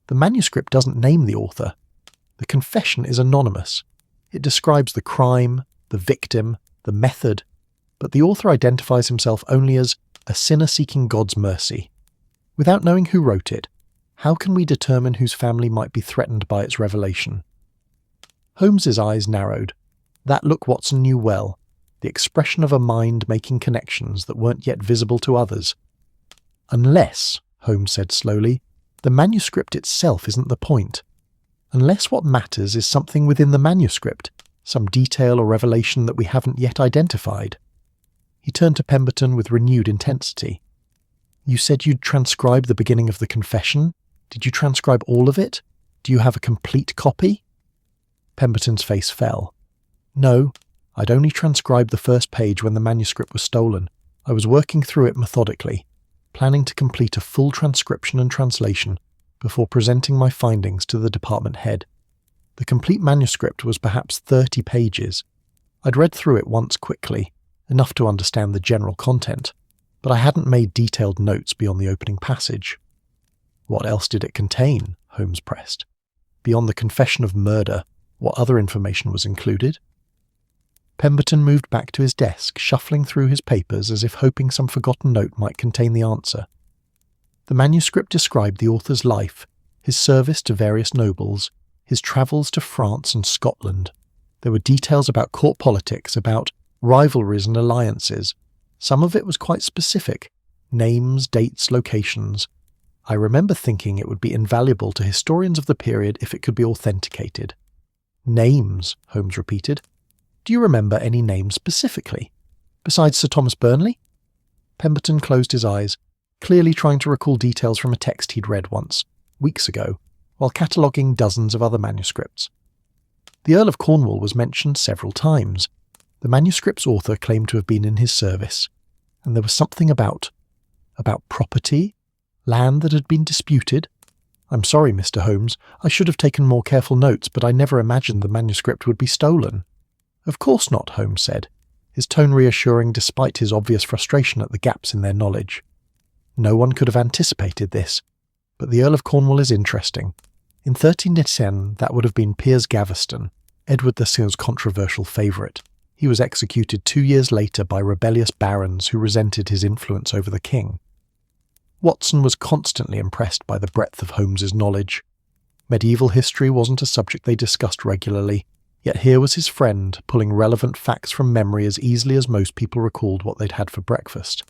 "The manuscript doesn't name the author. The confession is anonymous. It describes the crime, the victim, the method, but the author identifies himself only as a sinner seeking God's mercy. Without knowing who wrote it, how can we determine whose family might be threatened by its revelation?" Holmes's eyes narrowed. That look Watson knew well, the expression of a mind making connections that weren't yet visible to others. "Unless," Holmes said slowly, "the manuscript itself isn't the point. Unless what matters is something within the manuscript, some detail or revelation that we haven't yet identified." He turned to Pemberton with renewed intensity. "You said you'd transcribe the beginning of the confession. Did you transcribe all of it? Do you have a complete copy?" Pemberton's face fell. "No, I'd only transcribed the first page when the manuscript was stolen. I was working through it methodically, planning to complete a full transcription and translation before presenting my findings to the department head. The complete manuscript was perhaps 30 pages. I'd read through it once quickly, enough to understand the general content, but I hadn't made detailed notes beyond the opening passage. What else did it contain? Holmes pressed. Beyond the confession of murder, what other information was included? Pemberton moved back to his desk, shuffling through his papers as if hoping some forgotten note might contain the answer. The manuscript described the author's life, his service to various nobles, his travels to France and Scotland. There were details about court politics, about rivalries and alliances. Some of it was quite specific. Names, dates, locations. I remember thinking it would be invaluable to historians of the period if it could be authenticated. Names, Holmes repeated. Do you remember any names specifically? Besides Sir Thomas Burnley? Pemberton closed his eyes, clearly trying to recall details from a text he'd read once, weeks ago, while cataloguing dozens of other manuscripts. The Earl of Cornwall was mentioned several times. The manuscript's author claimed to have been in his service, and there was something about property, land that had been disputed. I'm sorry, Mr. Holmes, I should have taken more careful notes, but I never imagined the manuscript would be stolen. Of course not, Holmes said, his tone reassuring despite his obvious frustration at the gaps in their knowledge. No one could have anticipated this, but the Earl of Cornwall is interesting. In 1310, that would have been Piers Gaveston, Edward VI's controversial favourite. He was executed 2 years later by rebellious barons who resented his influence over the king. Watson was constantly impressed by the breadth of Holmes's knowledge. Medieval history wasn't a subject they discussed regularly, yet here was his friend pulling relevant facts from memory as easily as most people recalled what they'd had for breakfast.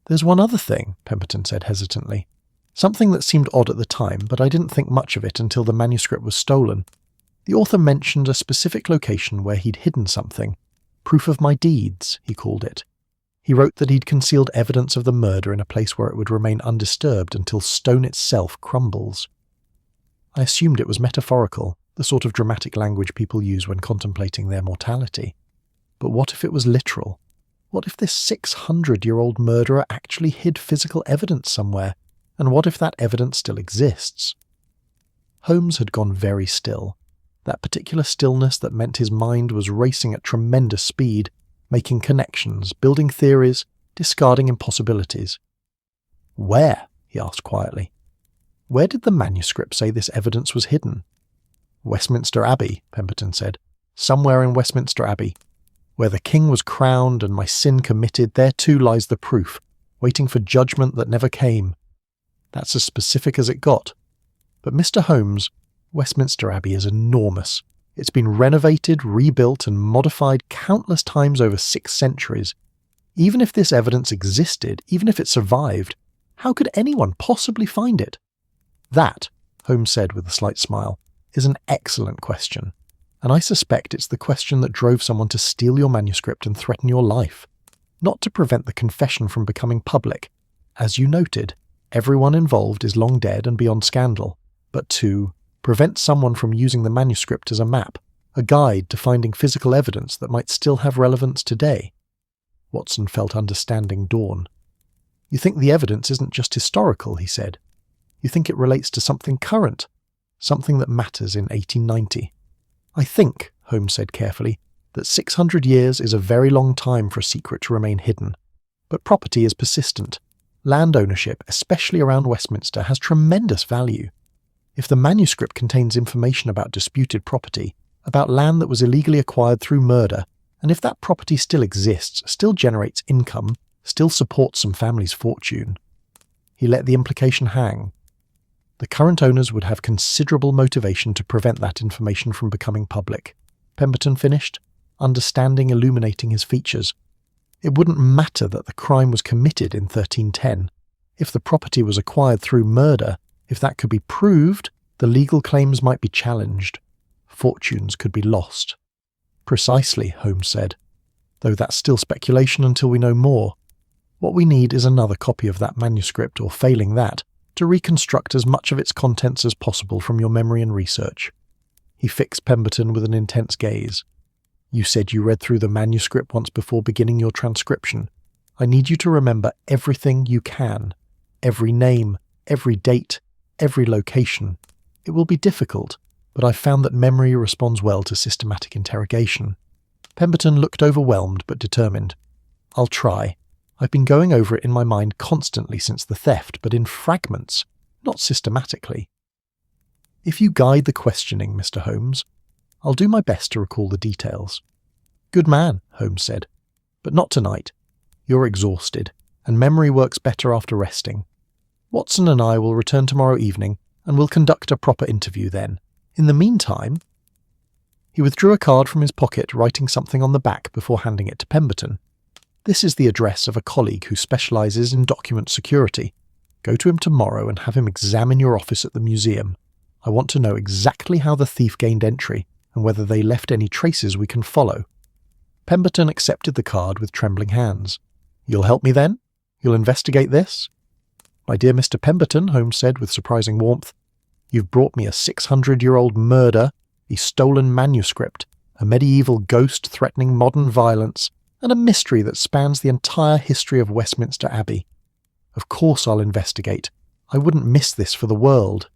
There's one other thing, Pemberton said hesitantly. Something that seemed odd at the time, but I didn't think much of it until the manuscript was stolen. The author mentioned a specific location where he'd hidden something. Proof of my deeds, he called it. He wrote that he'd concealed evidence of the murder in a place where it would remain undisturbed until stone itself crumbles. I assumed it was metaphorical, the sort of dramatic language people use when contemplating their mortality. But what if it was literal? What if this 600-year-old murderer actually hid physical evidence somewhere? And what if that evidence still exists? Holmes had gone very still. That particular stillness that meant his mind was racing at tremendous speed, making connections, building theories, discarding impossibilities. Where? He asked quietly. Where did the manuscript say this evidence was hidden? Westminster Abbey, Pemberton said. Somewhere in Westminster Abbey. Where the king was crowned and my sin committed, there too lies the proof, waiting for judgment that never came. That's as specific as it got. But Mr. Holmes, Westminster Abbey is enormous. It's been renovated, rebuilt and modified countless times over 6 centuries. Even if this evidence existed, even if it survived, how could anyone possibly find it? That, Holmes said with a slight smile, is an excellent question. And I suspect it's the question that drove someone to steal your manuscript and threaten your life. Not to prevent the confession from becoming public. As you noted, everyone involved is long dead and beyond scandal, but to prevent someone from using the manuscript as a map, a guide to finding physical evidence that might still have relevance today. Watson felt understanding dawn. You think the evidence isn't just historical, he said. You think it relates to something current, something that matters in 1890. I think, Holmes said carefully, that 600 years is a very long time for a secret to remain hidden. But property is persistent. Land ownership, especially around Westminster, has tremendous value. If the manuscript contains information about disputed property, about land that was illegally acquired through murder, and if that property still exists, still generates income, still supports some family's fortune. He let the implication hang. The current owners would have considerable motivation to prevent that information from becoming public. Pemberton finished, understanding illuminating his features. It wouldn't matter that the crime was committed in 1310. If the property was acquired through murder, if that could be proved, the legal claims might be challenged. Fortunes could be lost. Precisely, Holmes said. Though that's still speculation until we know more. What we need is another copy of that manuscript, or failing that, to reconstruct as much of its contents as possible from your memory and research. He fixed Pemberton with an intense gaze. You said you read through the manuscript once before beginning your transcription. I need you to remember everything you can. Every name, every date, every location. It will be difficult, but I've found that memory responds well to systematic interrogation. Pemberton looked overwhelmed but determined. I'll try. I've been going over it in my mind constantly since the theft, but in fragments, not systematically. If you guide the questioning, Mr. Holmes, I'll do my best to recall the details. Good man, Holmes said, but not tonight. You're exhausted, and memory works better after resting. Watson and I will return tomorrow evening, and we'll conduct a proper interview then. In the meantime... He withdrew a card from his pocket, writing something on the back before handing it to Pemberton. This is the address of a colleague who specialises in document security. Go to him tomorrow and have him examine your office at the museum. I want to know exactly how the thief gained entry and whether they left any traces we can follow. Pemberton accepted the card with trembling hands. You'll help me then? You'll investigate this? My dear Mr. Pemberton, Holmes said with surprising warmth, you've brought me a 600-year-old murder, a stolen manuscript, a medieval ghost threatening modern violence, and a mystery that spans the entire history of Westminster Abbey. Of course I'll investigate. I wouldn't miss this for the world.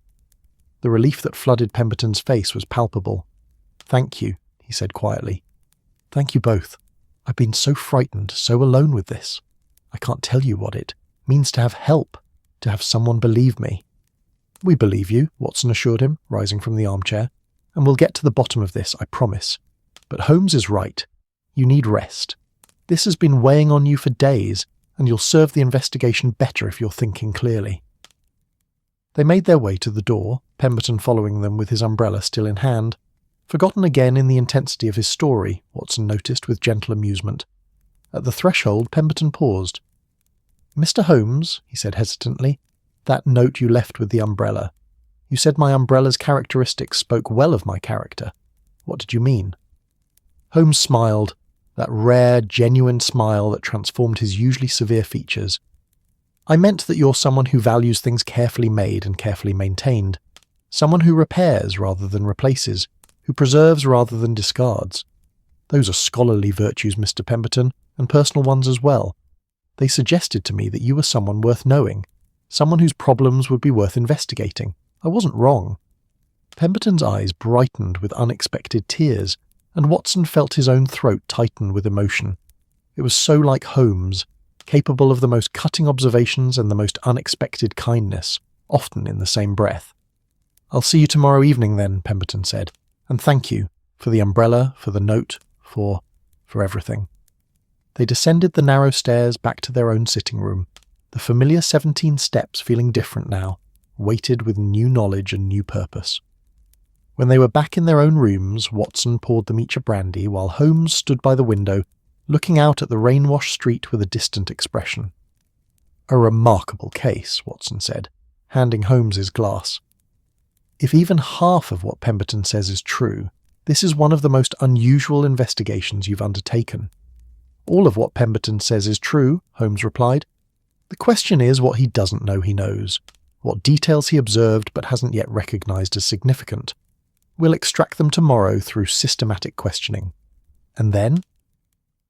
The relief that flooded Pemberton's face was palpable. Thank you, he said quietly. Thank you both. I've been so frightened, so alone with this. I can't tell you what it means to have help, to have someone believe me. We believe you, Watson assured him, rising from the armchair, and we'll get to the bottom of this, I promise. But Holmes is right. You need rest. This has been weighing on you for days, and you'll serve the investigation better if you're thinking clearly. They made their way to the door, Pemberton following them with his umbrella still in hand. Forgotten again in the intensity of his story, Watson noticed with gentle amusement. At the threshold, Pemberton paused. Mr. Holmes, he said hesitantly, that note you left with the umbrella. You said my umbrella's characteristics spoke well of my character. What did you mean? Holmes smiled, that rare, genuine smile that transformed his usually severe features. I meant that you're someone who values things carefully made and carefully maintained. Someone who repairs rather than replaces, who preserves rather than discards. Those are scholarly virtues, Mr. Pemberton, and personal ones as well. They suggested to me that you were someone worth knowing, someone whose problems would be worth investigating. I wasn't wrong. Pemberton's eyes brightened with unexpected tears, and Watson felt his own throat tighten with emotion. It was so like Holmes, capable of the most cutting observations and the most unexpected kindness, often in the same breath. I'll see you tomorrow evening then, Pemberton said, and thank you, for the umbrella, for the note, for everything. They descended the narrow stairs back to their own sitting room, the familiar 17 steps feeling different now, weighted with new knowledge and new purpose. When they were back in their own rooms, Watson poured them each a brandy while Holmes stood by the window, looking out at the rain-washed street with a distant expression. A remarkable case, Watson said, handing Holmes his glass. If even half of what Pemberton says is true, this is one of the most unusual investigations you've undertaken. All of what Pemberton says is true, Holmes replied. The question is what he doesn't know he knows, what details he observed but hasn't yet recognised as significant. We'll extract them tomorrow through systematic questioning. And then?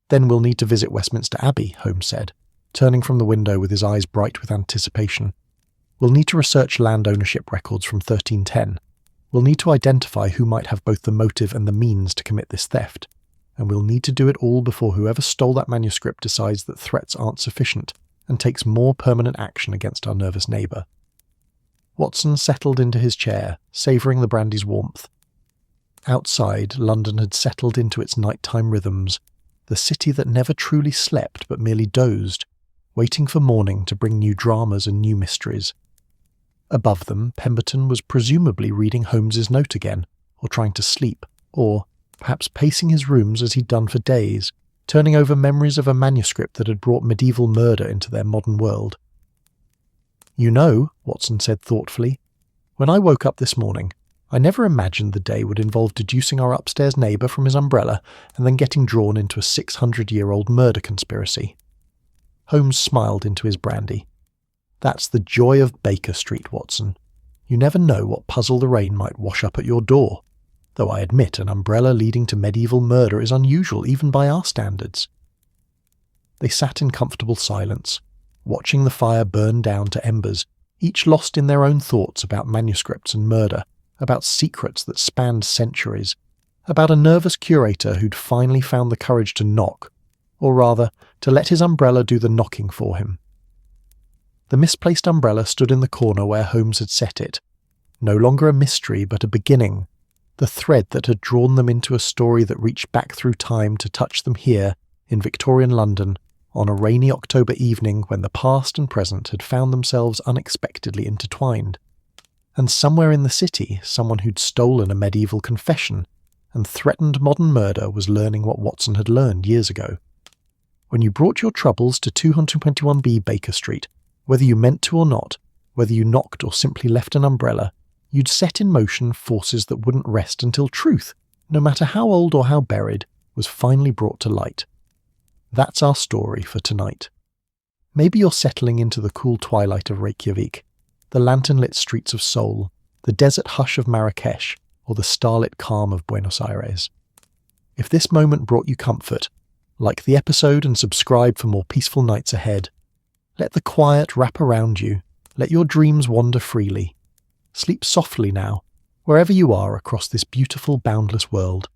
Then we'll need to visit Westminster Abbey, Holmes said, turning from the window with his eyes bright with anticipation. We'll need to research land ownership records from 1310. We'll need to identify who might have both the motive and the means to commit this theft. And we'll need to do it all before whoever stole that manuscript decides that threats aren't sufficient and takes more permanent action against our nervous neighbour. Watson settled into his chair, savouring the brandy's warmth. Outside, London had settled into its nighttime rhythms, the city that never truly slept but merely dozed, waiting for morning to bring new dramas and new mysteries. Above them, Pemberton was presumably reading Holmes's note again, or trying to sleep, or perhaps pacing his rooms as he'd done for days, turning over memories of a manuscript that had brought medieval murder into their modern world. You know, Watson said thoughtfully, when I woke up this morning, I never imagined the day would involve deducing our upstairs neighbour from his umbrella and then getting drawn into a 600-year-old murder conspiracy. Holmes smiled into his brandy. That's the joy of Baker Street, Watson. You never know what puzzle the rain might wash up at your door, though I admit an umbrella leading to medieval murder is unusual even by our standards. They sat in comfortable silence, watching the fire burn down to embers, each lost in their own thoughts about manuscripts and murder, about secrets that spanned centuries, about a nervous curator who'd finally found the courage to knock, or rather, to let his umbrella do the knocking for him. The misplaced umbrella stood in the corner where Holmes had set it, no longer a mystery but a beginning, the thread that had drawn them into a story that reached back through time to touch them here, in Victorian London, on a rainy October evening when the past and present had found themselves unexpectedly intertwined. And somewhere in the city, someone who'd stolen a medieval confession and threatened modern murder was learning what Watson had learned years ago. When you brought your troubles to 221B Baker Street, whether you meant to or not, whether you knocked or simply left an umbrella, you'd set in motion forces that wouldn't rest until truth, no matter how old or how buried, was finally brought to light. That's our story for tonight. Maybe you're settling into the cool twilight of Reykjavik, the lantern-lit streets of Seoul, the desert hush of Marrakesh, or the starlit calm of Buenos Aires. If this moment brought you comfort, like the episode and subscribe for more peaceful nights ahead. Let the quiet wrap around you. Let your dreams wander freely. Sleep softly now, wherever you are across this beautiful, boundless world.